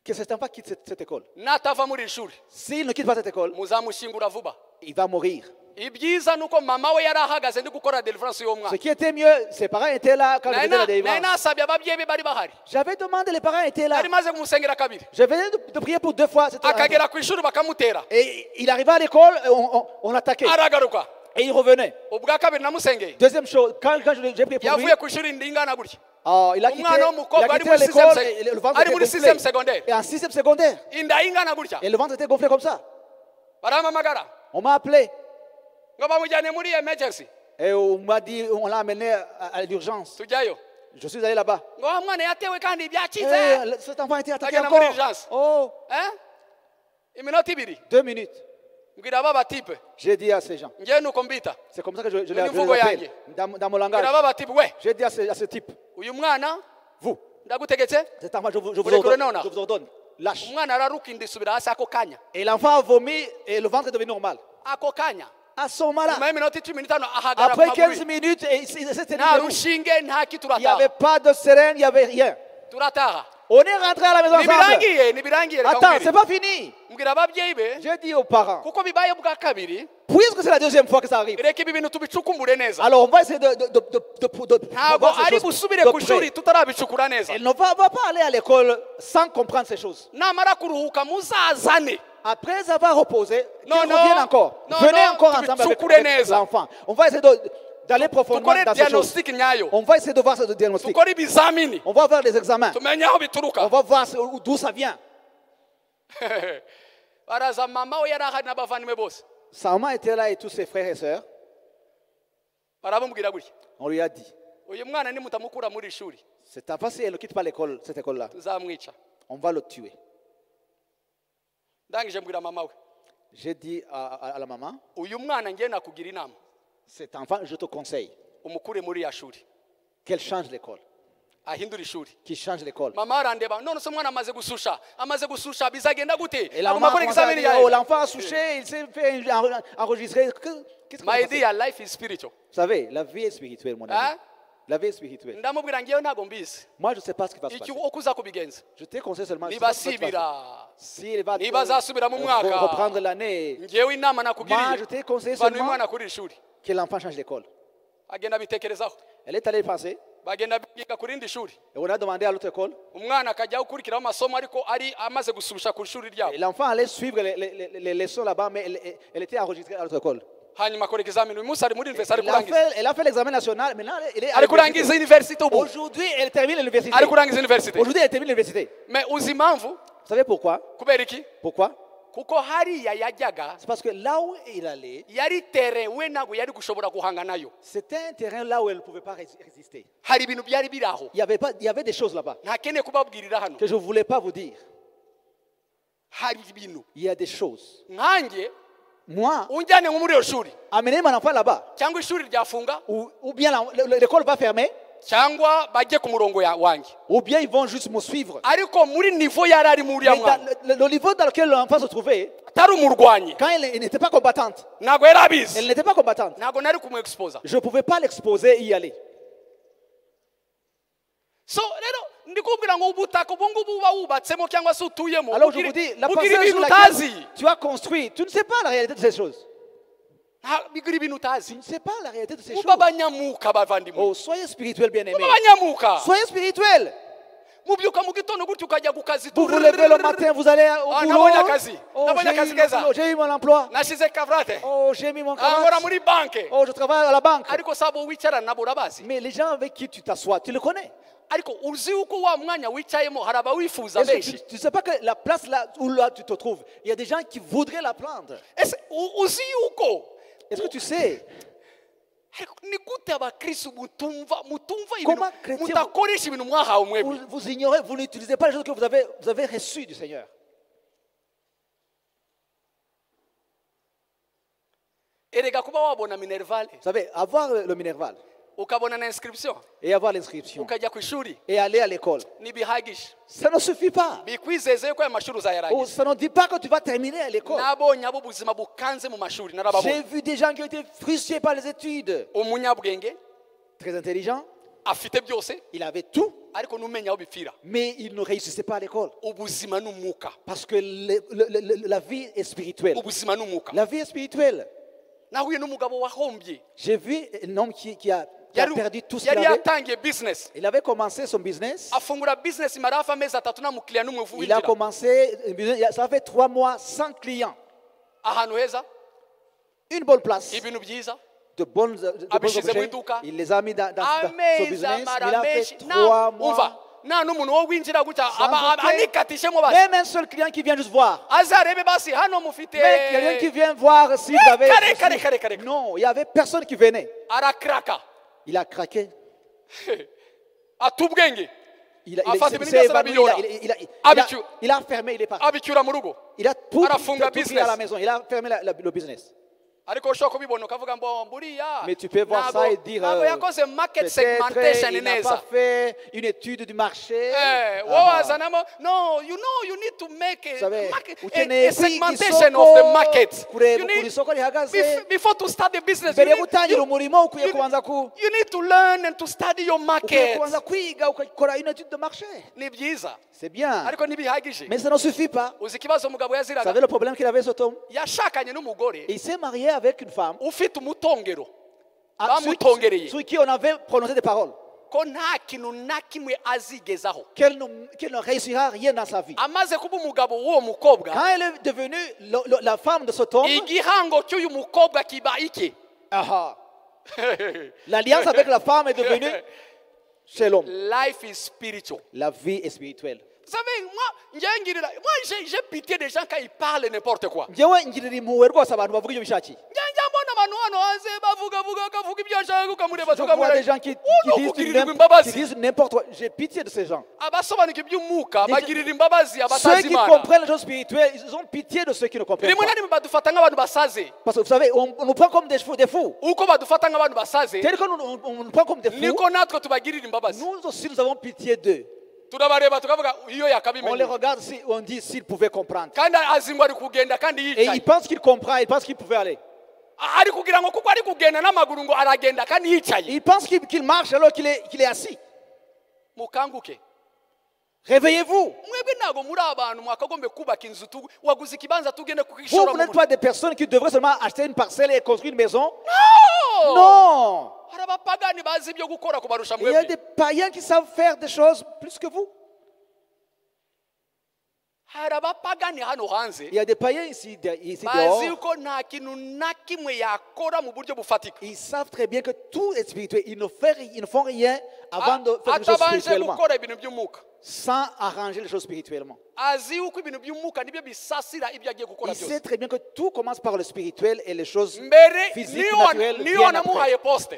Speaker 2: que cet enfant quitte cette école.
Speaker 1: natava muri iri shuri
Speaker 2: S'il ne quitte pas cette école,
Speaker 1: muzamushingura vuba.
Speaker 2: il va mourir.
Speaker 1: ibyiza ni uko mama we yari ahagaze ndi gukora deliverance y'uwo
Speaker 2: Ce
Speaker 1: mwana.
Speaker 2: qui était mieux, ses parents étaient là quand je faisais la
Speaker 1: nari
Speaker 2: délivrance.
Speaker 1: nasabye ababyeyi be bari bahari.
Speaker 2: J'avais demandé, les parents étaient là.
Speaker 1: nari maze kumusengera kabiri
Speaker 2: Je venais de prier pour 2 fois.
Speaker 1: akagera ku ishuri bakamutera
Speaker 2: Et il arrivait à l'école, on l'attaquait.
Speaker 1: aragaruka.
Speaker 2: Et il revenait.
Speaker 1: ubwa kabiri namusengeye
Speaker 2: Deuxième chose, quand j'ai prié pour lui,
Speaker 1: yavuye ku ishuri ndingana gutya
Speaker 2: il a quitté,
Speaker 1: umwana w'umukobwa ari muri
Speaker 2: l'école et le ventre
Speaker 1: ari
Speaker 2: était
Speaker 1: muri
Speaker 2: gonflé.
Speaker 1: 6e secondaire
Speaker 2: Et en 6e secondaire,
Speaker 1: inda ingana gutya
Speaker 2: et le ventre était gonflé comme ça.
Speaker 1: baramamagara
Speaker 2: On m'a appelé
Speaker 1: ngo bamujyane muri emergency
Speaker 2: et on m'a dit, on l'a amené à l'urgence.
Speaker 1: tujyayo
Speaker 2: Je suis allé là-bas.
Speaker 1: ngo wa mwana yatewe kandi
Speaker 2: Eh,
Speaker 1: byacitse.
Speaker 2: cet enfant a été attaqué
Speaker 1: Agenda muri
Speaker 2: encore.
Speaker 1: urgence.
Speaker 2: Oh,
Speaker 1: iminota ibiri
Speaker 2: 2 minutes.
Speaker 1: mbwira aba batipe
Speaker 2: J'ai dit à ces gens.
Speaker 1: ngewe nuko mbita
Speaker 2: C'est comme ça que je
Speaker 1: Une
Speaker 2: les
Speaker 1: mvugo
Speaker 2: appelle.
Speaker 1: yanjye.
Speaker 2: Dans mon langage.
Speaker 1: mbwira aba batipe we
Speaker 2: J'ai dit à ce type,
Speaker 1: uyu mwana
Speaker 2: vous,
Speaker 1: ndagutegetse
Speaker 2: cet enfant, je vous
Speaker 1: Voulez que
Speaker 2: ordonne.
Speaker 1: le nom,
Speaker 2: Je vous ordonne. Lâche.
Speaker 1: umwana araruka inda isubira hasi ako kanya
Speaker 2: Et l'enfant a vomi et le ventre est devenu normal.
Speaker 1: ako kanya
Speaker 2: À ce moment-là,
Speaker 1: nyuma y'iminota 15 ahagarara ku
Speaker 2: après 15
Speaker 1: maguru
Speaker 2: minutes, et il s'est tenu
Speaker 1: nta
Speaker 2: debout.
Speaker 1: rushinge nta ki
Speaker 2: Il n'y avait
Speaker 1: turataha
Speaker 2: pas de sirène, il n'y avait rien.
Speaker 1: turataha
Speaker 2: On est rentré à la maison ensemble.
Speaker 1: nibirangiye reka
Speaker 2: Attends, c'est
Speaker 1: mbwire
Speaker 2: pas fini.
Speaker 1: mbwira ababyeyi be
Speaker 2: J'ai dit aux parents,
Speaker 1: kuko bibaye bwa kabiri
Speaker 2: puisque c'est la deuxième fois que ça arrive,
Speaker 1: reka ibi bintu tubicukumbure neza
Speaker 2: alors on va essayer de
Speaker 1: ntabwo
Speaker 2: voir ces
Speaker 1: ari
Speaker 2: choses
Speaker 1: busubire
Speaker 2: de
Speaker 1: ku ishuri
Speaker 2: près.
Speaker 1: tutarabicukura neza
Speaker 2: Elle ne va pas aller à l'école sans comprendre ces choses.
Speaker 1: namara kuruhuka muzazane
Speaker 2: Après avoir reposé,
Speaker 1: Non,
Speaker 2: qu'ils
Speaker 1: non.
Speaker 2: reviennent encore.
Speaker 1: Non,
Speaker 2: Venez
Speaker 1: non,
Speaker 2: encore
Speaker 1: tu
Speaker 2: ensemble
Speaker 1: veux
Speaker 2: avec
Speaker 1: soukurer neza.
Speaker 2: l'enfant. On va essayer d'aller profondément
Speaker 1: tukore
Speaker 2: dans ces choses.
Speaker 1: diagnostic nyayo
Speaker 2: On va essayer de voir ce diagnostic.
Speaker 1: tukore ibizamini
Speaker 2: On va voir des examens.
Speaker 1: tumenye aho
Speaker 2: On
Speaker 1: bituruka
Speaker 2: va voir d'où ça vient.
Speaker 1: baraza mama we yari ahari n'abavandimwe bose
Speaker 2: Sa maman était là et tous ses frères et sœurs.
Speaker 1: barabamubwira gutya
Speaker 2: On lui a dit,
Speaker 1: uyu mwana nimutamukura muri ishuri
Speaker 2: cet enfant, si elle ne quitte pas l'école, cette école-là,
Speaker 1: tuzamwica
Speaker 2: on va le tuer.
Speaker 1: ndangije mbwira mama we
Speaker 2: J'ai dit à la maman,
Speaker 1: uyu mwana ngiye nakugira inama
Speaker 2: cet enfant, je te conseille
Speaker 1: umukure muri ya shuri
Speaker 2: qu'elle change l'école,
Speaker 1: ahindura ishuri
Speaker 2: qu'il change l'école.
Speaker 1: mama arandeba none se umwana amaze gususha bizagenda gute
Speaker 2: Et la
Speaker 1: agomba
Speaker 2: maman
Speaker 1: gukora
Speaker 2: commence à
Speaker 1: exameni
Speaker 2: dire,
Speaker 1: yawe
Speaker 2: oh, l'enfant a souché, il s'est fait enregistrer. Qu'est-ce que
Speaker 1: my
Speaker 2: ça fait?
Speaker 1: dear life is spiritual
Speaker 2: Vous savez, la vie est spirituelle, mon ami.
Speaker 1: Hein?
Speaker 2: La vie est spirituelle.
Speaker 1: ndamubwira ngewe ntabwo mbizi
Speaker 2: Moi, je ne sais pas ce qui va se
Speaker 1: icyo
Speaker 2: passer.
Speaker 1: uko uza kubigenza
Speaker 2: Je te conseille seulement
Speaker 1: niba
Speaker 2: ce qui va se passer.
Speaker 1: asibira
Speaker 2: Si il va
Speaker 1: niba azasubira mu mwaka
Speaker 2: reprendre l'année,
Speaker 1: ngewe inama
Speaker 2: moi,
Speaker 1: nakugiriye
Speaker 2: je te conseille
Speaker 1: vana uyu
Speaker 2: seulement
Speaker 1: mwana kuri iri shuri
Speaker 2: que l'enfant change d'école.
Speaker 1: agenda abitekerezaho
Speaker 2: Elle est allée penser,
Speaker 1: bagenda biga ku rindi shuri
Speaker 2: et on a demandé à l'autre école.
Speaker 1: umwana akajya gukurikiraho amasomo ariko ari amaze gusubisha ku ishuri ryabo
Speaker 2: Et l'enfant allait suivre les leçons là-bas, mais elle était enregistrée à l'autre école.
Speaker 1: hanyuma akora examini uyu munsi ari muri universite ari kurangiza
Speaker 2: Elle a fait l'examen national, maintenant elle est à
Speaker 1: ari kurangiza
Speaker 2: l'université.
Speaker 1: universite ubu
Speaker 2: Aujourd'hui, elle termine l'université.
Speaker 1: ari kurangiza universite
Speaker 2: Aujourd'hui, elle termine l'université.
Speaker 1: mais uzi impamvu
Speaker 2: Vous savez pourquoi?
Speaker 1: kubera iki
Speaker 2: Pourquoi?
Speaker 1: kuko hariya yajyaga
Speaker 2: C'est parce que là où il allait,
Speaker 1: yari tere we ntabwo yari gushobora guhanga nayo
Speaker 2: c'était un terrain là où elle ne pouvait pas résister.
Speaker 1: hari ibintu byari biri aho
Speaker 2: Il y avait des choses là-bas
Speaker 1: ntakeneye kubabwirira hano
Speaker 2: que je ne voulais pas vous dire.
Speaker 1: hari ibintu
Speaker 2: Il y a des choses.
Speaker 1: nkanjye
Speaker 2: Moi,
Speaker 1: unjyane nko muri iyo shuri
Speaker 2: amener mon enfant là-bas,
Speaker 1: cyangwa ishuri ryafunga
Speaker 2: ou bien l'école va fermer,
Speaker 1: cyangwa bajye ku murongo wanjye
Speaker 2: ou bien ils vont juste me suivre.
Speaker 1: ariko muri nivo yari ari muri uriya
Speaker 2: Mais
Speaker 1: mwana
Speaker 2: le niveau dans lequel l'enfant se trouvait,
Speaker 1: atari umurwanyi
Speaker 2: quand elle n'était pas combattante,
Speaker 1: ntabwo yari abizi
Speaker 2: elle n'était pas combattante,
Speaker 1: ntabwo nari kumwexposa
Speaker 2: je ne pouvais pas l'exposer et y aller.
Speaker 1: so rero ndikubwira ngo ubutaka ubu ngubu uba wubatsemo cyangwa se utuyemo
Speaker 2: Alors je vous dis, la
Speaker 1: ugira
Speaker 2: parcelle
Speaker 1: ibintu
Speaker 2: sur
Speaker 1: utazi
Speaker 2: laquelle tu as construit, tu ne sais pas la réalité de ces choses.
Speaker 1: bigira ibintu
Speaker 2: Tu
Speaker 1: utazi
Speaker 2: ne sais pas la réalité de ces
Speaker 1: muba
Speaker 2: choses.
Speaker 1: abanyamuka bavandimwe
Speaker 2: Oh, soyez spirituels, bien-aimés.
Speaker 1: muba abanyamuka
Speaker 2: Soyez spirituels.
Speaker 1: mubyuka mu gitondo gutyo ukajya ku kazi
Speaker 2: Vous vous levez le matin, vous allez au
Speaker 1: Ah,
Speaker 2: boulot.
Speaker 1: nabonye akazi.
Speaker 2: Oh,
Speaker 1: Nabonye akazi keza.
Speaker 2: j'ai eu mon emploi.
Speaker 1: nashize kavrate
Speaker 2: Oh, j'ai mis mon
Speaker 1: nkora
Speaker 2: cravate.
Speaker 1: muri banke
Speaker 2: Oh, je travaille à la banque.
Speaker 1: ariko sabo wicara nabo urabazi
Speaker 2: Mais les gens avec qui tu t'assois, tu les connais.
Speaker 1: ariko uzi yuko wa mwanya wicayemo hari abawifuza
Speaker 2: Est-ce que
Speaker 1: benshi
Speaker 2: tu ne sais pas que la place là où là tu te trouves, il y a des gens qui voudraient la prendre.
Speaker 1: ese uzi yuko
Speaker 2: Est-ce que tu sais
Speaker 1: ariko ni gute abakristo mutumva
Speaker 2: Comment
Speaker 1: ibintu
Speaker 2: chrétien-
Speaker 1: mutakoresha ibintu mwahawe mwebwe
Speaker 2: vous ignorez, vous n'utilisez pas les choses que vous avez reçues du Seigneur.
Speaker 1: erega kuba wabona minervale
Speaker 2: Vous savez, avoir le minerval
Speaker 1: ukabona na inscription
Speaker 2: et avoir l'inscription
Speaker 1: ukajya ku ishuri
Speaker 2: et aller à l'école,
Speaker 1: ntibihagije
Speaker 2: ça ne suffit pas.
Speaker 1: bikwizeze yuko aya mashuri
Speaker 2: Oh,
Speaker 1: uzayarangiza
Speaker 2: ça ne dit pas que tu vas terminer à l'école.
Speaker 1: nabonye abo ubuzima bukanze mu mashuri
Speaker 2: J'ai
Speaker 1: narababonye
Speaker 2: vu des gens qui ont été frustrés par les études.
Speaker 1: umunyabwenge
Speaker 2: Très intelligent,
Speaker 1: afite byose
Speaker 2: il avait tout,
Speaker 1: ariko numenya aho bipfira
Speaker 2: mais il ne réussissait pas à l'école.
Speaker 1: ubuzima n'umwuka
Speaker 2: Parce que la vie est spirituelle.
Speaker 1: ubuzima n'umwuka
Speaker 2: La vie est spirituelle.
Speaker 1: nahuye n'umugabo wahombye
Speaker 2: J'ai vu un homme qui a perdu tout ce qu'il
Speaker 1: yari
Speaker 2: avait.
Speaker 1: yatangiye business
Speaker 2: Il avait commencé son business.
Speaker 1: afungura business imara hafi amezi atatu nta mukiriya n'umwe
Speaker 2: Il a
Speaker 1: winjira
Speaker 2: commencé un business, ça fait 3 mois sans clients.
Speaker 1: ahantu heza
Speaker 2: Une bonne place.
Speaker 1: ibintu byiza
Speaker 2: De bonnes
Speaker 1: Abishize mu
Speaker 2: objets.
Speaker 1: iduka.
Speaker 2: Il les a mis dans son
Speaker 1: amezi
Speaker 2: business. Il
Speaker 1: amara
Speaker 2: a fait
Speaker 1: menshi
Speaker 2: 3 mois.
Speaker 1: umva nta n'umuntu wo winjira gutya
Speaker 2: Sans aucun-
Speaker 1: anikatishemo basi
Speaker 2: Même un seul client qui vient juste voir.
Speaker 1: azarebe basi hano mufite
Speaker 2: Mais quelqu'un qui vient voir si vous avez.
Speaker 1: kare.
Speaker 2: Non, il n'y avait personne qui venait.
Speaker 1: arakraka
Speaker 2: Il a craqué.
Speaker 1: ata ubwenge
Speaker 2: Il a, il,
Speaker 1: Afate
Speaker 2: il
Speaker 1: ibintu
Speaker 2: s'est
Speaker 1: byose
Speaker 2: évanoui,
Speaker 1: arabiyora.
Speaker 2: il a fermé, il est parti.
Speaker 1: abicyura mu rugo
Speaker 2: Il a tout
Speaker 1: Arafunga
Speaker 2: pris
Speaker 1: business.
Speaker 2: à la maison. Il a fermé le business.
Speaker 1: ariko ushobora kubibona ukavuga ngo mburiya
Speaker 2: Mais tu peux voir ça et dire,
Speaker 1: ntabwo yakoze market segmentation
Speaker 2: peut-être il n'a
Speaker 1: neza.
Speaker 2: pas fait une étude du marché.
Speaker 1: wowe wazanamo no you need to make
Speaker 2: Vous savez,
Speaker 1: a
Speaker 2: ukeneye
Speaker 1: segmentation of the market.
Speaker 2: kureba
Speaker 1: You
Speaker 2: ukuntu
Speaker 1: need,
Speaker 2: isoko rihagaze.
Speaker 1: before to start the business,
Speaker 2: Mbere yo gutangira umurimo ukwiye kubanza
Speaker 1: you need to learn and to study your
Speaker 2: ukwiye
Speaker 1: market.
Speaker 2: kubanza kwiga ukakora une étude de marché.
Speaker 1: Ni byiza
Speaker 2: C'est bien.
Speaker 1: ariko ntibihagije.
Speaker 2: Mais ça ne suffit pas.
Speaker 1: uzi ikibazo umugabo
Speaker 2: Vous
Speaker 1: yaziraga?
Speaker 2: savez le problème qu'il avait, cet homme?
Speaker 1: Yashakanye n'umugore
Speaker 2: Il s'est marié avec une femme
Speaker 1: ufite umutongero
Speaker 2: sur
Speaker 1: bamutongereye
Speaker 2: sur qui on avait prononcé des paroles
Speaker 1: ko nta kintu na kimwe azigezaho.
Speaker 2: qu'elle ne réussira rien dans sa vie.
Speaker 1: Amaze kuba umugabo w'uwo mukobwa,
Speaker 2: Quand elle est devenue la femme de cet homme,
Speaker 1: igihango cy'uyu mukobwa kiba iki?
Speaker 2: l'alliance avec la femme est devenue chez l'homme.
Speaker 1: Life is spiritual.
Speaker 2: La vie est spirituelle.
Speaker 1: Vous savez, moi j'ai pitié des gens quand ils parlent n'importe quoi.
Speaker 2: Njyewe ngirira impuhwe rwose abantu bavuga ibyo bishakiye.
Speaker 1: Njya mbona abantu hano hanze bakavuga ibyo ashaka ukamureba
Speaker 2: Je vois des gens qui disent n'importe quoi. J'ai pitié de ces gens.
Speaker 1: abasobanuka iby'umwuka bagirira imbabazi
Speaker 2: Ceux
Speaker 1: abatazi
Speaker 2: qui
Speaker 1: Imana.
Speaker 2: comprennent les choses spirituelles, ils ont pitié de ceux qui ne comprennent
Speaker 1: rimwe
Speaker 2: pas.
Speaker 1: na rimwe badufata nk'abantu basaze.
Speaker 2: Parce que vous savez, on nous prend comme des fous.
Speaker 1: uko badufata nk'abantu basaze
Speaker 2: Tel que on nous prend comme des fous,
Speaker 1: niko natwe tubagirira imbabazi.
Speaker 2: nous aussi nous avons pitié d'eux.
Speaker 1: turabareba tukavuga iyo
Speaker 2: On les
Speaker 1: yakabimenye
Speaker 2: regarde, on dit s'ils pouvaient comprendre.
Speaker 1: kandi azi ngo ari kugenda kandi
Speaker 2: Et
Speaker 1: yicaye.
Speaker 2: ils pensent qu'ils comprennent, ils pensent qu'ils pouvaient aller.
Speaker 1: ari kugira ngo kuko ari kugenda n'amaguru ngo aragenda kandi yicaye.
Speaker 2: Ils pensent qu'il marche alors qu'il est assis.
Speaker 1: mukanguke.
Speaker 2: Réveillez-vous.
Speaker 1: mwebwe ntago muri abantu mwakagombe kubaka inzu waguze ikibanza tugende
Speaker 2: Vous
Speaker 1: kukishora
Speaker 2: n'êtes pas des personnes qui devraient seulement acheter une parcelle et construire une maison.
Speaker 1: No!
Speaker 2: Non.
Speaker 1: hari abapagani bazi ibyo gukora kubarusha
Speaker 2: Il y a
Speaker 1: mwebwe.
Speaker 2: des païens qui savent faire des choses plus que vous.
Speaker 1: hari abapagani hano hanze
Speaker 2: Il y a des païens ici
Speaker 1: bazi
Speaker 2: dehors.
Speaker 1: ko nta kintu na kimwe yakora mu buryo bufatika
Speaker 2: Ils savent très bien que tout est spirituel. Ils ne font rien avant de faire les choses
Speaker 1: atabanje
Speaker 2: spirituellement.
Speaker 1: gukora ibintu by'umwuka.
Speaker 2: Sans arranger les choses spirituellement.
Speaker 1: azi yuko ibintu by'umwuka nibyo bisasira ibyo agiye gukora
Speaker 2: Il sait
Speaker 1: byose.
Speaker 2: très bien que tout commence par le spirituel et les choses
Speaker 1: mbere
Speaker 2: physiques,
Speaker 1: niyo
Speaker 2: naturelles
Speaker 1: niyo
Speaker 2: viennent après.
Speaker 1: wanamuhaye poste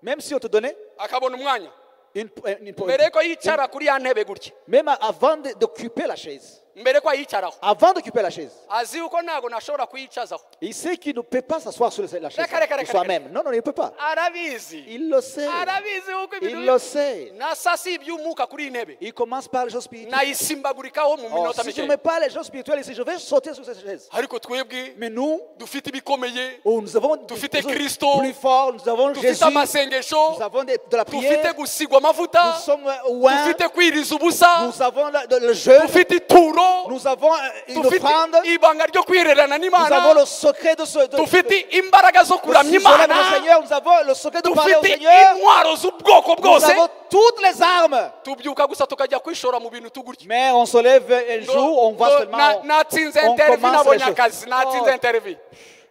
Speaker 2: Même si on te donnait
Speaker 1: akabona umwanya
Speaker 2: une
Speaker 1: mbere ko yicara kuri ya ntebe gutya
Speaker 2: même avant d'occuper la chaise.
Speaker 1: mbere ko ayicaraho
Speaker 2: Avant d'occuper la chaise.
Speaker 1: azi yuko ntago nashobora kuyicazaho.
Speaker 2: Il sait qu'il ne peut pas s'asseoir sur la chaise
Speaker 1: Reka.
Speaker 2: de soi-même. Non, il ne peut pas.
Speaker 1: arabizi
Speaker 2: Il le sait.
Speaker 1: arabizi yuko
Speaker 2: Il le sait.
Speaker 1: nasasi iby'umwuka kuri iyi ntebe
Speaker 2: Il commence par les choses spirituelles.
Speaker 1: nayisimbagurikaho mu
Speaker 2: Oh,
Speaker 1: minota
Speaker 2: si je ne
Speaker 1: mike.
Speaker 2: mets pas les choses spirituelles ici, je vais sauter sur cette chaise.
Speaker 1: ariko twebwe
Speaker 2: Mais nous,
Speaker 1: dufite ibikomeye,
Speaker 2: nous avons des
Speaker 1: Dufite
Speaker 2: choses
Speaker 1: Kristo.
Speaker 2: plus forts, nous avons
Speaker 1: dufite
Speaker 2: Jésus,
Speaker 1: amasengesho,
Speaker 2: nous avons de la
Speaker 1: dufite
Speaker 2: prière,
Speaker 1: gusigwa
Speaker 2: nous
Speaker 1: amavuta,
Speaker 2: sommes ouins,
Speaker 1: dufite kwiriza ubusa,
Speaker 2: nous avons le jeûne,
Speaker 1: dufite ituro,
Speaker 2: nous avons une
Speaker 1: dufite
Speaker 2: offrande,
Speaker 1: ibanga ryo kwirerana
Speaker 2: nous avons
Speaker 1: n'Imana,
Speaker 2: le secret de
Speaker 1: dufite imbaraga zo kuramya
Speaker 2: s'isoler avec le
Speaker 1: Imana,
Speaker 2: Seigneur, nous avons le secret de parler au
Speaker 1: dufite
Speaker 2: Seigneur,
Speaker 1: intwaro z'ubwoko
Speaker 2: nous
Speaker 1: bwose.
Speaker 2: avons toutes les armes.
Speaker 1: tubyuka gusa tukajya kwishora mu bintu tugutya.
Speaker 2: Mais on se lève un jour, on va seulement.
Speaker 1: natsinze
Speaker 2: on
Speaker 1: interview
Speaker 2: commence
Speaker 1: nabonye
Speaker 2: les choses.
Speaker 1: akazi natsinze
Speaker 2: Oh.
Speaker 1: interview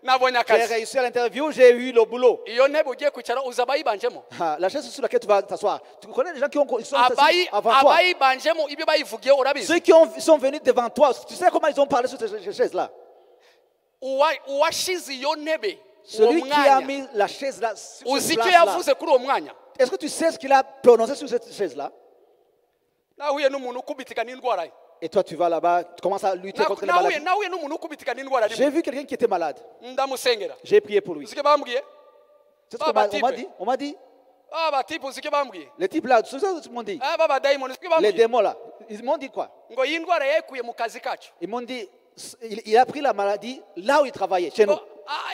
Speaker 1: nabonye
Speaker 2: J'ai
Speaker 1: akazi.
Speaker 2: réussi à l'interview, j'ai eu le boulot.
Speaker 1: iyo ntebe ugiye kwicara uzaba yibanjemo.
Speaker 2: La chaise sur laquelle tu vas t'asseoir. Tu connais les gens qui sont assis avant toi.
Speaker 1: abayibanjemo ibyo bayivugiye urabizi.
Speaker 2: Ceux qui sont venus devant toi, tu sais comment ils ont parlé sur ces chaises-là.
Speaker 1: uwashize iyo ntebe uwo
Speaker 2: Celui qui a
Speaker 1: mwanya
Speaker 2: mis la chaise là, sur
Speaker 1: uzi
Speaker 2: cette
Speaker 1: icyo
Speaker 2: place-là.
Speaker 1: yavuze kuri uwo mwanya.
Speaker 2: Est-ce que tu sais ce qu'il a prononcé sur cette chaise-là?
Speaker 1: nahuye n'umuntu ukubitika n'indwara ye.
Speaker 2: Et toi, tu vas là-bas, tu commences à lutter contre les maladies.
Speaker 1: nahuye n'umuntu ukubitika n'indwara
Speaker 2: J'ai
Speaker 1: rimwe
Speaker 2: vu quelqu'un qui était malade.
Speaker 1: ndamusengera.
Speaker 2: J'ai prié pour lui.
Speaker 1: uzi icyo bambwiye?
Speaker 2: C'est ce qu'on m'a dit. On m'a dit.
Speaker 1: abatipe uzi icyo bambwiye?
Speaker 2: Les types là, c'est ça qu'ils m'ont dit.
Speaker 1: abadayimoni uzi icyo
Speaker 2: Les
Speaker 1: bambwiye?
Speaker 2: démons là. Ils m'ont dit quoi?
Speaker 1: ngo iyi ndwara yayikuye mu kazi kacu.
Speaker 2: Ils m'ont dit, il a pris la maladie là où il travaillait, chez nous.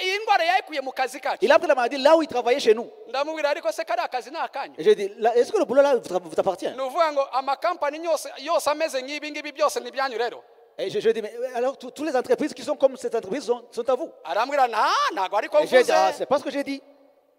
Speaker 1: iyi ndwara yayikuye mu kazi kacu.
Speaker 2: Il a pris la maladie là où il travaillait chez nous.
Speaker 1: ndamubwira ariko se kari akazi ni akanyu.
Speaker 2: Et j'ai dit, est-ce que le boulot là vous appartient?
Speaker 1: ni ukuvuga ngo amakampani yose ameze nk'ibi ngibi byose ni ibyanyu rero.
Speaker 2: Et je dis, mais alors toutes les entreprises qui sont comme cette entreprise sont à vous.
Speaker 1: arambwira ntago ariko
Speaker 2: Et j'ai dit,
Speaker 1: mvuze.
Speaker 2: c'est pas ce que j'ai dit.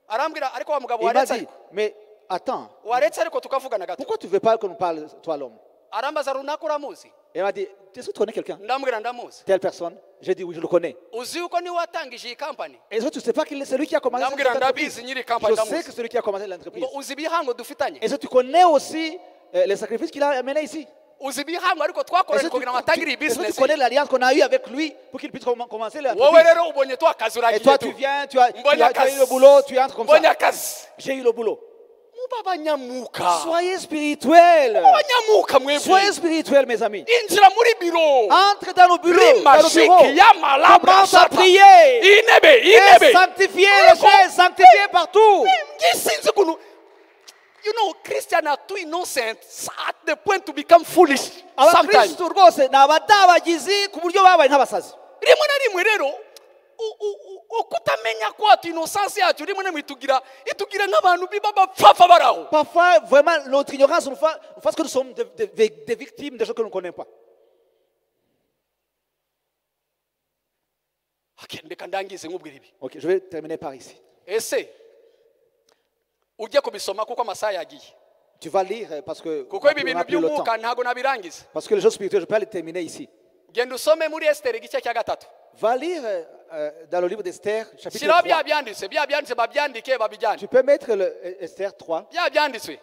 Speaker 1: arambwira ariko wa mugabo
Speaker 2: Il m'a
Speaker 1: waretse
Speaker 2: dit,
Speaker 1: ariko
Speaker 2: mais attends,
Speaker 1: waretse ariko tukavugana gato.
Speaker 2: pourquoi tu ne veux pas qu'on nous parle, toi l'homme?
Speaker 1: arambaza runaka uramuzi?
Speaker 2: Et il m'a dit, est-ce que tu connais quelqu'un?
Speaker 1: ndamubwira ndamuzi.
Speaker 2: Telle personne? J'ai dit, oui, je le connais.
Speaker 1: uzi yuko niwe watangije iyi kampani?
Speaker 2: Est-ce que tu ne sais pas qu'il est celui qui a commencé
Speaker 1: ndamubwira
Speaker 2: cette entreprise?
Speaker 1: ndabizi nyiri kampani
Speaker 2: Je sais
Speaker 1: ndamuzi.
Speaker 2: que c'est celui qui a commencé l'entreprise.
Speaker 1: ngo uzi ibihango dufitanye?
Speaker 2: Est-ce que tu connais aussi les sacrifices qu'il a amenés ici?
Speaker 1: uzi ibihango ariko
Speaker 2: Est-ce
Speaker 1: twakoranye
Speaker 2: que
Speaker 1: kugira ngo atangire iyi
Speaker 2: est-ce que tu
Speaker 1: business.
Speaker 2: connais l'alliance qu'on a eue avec lui pour qu'il puisse commencer
Speaker 1: wowe
Speaker 2: l'entreprise?
Speaker 1: rero ubonye tu akazi
Speaker 2: Et
Speaker 1: uragiye
Speaker 2: toi,
Speaker 1: tu.
Speaker 2: tu viens, tu as eu
Speaker 1: Mbonye
Speaker 2: le
Speaker 1: akazi.
Speaker 2: boulot, tu entres comme
Speaker 1: mbonye
Speaker 2: ça.
Speaker 1: akazi.
Speaker 2: J'ai eu le boulot.
Speaker 1: muba abanyamuka
Speaker 2: Soyez spirituels.
Speaker 1: abanyamuka mwebwe
Speaker 2: Soyez spirituels, mes amis.
Speaker 1: injira muri biro
Speaker 2: Entre dans nos bureaux. Dans nos
Speaker 1: rimashiki
Speaker 2: bureaux.
Speaker 1: y'amalabra
Speaker 2: Commence à
Speaker 1: shata
Speaker 2: prier.
Speaker 1: intebe
Speaker 2: Et
Speaker 1: intebe
Speaker 2: sanctifier les chaises, sanctifier partout.
Speaker 1: ngisinzi ukuntu you know Christians are too innocent at the point to become foolish sometimes
Speaker 2: Abakristo rwose ni abadabagizi ku buryo babaye nk'abasazi.
Speaker 1: rimwe na rimwe rero ukutamenya kwacu innocence yacu rimwe na rimwe itugira nk'abantu biba bapfafa baraho.
Speaker 2: Parfois, vraiment, notre ignorance nous fait que nous sommes des victimes de choses que nous ne connaissons pas.
Speaker 1: Reka ndangize nkubwira ibi.
Speaker 2: Ok, je vais terminer par ici.
Speaker 1: Ese ujye kubisoma kuko amasaha yagiye.
Speaker 2: Tu vas lire parce que
Speaker 1: Kuko ibi bintu by'umwuka ntago nabirangiza.
Speaker 2: Parce que les choses spirituelles, je peux pas les terminer ici.
Speaker 1: Genda usome muri Esther igice cya gatatu.
Speaker 2: Va lire dans le livre d'Esther, chapitre
Speaker 1: Shyiraho
Speaker 2: 3.
Speaker 1: bya byanditse babyandike babijyane.
Speaker 2: Tu peux mettre Esther 3.
Speaker 1: Bya byanditswe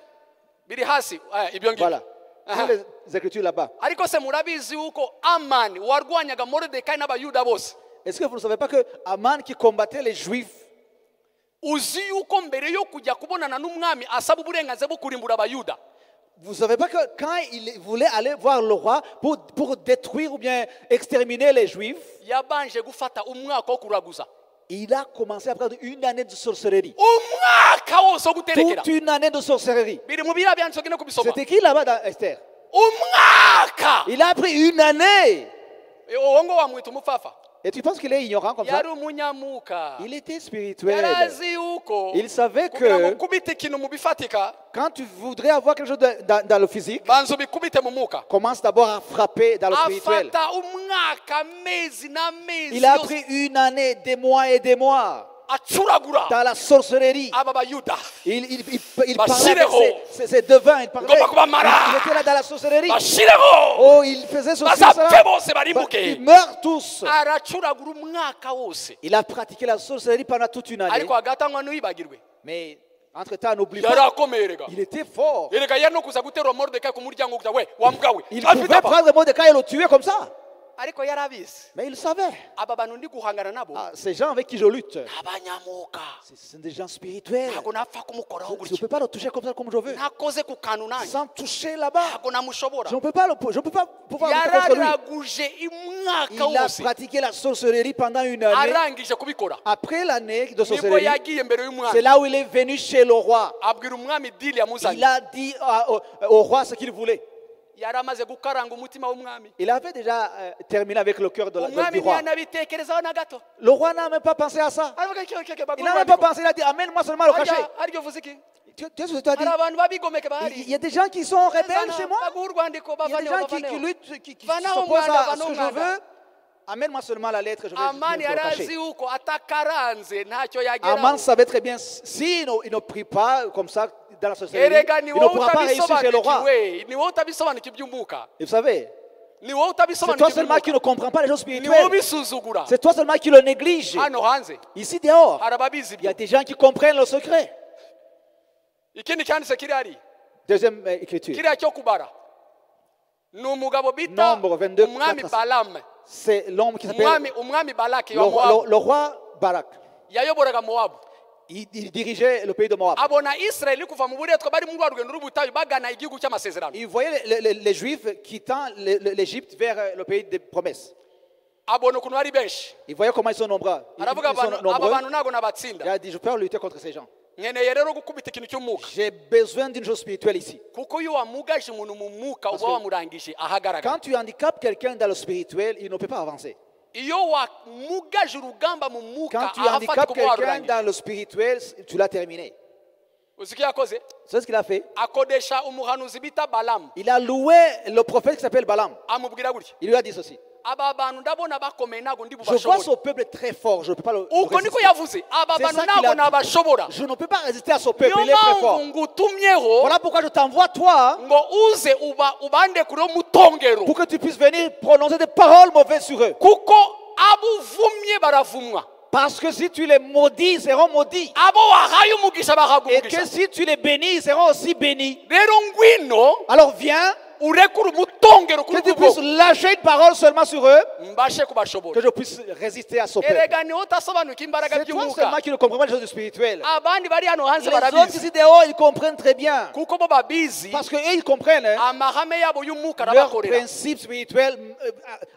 Speaker 1: biri hasi ibyo ngibyo.
Speaker 2: Voilà. Tous les écritures là-bas.
Speaker 1: Ariko se murabizi uko Amani warwanyaga Moridekayi n'abayuda bose.
Speaker 2: Est-ce que vous ne savez pas que Aman qui combattait les Juifs,
Speaker 1: uzi yuko mbere yo kujya kubonana n'umwami asaba uburenganzira bwo kurimbura abayuda.
Speaker 2: vous ne savez pas que quand il voulait aller voir le roi pour détruire ou bien exterminer les Juifs,
Speaker 1: yabanje gufata umwaka wo kuraguza.
Speaker 2: il a commencé à prendre une année de sorcellerie.
Speaker 1: Umwaka wose wo guterekera.
Speaker 2: Toute une année de sorcellerie.
Speaker 1: Biri mu bira byanditse gene kubisoma.
Speaker 2: C'est écrit là-bas dans Esther.
Speaker 1: Umwaka.
Speaker 2: Il a pris une année.
Speaker 1: Uwo ngo wamwita umupfafa.
Speaker 2: Et tu penses qu'il est ignorant comme ça?
Speaker 1: Yari umunyamuka.
Speaker 2: Il était spirituel.
Speaker 1: Yarazi yuko
Speaker 2: Il savait
Speaker 1: kugira ngo
Speaker 2: que
Speaker 1: ukubite ikintu mu bifatika
Speaker 2: quand tu voudrais avoir quelque chose dans le physique,
Speaker 1: banza ubikubite mu mwuka.
Speaker 2: commence d'abord à frapper dans le spirituel.
Speaker 1: Afata umwaka amezi n'amezi
Speaker 2: Il a
Speaker 1: yose
Speaker 2: pris une année, des mois et des mois
Speaker 1: acuragura
Speaker 2: dans la sorcellerie.
Speaker 1: aba bayuda.
Speaker 2: Il parlait
Speaker 1: Bashireho.
Speaker 2: avec ses devins. Il
Speaker 1: Ugomba kubamara.
Speaker 2: était là dans la sorcellerie.
Speaker 1: Bashireho
Speaker 2: Oh, il faisait ceci,
Speaker 1: bazapfe
Speaker 2: cela.
Speaker 1: bose barimbuke.
Speaker 2: Ils meurent tous.
Speaker 1: Aracuragura umwaka wose.
Speaker 2: Il a pratiqué la sorcellerie pendant toute une année.
Speaker 1: Ariko hagati aho ntibagirwe.
Speaker 2: Mais entre-temps, n'oublie pas,
Speaker 1: Yarakomeye rega.
Speaker 2: il était fort.
Speaker 1: Erega yari no kuza guterura Moridekayi ku muryango kugira we wambwa we.
Speaker 2: Il pouvait prendre Mordecai et le tuer comme ça.
Speaker 1: Ariko yarabizi.
Speaker 2: Mais il savait.
Speaker 1: Aba bantu ndi guhangana nabo.
Speaker 2: Ces gens avec qui je lutte,
Speaker 1: Abanyamuka.
Speaker 2: ce sont des gens spirituels.
Speaker 1: Ntago napfa kumukoraho
Speaker 2: Je ne
Speaker 1: gutya.
Speaker 2: peux pas le toucher comme ça, comme je veux.
Speaker 1: Ntakoze ku kantu nanjye.
Speaker 2: Sans toucher là-bas.
Speaker 1: Ntago namushobora.
Speaker 2: Je ne peux pas pouvoir lutter contre lui.
Speaker 1: Yararaguje umwaka
Speaker 2: Il a
Speaker 1: wose.
Speaker 2: pratiqué la sorcellerie pendant une année.
Speaker 1: Arangije kubikora.
Speaker 2: Après l'année de
Speaker 1: Nibwo
Speaker 2: sorcellerie,
Speaker 1: yagiye mbere
Speaker 2: c'est
Speaker 1: y'umwami.
Speaker 2: là où il est venu chez le roi.
Speaker 1: Abwira umwami dili
Speaker 2: Il
Speaker 1: yamuzanye.
Speaker 2: a dit au roi ce qu'il voulait.
Speaker 1: Yaramaze gukaranga umutima w'umwami.
Speaker 2: Il avait déjà terminé avec le cœur du
Speaker 1: Umwami
Speaker 2: roi.
Speaker 1: ntiyanabitekerezaho na gato.
Speaker 2: Le roi n'a même pas pensé à ça.
Speaker 1: Aravuga keke
Speaker 2: Il n'a même pas pensé, il a dit amène-moi seulement le cachet.
Speaker 1: aryo vuze iki?
Speaker 2: Tu sais ce que tu as dit?
Speaker 1: Hari abantu babigomeke bahari.
Speaker 2: Il y a des gens qui sont rebelles chez moi.
Speaker 1: Baguha urwandiko
Speaker 2: Il y a des
Speaker 1: bavaneho
Speaker 2: gens qui
Speaker 1: bavaneho.
Speaker 2: luttent, qui
Speaker 1: Vanaho
Speaker 2: s'opposent
Speaker 1: umwanda,
Speaker 2: à ce
Speaker 1: vanaho
Speaker 2: que je
Speaker 1: umwanda.
Speaker 2: veux. Amène-moi seulement la lettre, je vais
Speaker 1: Amani
Speaker 2: mettre le
Speaker 1: yari
Speaker 2: cachet.
Speaker 1: azi yuko atakaranze ntacyo
Speaker 2: Aman
Speaker 1: yageraho.
Speaker 2: savait très bien, s'il ne prie pas comme ça dans la sorcellerie,
Speaker 1: Erega
Speaker 2: il ne pourra pas réussir chez le roi.
Speaker 1: ni wowe utabisobanukiwe iby'umwuka.
Speaker 2: Et vous savez,
Speaker 1: Ni wowe
Speaker 2: c'est toi
Speaker 1: utabisobanukiwe
Speaker 2: seulement qui ne comprends pas les choses
Speaker 1: ni wowe
Speaker 2: spirituelles.
Speaker 1: ubisuzugura.
Speaker 2: C'est toi seulement qui le néglige.
Speaker 1: Hano hanze
Speaker 2: Ici dehors,
Speaker 1: hari ababizi
Speaker 2: il y a
Speaker 1: ibyo.
Speaker 2: des gens qui comprennent le secret.
Speaker 1: Ikindi cyanditse kiri hari
Speaker 2: Deuxième écriture.
Speaker 1: kiriya cyo kubara ni umugabo bita
Speaker 2: Nombre 22,
Speaker 1: umwami
Speaker 2: 4.
Speaker 1: Balamu.
Speaker 2: C'est l'homme qui s'appelle
Speaker 1: umwami Balaki wa Mowabu
Speaker 2: le roi Barak.
Speaker 1: yayoboraga Mowabu.
Speaker 2: Il dirigeait le pays de Moab.
Speaker 1: Abona Israeli kuva mu buretwa bari mu rwego rw'ubutayu bagana igihugu cy'amasezerano.
Speaker 2: Il voyait les Juifs quittant l'Égypte vers le pays des promesses.
Speaker 1: Abona ukuntu ari benshi.
Speaker 2: Il voyait comment ils sont nombreux.
Speaker 1: Aravuga
Speaker 2: Ils sont
Speaker 1: aba
Speaker 2: nombreux.
Speaker 1: bantu ntago
Speaker 2: Il
Speaker 1: nabatsinda.
Speaker 2: a dit, je peux lutter contre ces gens.
Speaker 1: Nkeneye rero gukubita ikintu cy'umwuka.
Speaker 2: J'ai besoin d'une chose spirituelle ici.
Speaker 1: Kuko iyo wamugaje umuntu mu mwuka uba wamurangije ahagaragara.
Speaker 2: Quand tu handicapes quelqu'un dans le spirituel, il ne peut pas avancer.
Speaker 1: Iyo wamugaje urugamba mu mwuka
Speaker 2: Quand tu
Speaker 1: ahafatika
Speaker 2: handicapes
Speaker 1: uba
Speaker 2: quelqu'un
Speaker 1: warurangije.
Speaker 2: dans le spirituel, tu l'as terminé.
Speaker 1: Uzi icyo yakoze?
Speaker 2: C'est ce qu'il a fait.
Speaker 1: Akodesha umuhanuzi bita Balamu.
Speaker 2: Il a loué le prophète qui s'appelle Balaam.
Speaker 1: Amubwira gutya.
Speaker 2: Il lui a dit ceci.
Speaker 1: Aba bantu ndabona bakomeye ntago ndi
Speaker 2: Je vois
Speaker 1: bubashobora.
Speaker 2: ce peuple très fort, je ne peux pas le
Speaker 1: Uko niko
Speaker 2: résister.
Speaker 1: yavuze. Aba
Speaker 2: C'est
Speaker 1: bantu
Speaker 2: ça qu'il
Speaker 1: ntago
Speaker 2: a dit.
Speaker 1: nabashobora.
Speaker 2: Je ne peux pas résister à ce peuple,
Speaker 1: Niyo
Speaker 2: il est très fort.
Speaker 1: mpamvu ngutumyeho
Speaker 2: Voilà pourquoi je t'envoie toi,
Speaker 1: ngo uze ubandekureho mutongero.
Speaker 2: pour que tu puisses venir prononcer des paroles mauvaises sur eux.
Speaker 1: Kuko abo uvumye baravumwa.
Speaker 2: Parce que si tu les maudis, ils seront maudits.
Speaker 1: Abo wahaye umugisha bahabwa
Speaker 2: Et que
Speaker 1: umugisha.
Speaker 2: si tu les bénis, ils seront aussi bénis.
Speaker 1: Rero ngwino
Speaker 2: Alors viens,
Speaker 1: urekure umutongero kuri
Speaker 2: Que tu
Speaker 1: ubwo
Speaker 2: puisses lâcher une parole seulement sur eux,
Speaker 1: mbashe kubashobora
Speaker 2: que je puisse résister à ce peuple.
Speaker 1: erega niho utasobanuka imbaraga
Speaker 2: C'est toi
Speaker 1: by'umwuka
Speaker 2: seulement qui ne comprends pas les choses spirituelles.
Speaker 1: abandi bari hano hanze
Speaker 2: Les autres
Speaker 1: barabizi
Speaker 2: ici dehors, ils comprennent très bien.
Speaker 1: kuko bo babizi
Speaker 2: Parce qu'eux, ils comprennent. Hein,
Speaker 1: amahame yabo y'umwuka
Speaker 2: leurs
Speaker 1: arabakorera
Speaker 2: principes spirituels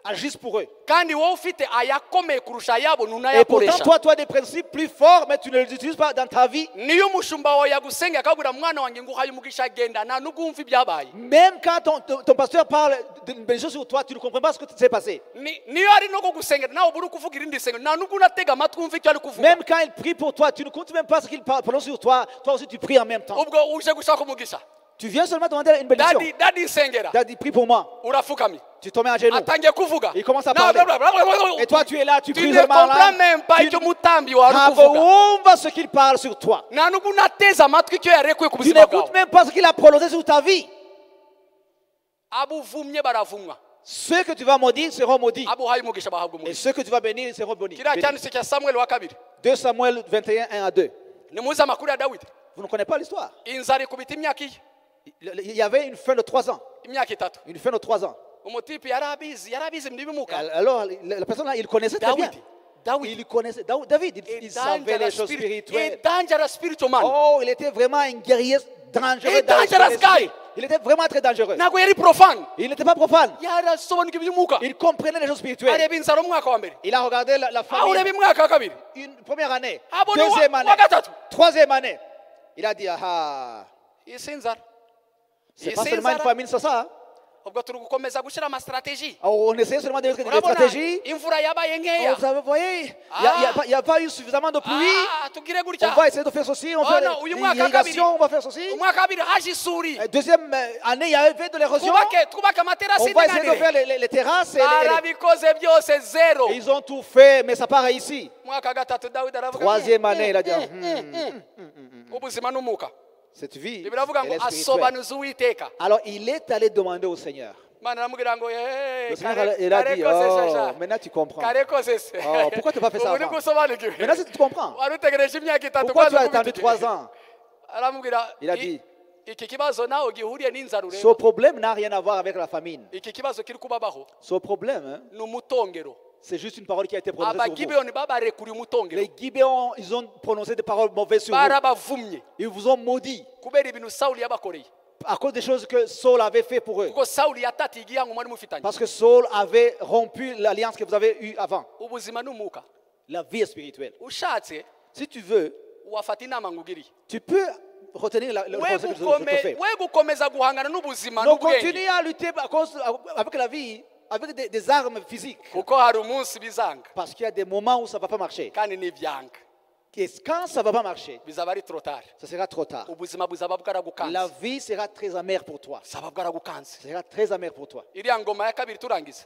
Speaker 2: agissent pour eux.
Speaker 1: kandi wowe ufite ayakomeye kurusha ayabo
Speaker 2: Et pourtant,
Speaker 1: ntunayakoresha
Speaker 2: toi, tu as des principes plus forts, mais tu ne les utilises pas dans ta vie.
Speaker 1: niyo umushumba wawe yagusengera akabwira mwana wanjye ngo uhaye umugisha agenda nta nubwo wumva ibyabaye
Speaker 2: Même quand ton pasteur parle d'une belle chose sur toi, tu ne comprends pas ce que s'est passé.
Speaker 1: niyo ari no kugusengera nawe ubura kuvuga irindi sengero nta nubwo unatega amatwi wumva icyo ari kuvuga
Speaker 2: Même quand il prie pour toi, tu ne comptes même pas ce qu'il prononce sur toi. Toi aussi, tu pries en même temps.
Speaker 1: ubwo uje gushaka umugisha
Speaker 2: Tu viens seulement demander une bénédiction.
Speaker 1: dadi nsengera
Speaker 2: Daddy, prie pour moi.
Speaker 1: urafukamye
Speaker 2: Tu te mets à genoux.
Speaker 1: atangiye kuvuga
Speaker 2: Il commence à parler. Et toi, tu es là, tu
Speaker 1: tu
Speaker 2: pries
Speaker 1: ne
Speaker 2: seulement
Speaker 1: comprends
Speaker 2: là.
Speaker 1: même pas icyo umutambi wari
Speaker 2: Ntabwo
Speaker 1: kuvuga
Speaker 2: wumva ce qu'il parle sur toi.
Speaker 1: nta nubwo unateze amatwi icyo yarekuye ku
Speaker 2: Tu
Speaker 1: buzima
Speaker 2: n'écoutes
Speaker 1: bwawe
Speaker 2: même pas ce qu'il a prononcé sur ta vie.
Speaker 1: abo uvumye baravumwa
Speaker 2: Ceux que tu vas maudire seront maudits.
Speaker 1: abo uhaye umugisha bahabwa
Speaker 2: Et
Speaker 1: umugisha
Speaker 2: ceux que tu vas bénir seront bénis.
Speaker 1: kiriya cyanditse cya samweli wa kabiri
Speaker 2: 2 Samuel 21, 1 à 2.
Speaker 1: nimuzi amakuru ya dawidi
Speaker 2: Vous ne connaissez pas l'histoire.
Speaker 1: inzara ikubita imyaka iye
Speaker 2: Il y avait une fin de 3 ans.
Speaker 1: imyaka itatu
Speaker 2: Une fin de 3 ans.
Speaker 1: umutipe yari abizi mu bimuka
Speaker 2: Alors, la personne là, il connaissait très bien.
Speaker 1: dawidi
Speaker 2: Il connaissait. David, il savait les choses spirituelles.
Speaker 1: dangerous spiritual man
Speaker 2: Oh, il était vraiment un guerrier dangereux.
Speaker 1: A
Speaker 2: dans
Speaker 1: dangerous
Speaker 2: l'esprit.
Speaker 1: guy.
Speaker 2: Il était vraiment très dangereux.
Speaker 1: ntabwo yari profane
Speaker 2: Il n'était pas profane.
Speaker 1: yarasobanuka iby'umwuka
Speaker 2: Il comprenait les choses spirituelles.
Speaker 1: areba inzara umwaka wa mbere
Speaker 2: Il a regardé la
Speaker 1: aho ureba
Speaker 2: famille.
Speaker 1: umwaka wa kabiri
Speaker 2: Une première année,
Speaker 1: abona
Speaker 2: deuxième année,
Speaker 1: wa gatatu
Speaker 2: troisième année. Il a dit, ah,
Speaker 1: isi inzara
Speaker 2: c'est pas seulement une famine, c'est ça. Hein?
Speaker 1: ubwo turi gukomeza gushyira amastratégie
Speaker 2: On essayait seulement de mettre des
Speaker 1: urabona
Speaker 2: stratégies.
Speaker 1: imvura yabaye
Speaker 2: Oh,
Speaker 1: nkeya
Speaker 2: vous voyez, il n'y a pas eu suffisamment de pluie.
Speaker 1: tugire
Speaker 2: On
Speaker 1: gutya
Speaker 2: va essayer de faire ceci, on
Speaker 1: Oh
Speaker 2: fait
Speaker 1: non, uyu mwaka wa kabiri
Speaker 2: l'irrigation, on va faire ceci.
Speaker 1: umwaka wa kabiri haje isuri
Speaker 2: Deuxième année, il y avait de l'érosion.
Speaker 1: twubake amaterasi
Speaker 2: On va essayer de faire
Speaker 1: y'indinganire
Speaker 2: les terrasses.
Speaker 1: barabikoze byose zero
Speaker 2: Ils ont tout fait, mais ça part ici.
Speaker 1: umwaka wa gatatu dawidi aravuga
Speaker 2: Troisième année, il a dit,
Speaker 1: ubuzima n'umwuka
Speaker 2: cette vie,
Speaker 1: biravuga
Speaker 2: elle
Speaker 1: ngo
Speaker 2: est spirituelle.
Speaker 1: asobanuza uwiteka
Speaker 2: Alors, il est allé demander au Seigneur.
Speaker 1: imana aramubwira ngo
Speaker 2: Le Seigneur, il a dit, oh, maintenant tu comprends.
Speaker 1: karekoze se
Speaker 2: Oh, pourquoi tu n'as pas fait ça
Speaker 1: ubu ni
Speaker 2: avant?
Speaker 1: gusobanukiwe
Speaker 2: Maintenant, tu comprends.
Speaker 1: wari utegereje imyaka itatu
Speaker 2: Pourquoi tu
Speaker 1: kwanza
Speaker 2: as attendu
Speaker 1: kubitike.
Speaker 2: 3 ans?
Speaker 1: aramubwira
Speaker 2: Il a dit,
Speaker 1: iki kibazo nawe gihuriye n'inzara
Speaker 2: ce
Speaker 1: ureba
Speaker 2: problème n'a rien à voir avec la famine.
Speaker 1: iki kibazo kiri kubabaho
Speaker 2: Ce problème, hein,
Speaker 1: ni umutongero
Speaker 2: c'est juste une parole qui a été prononcée sur vous.
Speaker 1: abagibeyoni babarekuriye umutongero
Speaker 2: Les Gibéons, ils ont prononcé des paroles mauvaises sur vous.
Speaker 1: barabavumye
Speaker 2: Ils vous ont maudit
Speaker 1: kubera ibintu sawuli yabakoreye
Speaker 2: à cause des choses que Saul avait fait pour eux.
Speaker 1: kuko sawuli yatatiye igihango mwari mufitanye
Speaker 2: Parce que Saul avait rompu l'alliance que vous avez eue avant.
Speaker 1: ubuzima n'umwuka
Speaker 2: La vie est spirituelle.
Speaker 1: ushatse
Speaker 2: Si tu veux,
Speaker 1: wafata inama ngugiriye
Speaker 2: tu peux retenir le conseil que je te fais.
Speaker 1: we gukomeza guhangana n'ubuzima
Speaker 2: Donc
Speaker 1: n'ubwenge
Speaker 2: continue à lutter avec la vie, avec des armes physiques.
Speaker 1: kuko hari umunsi bizanga
Speaker 2: Parce qu'il y a des moments où ça ne va pas marcher.
Speaker 1: kandi nibyanga
Speaker 2: Et quand ça ne va pas marcher,
Speaker 1: bizaba ari trotari
Speaker 2: ça sera trop tard.
Speaker 1: ubuzima buzaba bwaragukanze
Speaker 2: La vie sera très amère pour toi.
Speaker 1: buzaba bwaragukanze
Speaker 2: Ça sera très amère pour toi.
Speaker 1: iriya ngoma ya kabiri turangiza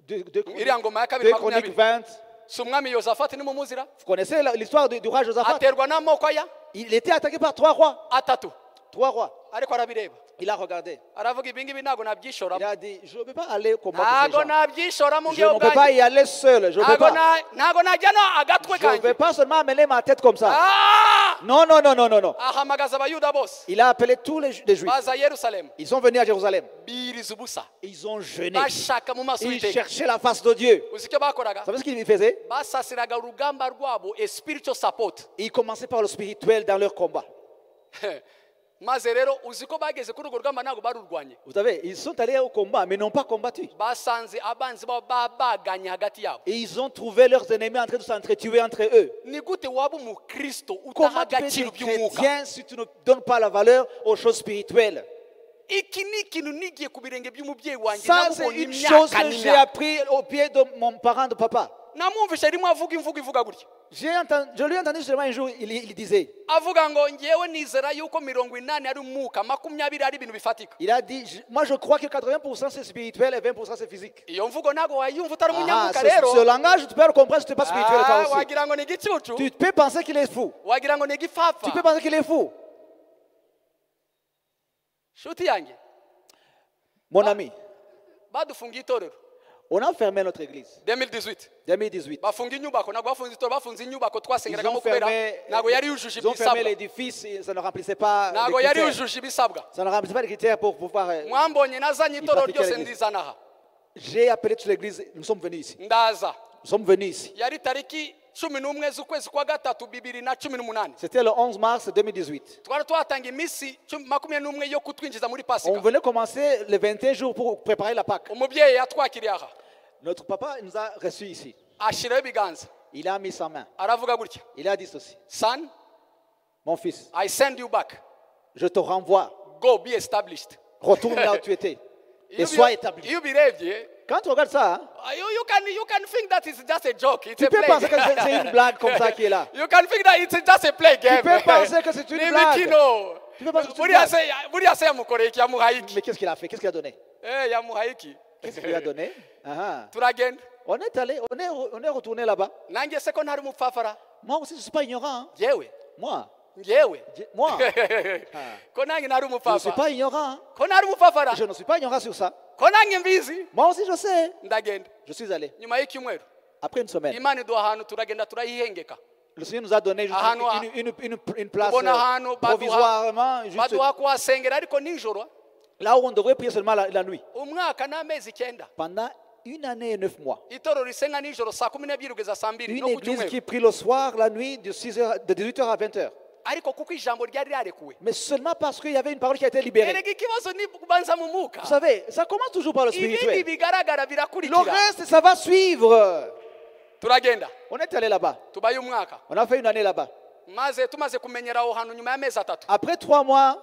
Speaker 2: Deux
Speaker 1: iriya ngoma ya kabiri
Speaker 2: 2 Chroniques
Speaker 1: 20
Speaker 2: 20.
Speaker 1: si umwami yozafati ni mumuzira
Speaker 2: Vous connaissez l'histoire du roi Josaphat?
Speaker 1: aterwa n'amoko aya
Speaker 2: Il était attaqué par 3 rois.
Speaker 1: atatu
Speaker 2: 3 rois.
Speaker 1: ariko arabireba
Speaker 2: Il a regardé.
Speaker 1: aravuga ibingibi ntabwo
Speaker 2: Il
Speaker 1: nabyishoramo
Speaker 2: a dit, je ne peux pas aller combattre ces
Speaker 1: ntabwo
Speaker 2: gens.
Speaker 1: nabyishoramo
Speaker 2: Je
Speaker 1: ngewe
Speaker 2: ne peux pas
Speaker 1: ubwanjye
Speaker 2: y aller seul. Je ne peux
Speaker 1: ntabwo
Speaker 2: pas.
Speaker 1: ntabwo najya no agatwe
Speaker 2: Je ne vais
Speaker 1: kanjye
Speaker 2: pas seulement amener ma tête comme ça.
Speaker 1: Ah!
Speaker 2: Non, non, non, non, non, non.
Speaker 1: ahamagaza abayuda bose
Speaker 2: Il a appelé tous les Juifs.
Speaker 1: baza yerusalemu
Speaker 2: Ils sont venus à Jérusalem.
Speaker 1: biriza ubusa
Speaker 2: Ils ont jeûné.
Speaker 1: bashaka mu maso
Speaker 2: Ils
Speaker 1: y'iteka
Speaker 2: cherchaient la face de Dieu.
Speaker 1: uzi icyo bakoraga
Speaker 2: Vous savez ce qu'ils faisaient?
Speaker 1: basasiraga urugamba rwabo a spiritual support
Speaker 2: Ils commençaient par le spirituel dans leur combat.
Speaker 1: maze rero uzi ko bageze kuri urwo rugamba ntabwo barurwanye
Speaker 2: Vous savez, ils sont allés au combat, mais n'ont pas combattu.
Speaker 1: basanze abanzi babo babaganye hagati yabo
Speaker 2: Et ils ont trouvé leurs ennemis en train de s'entretuer entre eux.
Speaker 1: ni gute waba umukristo utaha
Speaker 2: Comment tu peux
Speaker 1: agaciro
Speaker 2: être
Speaker 1: by'umwuka
Speaker 2: chrétien si tu ne donnes pas la valeur aux choses spirituelles?
Speaker 1: iki ni ikintu nigiye ku birenge by'umubyeyi wanjye
Speaker 2: Ça, c'est
Speaker 1: namubonye
Speaker 2: une chose
Speaker 1: imyaka
Speaker 2: que j'ai
Speaker 1: n'imyaka
Speaker 2: appris au pied de mon parent de papa.
Speaker 1: namwumvishe rimwe avuga imvugo ivuga gutya
Speaker 2: Je lui ai entendu seulement un jour, il disait,
Speaker 1: avuga ngo ngewe nizera yuko 80 ari umwuka 20 ari ibintu bifatika
Speaker 2: il a dit, moi je crois que 80% c'est spirituel et 20% c'est physique.
Speaker 1: iyo mvugo ntabwo wayumva utari
Speaker 2: Ah,
Speaker 1: umunyamuka
Speaker 2: ce
Speaker 1: rero
Speaker 2: langage, tu peux le comprendre si tu n'es pas spirituel toi aussi.
Speaker 1: wagira ngo ni igicucu
Speaker 2: Tu peux penser qu'il est fou.
Speaker 1: wagira ngo ni
Speaker 2: Tu peux
Speaker 1: igipfapfa
Speaker 2: penser qu'il est fou.
Speaker 1: nshuti yanjye
Speaker 2: Mon ami,
Speaker 1: badufungiye itorero
Speaker 2: On a fermé notre église.
Speaker 1: 2018
Speaker 2: 2018.
Speaker 1: bafunga inyubako ntabwo bafunze itorero bafunze inyubako
Speaker 2: Ils
Speaker 1: twasengeragamo
Speaker 2: ont
Speaker 1: kubera
Speaker 2: fermé,
Speaker 1: ntabwo yari yujuje
Speaker 2: ils ont fermé
Speaker 1: ibisabwa
Speaker 2: l'édifice, et ça ne remplissait pas les
Speaker 1: ntabwo yari
Speaker 2: critères.
Speaker 1: yujuje ibisabwa
Speaker 2: Ça ne remplissait pas les critères pour pouvoir.
Speaker 1: mwambonye nazanye itorero
Speaker 2: pratiquait
Speaker 1: ryose
Speaker 2: l'église.
Speaker 1: ndizana aha
Speaker 2: J'ai appelé toute l'église, nous sommes venus ici.
Speaker 1: ndaza
Speaker 2: Nous sommes venus ici.
Speaker 1: yari tariki 11 z'ukwezi kwa gatatu 2018
Speaker 2: C'était le 11 mars 2018.
Speaker 1: twari twatanga iminsi 21 yo kutwinjiza muri
Speaker 2: On
Speaker 1: pasika
Speaker 2: venait commencer les 21 jours pour préparer la Pâque.
Speaker 1: umubyeyi yatwakiriye aha
Speaker 2: Notre papa nous a reçus ici.
Speaker 1: ashyiraho ibiganza
Speaker 2: Il a mis sa main.
Speaker 1: aravuga gutya
Speaker 2: Il a dit ceci.
Speaker 1: son
Speaker 2: Mon fils,
Speaker 1: I send you back
Speaker 2: je te renvoie.
Speaker 1: go be established
Speaker 2: Retourne là où tu étais. Et
Speaker 1: Iyo
Speaker 2: sois
Speaker 1: bi-
Speaker 2: établi.
Speaker 1: iyo ubirebye
Speaker 2: Quand tu regardes ça, hein,
Speaker 1: you can think that it's just a joke it's
Speaker 2: tu
Speaker 1: a
Speaker 2: peux penser
Speaker 1: play
Speaker 2: que c'est une blague comme ça qui est là.
Speaker 1: you can think that it's just a play game
Speaker 2: peux penser que c'est une
Speaker 1: Ni
Speaker 2: blague.
Speaker 1: imikino.
Speaker 2: Tu peux penser que c'est une
Speaker 1: buriya
Speaker 2: blague.
Speaker 1: buriya se yamukoreye iki yamuhaye iki
Speaker 2: Mais qu'est-ce qu'il a fait? Qu'est-ce qu'il a donné?
Speaker 1: yamuhaye iki
Speaker 2: Qu'est-ce qu'il lui a donné? Ah,
Speaker 1: turagenda
Speaker 2: on est allé, on est retourné là-bas.
Speaker 1: nanjye se ko ntari umupfafara
Speaker 2: Moi aussi, je ne suis pas ignorant. Hein.
Speaker 1: yewe
Speaker 2: Moi,
Speaker 1: ngewe
Speaker 2: moi,
Speaker 1: ko nanjye ntari
Speaker 2: je ne suis
Speaker 1: umupfafara
Speaker 2: pas ignorant. Hein.
Speaker 1: ko ntari umupfafara
Speaker 2: Je ne suis pas ignorant sur ça.
Speaker 1: ko nanjye mbizi
Speaker 2: Moi aussi, je sais.
Speaker 1: ndagenda
Speaker 2: Je suis allé.
Speaker 1: nyuma y'icyumweru
Speaker 2: Après une semaine,
Speaker 1: imana iduha ahantu turagenda turayihengeka
Speaker 2: le Seigneur nous a donné juste une place
Speaker 1: tubona ahantu
Speaker 2: provisoirement, juste
Speaker 1: baduha kuhasengera ariko nijoro
Speaker 2: là où on devrait prier seulement la nuit.
Speaker 1: umwaka n'amezi 9
Speaker 2: Pendant une année et 9 mois.
Speaker 1: itorero risenga nijoro saa 12 kugeza saa 2
Speaker 2: Une
Speaker 1: no ku
Speaker 2: église
Speaker 1: cyumweru
Speaker 2: qui prie le soir, la nuit, de 18h à 20h.
Speaker 1: ariko kuko ijambo ryari rarekuwe
Speaker 2: Mais seulement parce qu'il y avait une parole qui a été libérée.
Speaker 1: erega ikibazo ni kubanza mu mwuka
Speaker 2: Vous savez, ça commence toujours par le
Speaker 1: ibindi
Speaker 2: spirituel.
Speaker 1: bigaragara
Speaker 2: Le
Speaker 1: birakurikira
Speaker 2: reste, ça va suivre.
Speaker 1: turagenda
Speaker 2: On est allé là-bas.
Speaker 1: tubaye umwaka
Speaker 2: On a fait une année là-bas.
Speaker 1: tumaze kumenyera aho hantu nyuma y'amezi 3
Speaker 2: Après 3 mois,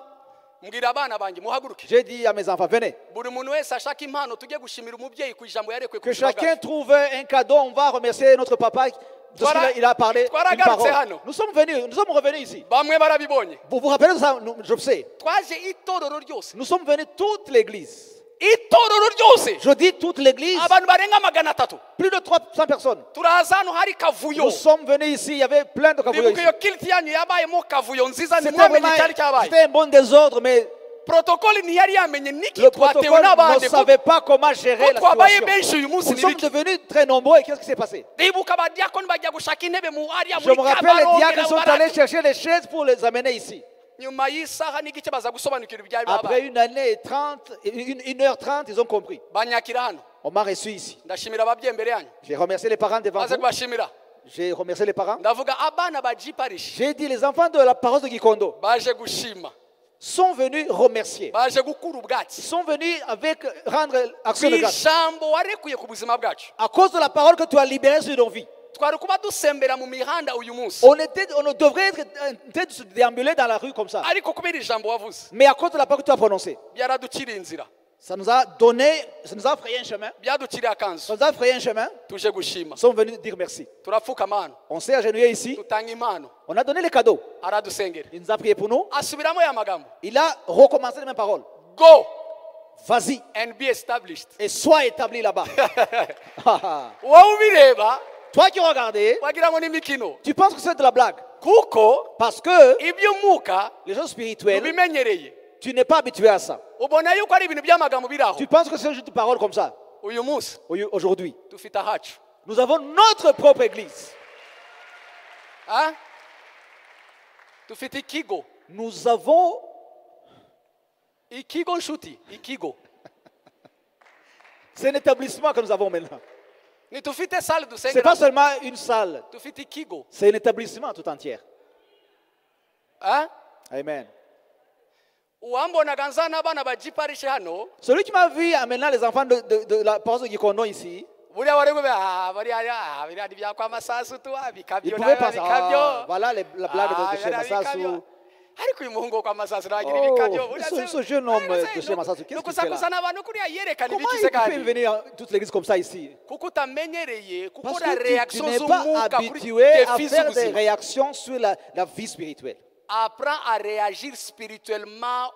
Speaker 1: mbwira abana banjye muhaguruke
Speaker 2: j'ai dit à mes enfants, venez.
Speaker 1: buri muntu wese ashaka impano tujye gushimira umubyeyi ku ijambo yarekuwe ku
Speaker 2: Que
Speaker 1: buzima
Speaker 2: chacun
Speaker 1: bwacu
Speaker 2: trouve un cadeau. On va remercier notre papa de ce qu'il a parlé. Une parole. Nous sommes revenus ici.
Speaker 1: bamwe barabibonye
Speaker 2: Vous vous rappelez de ça? Je sais.
Speaker 1: twaje itorero ryose
Speaker 2: Nous sommes venus toute l'église.
Speaker 1: itorero ryose
Speaker 2: Je dis toute l'église.
Speaker 1: abantu barenga 300
Speaker 2: Plus de 300 personnes.
Speaker 1: turaza hano hari kavuyo
Speaker 2: Nous sommes venus ici. Il y avait plein de kavuyo
Speaker 1: ndibuka
Speaker 2: ici.
Speaker 1: iyo kiliti yanyu yabayemo kavuyo nziza
Speaker 2: C'était
Speaker 1: ntimwamenye
Speaker 2: vraiment-
Speaker 1: icyari cyabaye
Speaker 2: c'était un bon désordre, mais
Speaker 1: protokoli ntiyari yamenye niki
Speaker 2: le
Speaker 1: twatewe
Speaker 2: protocole ne
Speaker 1: n'abandi
Speaker 2: savait pas comment gérer la
Speaker 1: twabaye
Speaker 2: situation.
Speaker 1: benshi uyu munsi
Speaker 2: Nous sommes
Speaker 1: n'ibiki
Speaker 2: devenus très nombreux et qu'est-ce qui s'est passé?
Speaker 1: ndibuka abadiyakoni bajya gushaka intebe mu hariya
Speaker 2: Je
Speaker 1: muri
Speaker 2: me rappelle, les diacres
Speaker 1: kabaronkera
Speaker 2: sont allés chercher les chaises pour les amener ici.
Speaker 1: nyuma y'isaha n'igice baza gusobanukira ibyari
Speaker 2: Après
Speaker 1: babaye
Speaker 2: 1h30, ils ont compris.
Speaker 1: banyakira hano
Speaker 2: On m'a reçu ici.
Speaker 1: ndashimira ababyeyi imbere yanyu
Speaker 2: J'ai remercié les parents devant
Speaker 1: maze
Speaker 2: vous.
Speaker 1: kubashimira
Speaker 2: J'ai remercié les parents.
Speaker 1: ndavuga abana ba jiparishi
Speaker 2: J'ai dit, les enfants de la paroisse de Gikondo
Speaker 1: baje gushima
Speaker 2: sont venus remercier.
Speaker 1: baje gukura
Speaker 2: Ils
Speaker 1: ubwatsi
Speaker 2: sont venus avec rendre
Speaker 1: ku
Speaker 2: action de grâce.
Speaker 1: ijambo warekuye ku buzima bwacu
Speaker 2: À cause de la parole que tu as libérée sur nos vies.
Speaker 1: twari kuba dusembera mu mihanda uyu munsi
Speaker 2: On devrait être en train de se déambuler dans la rue comme ça.
Speaker 1: ariko kubera ijambo wavuze
Speaker 2: Mais à cause de la parole que tu as prononcée,
Speaker 1: byaraduciriye inzira
Speaker 2: ça nous a donné, ça nous a frayé un chemin.
Speaker 1: byaduciriye akanzu
Speaker 2: Ça nous a frayé un chemin.
Speaker 1: tuje gushima
Speaker 2: Nous sommes venus dire merci.
Speaker 1: turapfukama hano
Speaker 2: On s'est agenouillé ici.
Speaker 1: dutanga impano
Speaker 2: On a donné les cadeaux.
Speaker 1: aradusengera
Speaker 2: Il nous a prié pour nous.
Speaker 1: asubiramo ya magambo
Speaker 2: Il a recommencé les mêmes paroles.
Speaker 1: go
Speaker 2: Vas-y
Speaker 1: and be established
Speaker 2: et sois établi là-bas.
Speaker 1: wowe ubireba
Speaker 2: Toi qui regardais,
Speaker 1: wagira ngo ni imikino
Speaker 2: tu penses que c'est de la blague.
Speaker 1: kuko
Speaker 2: Parce que
Speaker 1: iby'umwuka
Speaker 2: les gens spirituels,
Speaker 1: ubimenyereye
Speaker 2: tu n'es pas habitué à ça.
Speaker 1: ubona yuko ari ibintu by'amagambo biri aho
Speaker 2: Tu penses que c'est juste des paroles comme ça.
Speaker 1: uyu munsi
Speaker 2: Aujourd'hui,
Speaker 1: dufite ahacu
Speaker 2: nous avons notre propre église.
Speaker 1: Ah? dufite ikigo
Speaker 2: Nous avons
Speaker 1: ikigo nshuti ikigo
Speaker 2: c'est un établissement que nous avons maintenant.
Speaker 1: ntitufite sale
Speaker 2: Ce n'est
Speaker 1: dusengera
Speaker 2: pas seulement une salle,
Speaker 1: dufite ikigo
Speaker 2: c'est un établissement tout entier.
Speaker 1: Ah?
Speaker 2: Amen.
Speaker 1: uwambonaga nzana abana ba jiparishi hano
Speaker 2: Celui qui m'a vu amenant les enfants de la paroisse de Gikondo ici,
Speaker 1: buriya wari bube biriya ni byakwa amasasu tu
Speaker 2: il
Speaker 1: bikabyo
Speaker 2: pouvait
Speaker 1: nawe
Speaker 2: penser,
Speaker 1: bikabyo
Speaker 2: ah, voilà la blague de chez
Speaker 1: biriya
Speaker 2: Massasu.
Speaker 1: bikabyo. ariko uyu muhungu wo kwa masasu nagira
Speaker 2: Oh,
Speaker 1: ibikabyo
Speaker 2: ce jeune homme de chez Massasu, qu'est-ce qu'il fait là?
Speaker 1: nukusakuza n'abantu kuriya yerekana
Speaker 2: Comment
Speaker 1: ibikize
Speaker 2: il peut
Speaker 1: kandi
Speaker 2: venir à toute l'église comme ça ici?
Speaker 1: kuko utamenyereye
Speaker 2: Parce
Speaker 1: gukora
Speaker 2: que tu
Speaker 1: reaction
Speaker 2: n'es pas
Speaker 1: z'umwuka kuri
Speaker 2: habitué à
Speaker 1: defi
Speaker 2: faire des
Speaker 1: z'ubuzima
Speaker 2: réactions sur la vie spirituelle.
Speaker 1: apprends à réagir spirituellement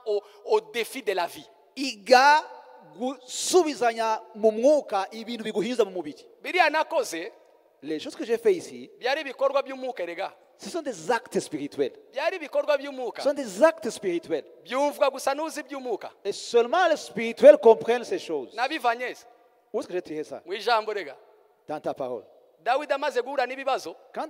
Speaker 1: au défi de la vie
Speaker 2: Iga gusubizanya mu mwuka ibintu biguhiza mu mubiri.
Speaker 1: biriya nakoze
Speaker 2: Les choses que j'ai fait ici,
Speaker 1: byari ibikorwa by'umwuka erega
Speaker 2: ce sont des actes spirituels.
Speaker 1: byari ibikorwa
Speaker 2: Ce
Speaker 1: by'umwuka
Speaker 2: sont des actes spirituels.
Speaker 1: byumvwa gusa n'uzi iby'umwuka
Speaker 2: Et seulement les spirituels comprennent ces choses.
Speaker 1: nabivanye
Speaker 2: Où est-ce que j'ai tiré ça?
Speaker 1: mu ijambo rega
Speaker 2: Dans ta parole.
Speaker 1: dawidi amaze guhura n'ibibazo
Speaker 2: Quand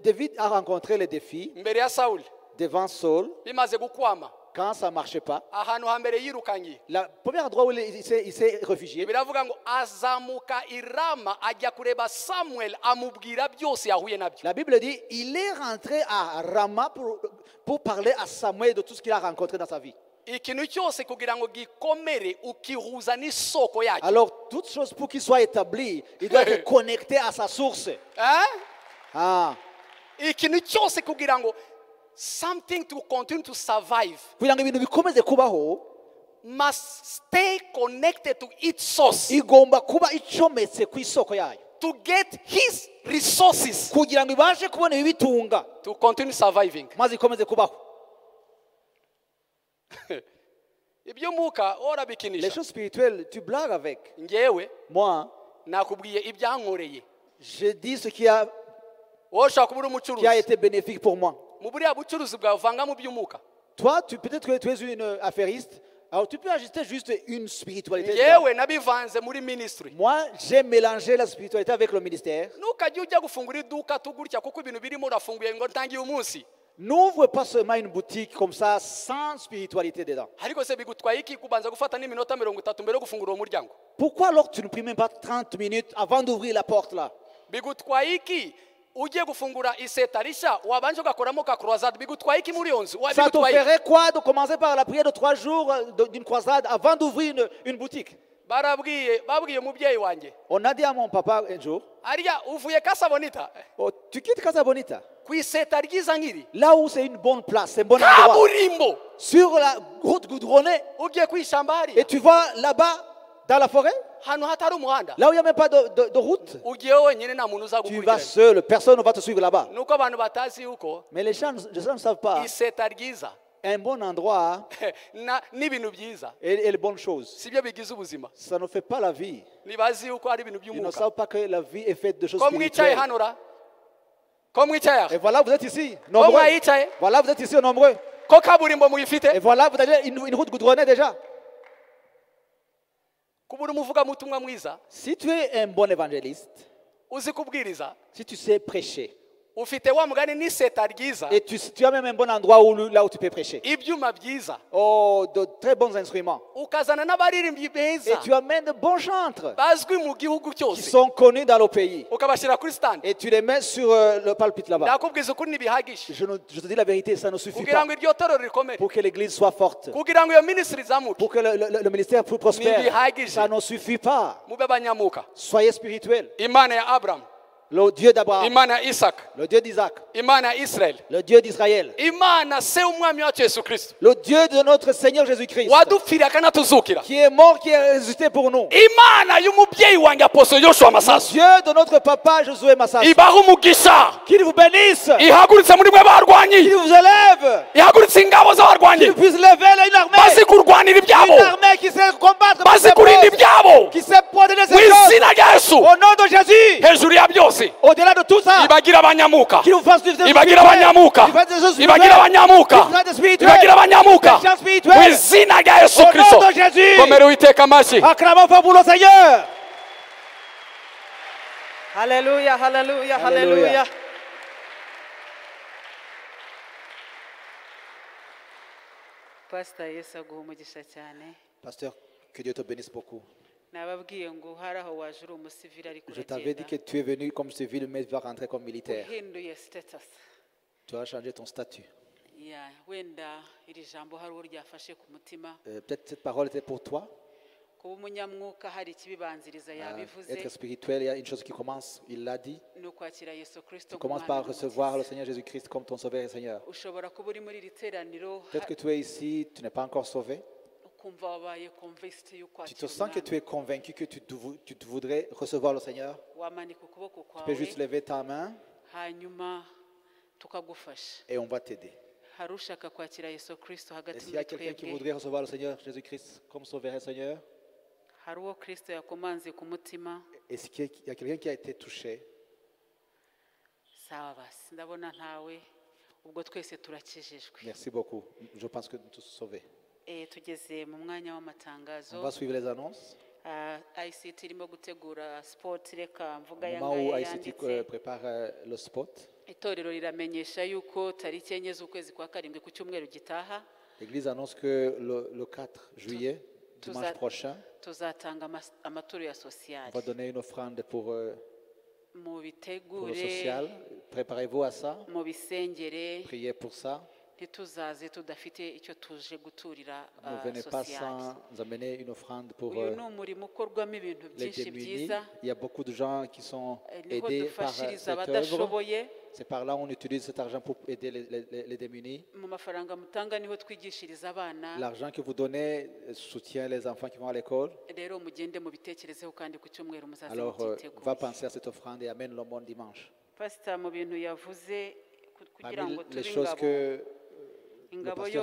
Speaker 2: David a rencontré les défis
Speaker 1: imbere ya sawuli
Speaker 2: devant Saul,
Speaker 1: bimaze gukwama
Speaker 2: quand ça ne marchait pas,
Speaker 1: ahantu hambere yirukangiye
Speaker 2: le premier endroit où il s'est réfugié,
Speaker 1: biravuga ngo azamuka irama ajya kureba samuel amubwira byose yahuye nabyo.
Speaker 2: la Bible dit il est rentré à Rama pour parler à Samuel de tout ce qu'il a rencontré dans sa vie.
Speaker 1: ikintu cyose kugira ngo gikomere ukihuza n'isoko yacyo.
Speaker 2: Alors, toute chose pour qu'il soit établi, il doit être connecté à sa source. Ah.
Speaker 1: ikintu cyose kugira ngo something to continue to survive
Speaker 2: Kugira ngo ibintu bikomeze kubaho,
Speaker 1: must stay connected to its source
Speaker 2: igomba kuba icometse ku isoko yayo
Speaker 1: to get his resources
Speaker 2: kugira ngo ibashe kubona ibibitunga
Speaker 1: to continue surviving.
Speaker 2: maze ikomeze kubaho.
Speaker 1: iby'umwuka
Speaker 2: Les
Speaker 1: orabikinisha
Speaker 2: choses spirituelles, tu blagues avec.
Speaker 1: ngewe
Speaker 2: Moi,
Speaker 1: nakubwiye ibyankoreye
Speaker 2: je dis ce qui a
Speaker 1: wowe ushobora kuba uri umucuruzi
Speaker 2: été bénéfique pour moi.
Speaker 1: mu buriya bucuruzi bwawe uvanga mu by'umwuka.
Speaker 2: Toi, peut-être que tu es une affairiste, alors tu peux ajuster juste une spiritualité. dedans.
Speaker 1: ngewe nabivanze muri ministry.
Speaker 2: Moi, j'ai mélangé la spiritualité avec le ministère.
Speaker 1: ntukajye ujya gufungura iduka tugutya kuko ibintu birimo urafunguye ngo ntangiye umunsi
Speaker 2: N'ouvre pas seulement une boutique comme ça, sans spiritualité dedans.
Speaker 1: ariko se bigutwaye iki kubanza gufata n'iminota 30 mbere yo gufungura uwo muryango?
Speaker 2: Pourquoi alors tu ne pries même pas 30 minutes avant d'ouvrir la porte là?
Speaker 1: bigutwaye iki ugiye gufungura iseta rishya wabanje ugakoramo ka croisade? bigutwaye iki muri iyo nzu?
Speaker 2: Ça te
Speaker 1: bigutwaye
Speaker 2: ferait quoi de commencer par la prière de 3 jours d'une croisade avant d'ouvrir une boutique?
Speaker 1: babwiye umubyeyi wanjye
Speaker 2: On a dit à mon papa un jour,
Speaker 1: ariya uvuye Casa Bonita
Speaker 2: oh, tu quittes Casa Bonita,
Speaker 1: ku iseta ryiza nk'iri
Speaker 2: là où c'est une bonne place, c'est un bon endroit,
Speaker 1: kaburimbo
Speaker 2: sur la route goudronnée,
Speaker 1: ugiye kwishamba
Speaker 2: et
Speaker 1: hariya
Speaker 2: tu vas là-bas, dans la forêt,
Speaker 1: ahantu hatari umuhanda
Speaker 2: là où il n'y a même pas de route.
Speaker 1: ugiye wenyine nta muntu
Speaker 2: Tu
Speaker 1: uzagukurikirana.
Speaker 2: vas seul, personne ne va te suivre là-bas.
Speaker 1: nuko abantu batazi yuko
Speaker 2: Mais les gens ne savent pas,
Speaker 1: iseta ryiza
Speaker 2: un bon endroit
Speaker 1: n'ibintu byiza
Speaker 2: et les bonnes choses,
Speaker 1: sibyo bigize ubuzima.
Speaker 2: ça ne fait pas la vie.
Speaker 1: ntibazi yuko hari ibintu
Speaker 2: Ils ne
Speaker 1: by'umwuka.
Speaker 2: savent pas que la vie est faite de choses
Speaker 1: ko mwicaye
Speaker 2: spirituelles.
Speaker 1: hano ra ko mwicaye aha
Speaker 2: Et voilà, vous êtes ici,
Speaker 1: ko
Speaker 2: nombreux.
Speaker 1: mwayicaye
Speaker 2: Voilà, vous êtes ici nombreux.
Speaker 1: ko kaburimbo muyifite
Speaker 2: Et voilà, vous avez une route goudronnée déjà.
Speaker 1: kuba uri umuvugabutumwa mwiza
Speaker 2: Si tu es un bon évangéliste,
Speaker 1: uzi kubwiriza
Speaker 2: si tu sais prêcher,
Speaker 1: ufite wa mugani n'iseta ryiza
Speaker 2: et tu as même un bon endroit là où tu peux prêcher,
Speaker 1: ibyuma byiza
Speaker 2: oh, de très bons instruments,
Speaker 1: ukazana n'abaririmbyi
Speaker 2: et
Speaker 1: beza
Speaker 2: tu amènes de bons chantres
Speaker 1: bazwi mu gihugu
Speaker 2: qui
Speaker 1: cyose
Speaker 2: sont connus dans le pays,
Speaker 1: ukabashyira kuri stand.
Speaker 2: et tu les mets sur le pulpit là-bas.
Speaker 1: ndakubwiza ukuri ntibihagije
Speaker 2: Je te dis la vérité, ça ne suffit
Speaker 1: kugira
Speaker 2: pas
Speaker 1: ngo iryo torero rikomere,
Speaker 2: pour que l'église soit forte,
Speaker 1: kugira ngo iyo minisitiri izamuke,
Speaker 2: pour que le ministère prospère.
Speaker 1: ntibihagije
Speaker 2: Ça ne suffit pas.
Speaker 1: mube abanyamuka.
Speaker 2: Soyez spirituels.
Speaker 1: imana ya aburamu,
Speaker 2: Le Dieu d'Abraham,
Speaker 1: imana ya isaka,
Speaker 2: le Dieu d'Isaac,
Speaker 1: imana ya isirayeli,
Speaker 2: le Dieu d'Israël,
Speaker 1: imana se w'umwami wacu yesu kirisito
Speaker 2: le Dieu de notre Seigneur Jésus-Christ,
Speaker 1: wadupfiriye akanatuzukira,
Speaker 2: qui est mort, qui est ressuscité pour nous.
Speaker 1: imana y'umubyeyi wanjye aposo yoshua masasu
Speaker 2: Dieu de notre papa Josué Massas,
Speaker 1: ibaha umugisha,
Speaker 2: qu'il vous bénisse,
Speaker 1: ihagurutse muri mwe barwanyi,
Speaker 2: qu'il vous élève,
Speaker 1: ihagurutse ingabo z'abarwanyi
Speaker 2: qu'il puisse lever une armée,
Speaker 1: bazi kurwanira ibyabo,
Speaker 2: une armée qui sait combattre pour
Speaker 1: bazi
Speaker 2: ses
Speaker 1: kurinda
Speaker 2: causes,
Speaker 1: ibyabo
Speaker 2: qui sait protéger
Speaker 1: mu
Speaker 2: ses choses.
Speaker 1: izina rya yesu.
Speaker 2: Au nom de Jésus,
Speaker 1: hejuru ya byose
Speaker 2: au-delà de tout ça,
Speaker 1: ibagira abanyamuka,
Speaker 2: qu'il vous fasse vivre des choses
Speaker 1: ibagira
Speaker 2: spirituelles,
Speaker 1: abanyamuka,
Speaker 2: qu'il fasse des choses
Speaker 1: ibagira
Speaker 2: spirituelles,
Speaker 1: abanyamuka,
Speaker 2: qu'il fasse des spirituels,
Speaker 1: ibagira abanyamuka
Speaker 2: des gens
Speaker 1: mu
Speaker 2: spirituels.
Speaker 1: izina rya yesu
Speaker 2: Au
Speaker 1: kirisito.
Speaker 2: nom de Jésus,
Speaker 1: komera uwiteka amashyi.
Speaker 2: acclamons fort pour le Seigneur.
Speaker 3: Hallelujah, hallelujah,
Speaker 2: Hallelujah.
Speaker 3: hallelujah. Pastor Yesu aguha umugisha cyane.
Speaker 2: Pasteur, que Dieu te bénisse beaucoup.
Speaker 3: Nababwiye ngo hari aho waje uri umusivili ariko
Speaker 2: Je t'avais dit que tu es venu comme civil, mais tu vas rentrer comme militaire.
Speaker 3: uhinduye status.
Speaker 2: Tu vas changer ton statut.
Speaker 3: Ya wenda iri jambo hari uwo ryafashe ku mutima.
Speaker 2: Peut-être cette parole était pour toi.
Speaker 3: Kuba umunyamwuka hari ikibibanziriza yabivuze.
Speaker 2: Être spirituel, il y a une chose qui commence, il l'a dit.
Speaker 3: Ni ukwakira Yesu Kristo
Speaker 2: Tu commences par recevoir le Seigneur Jésus-Christ comme ton Sauveur et Seigneur.
Speaker 3: ushobora kuba uri muri iri teraniro
Speaker 2: Peut-être que tu es ici, tu n'es pas encore sauvé.
Speaker 3: ukumva wabaye convinced
Speaker 2: Tu
Speaker 3: y'ukwakira
Speaker 2: te sens que tu es convaincu que tu voudrais recevoir le Seigneur.
Speaker 3: wamanika ukuboko
Speaker 2: Tu peux juste
Speaker 3: kwawe
Speaker 2: lever ta main
Speaker 3: hanyuma tukagufasha.
Speaker 2: et on va t'aider.
Speaker 3: Hari ushaka kwakira Yesu Kristo
Speaker 2: Et
Speaker 3: hagati
Speaker 2: s'il y a
Speaker 3: muri
Speaker 2: quelqu'un qui
Speaker 3: twebwe,
Speaker 2: voudrait recevoir le Seigneur Jésus-Christ comme Sauveur et Seigneur,
Speaker 3: hari uwo Kristo yakomanze ku mutima,
Speaker 2: et s'il y a quelqu'un qui a été touché,
Speaker 3: sawa basi ndabona ntawe, ubwo twese turakijijwe.
Speaker 2: merci beaucoup. Je pense que nous tous sauvés.
Speaker 3: Tugeze mu mwanya w'amatangazo.
Speaker 2: On va suivre les annonces.
Speaker 3: ICT irimo gutegura sport reka mvuga
Speaker 2: Au moment où
Speaker 3: yangaya
Speaker 2: ICT
Speaker 3: yanditse
Speaker 2: prépare le spot,
Speaker 3: itorero riramenyesha yuko tariki enye z'ukwezi kwa karindwi ku cyumweru gitaha
Speaker 2: l'Église annonce que le 4 juillet, dimanche prochain,
Speaker 3: tuzatanga amaturo ya
Speaker 2: on
Speaker 3: sociale
Speaker 2: va donner une offrande pour le
Speaker 3: mubitegure
Speaker 2: social. Préparez-vous à ça,
Speaker 3: mu bisengere
Speaker 2: priez pour ça.
Speaker 3: ntituzaze tudafite icyo tuje guturira
Speaker 2: Ne venez pas
Speaker 3: sociale
Speaker 2: sans amener une offrande pour
Speaker 3: uyu ni umurimo ukorwamo ibintu
Speaker 2: les
Speaker 3: byinshi
Speaker 2: démunis.
Speaker 3: byiza
Speaker 2: Il y a beaucoup de gens qui sont
Speaker 3: niho
Speaker 2: aidés par
Speaker 3: dufashiriza
Speaker 2: cette œuvre.
Speaker 3: abadashoboye
Speaker 2: C'est par là qu'on utilise cet argent pour aider les démunis.
Speaker 3: mu mafaranga mutanga niho twigishiriza abana
Speaker 2: L'argent que vous donnez soutient les enfants qui vont à l'école.
Speaker 3: rero mugende mubitekerezeho kandi ku cyumweru muzaze
Speaker 2: Alors, va
Speaker 3: mubyiteguye
Speaker 2: penser à cette offrande et amène le monde dimanche.
Speaker 3: pasita mu bintu yavuze kugira
Speaker 2: Parmi
Speaker 3: ngo
Speaker 2: les
Speaker 3: tube
Speaker 2: choses
Speaker 3: ingabo
Speaker 2: que le
Speaker 3: ingabo
Speaker 2: pasteur
Speaker 3: yose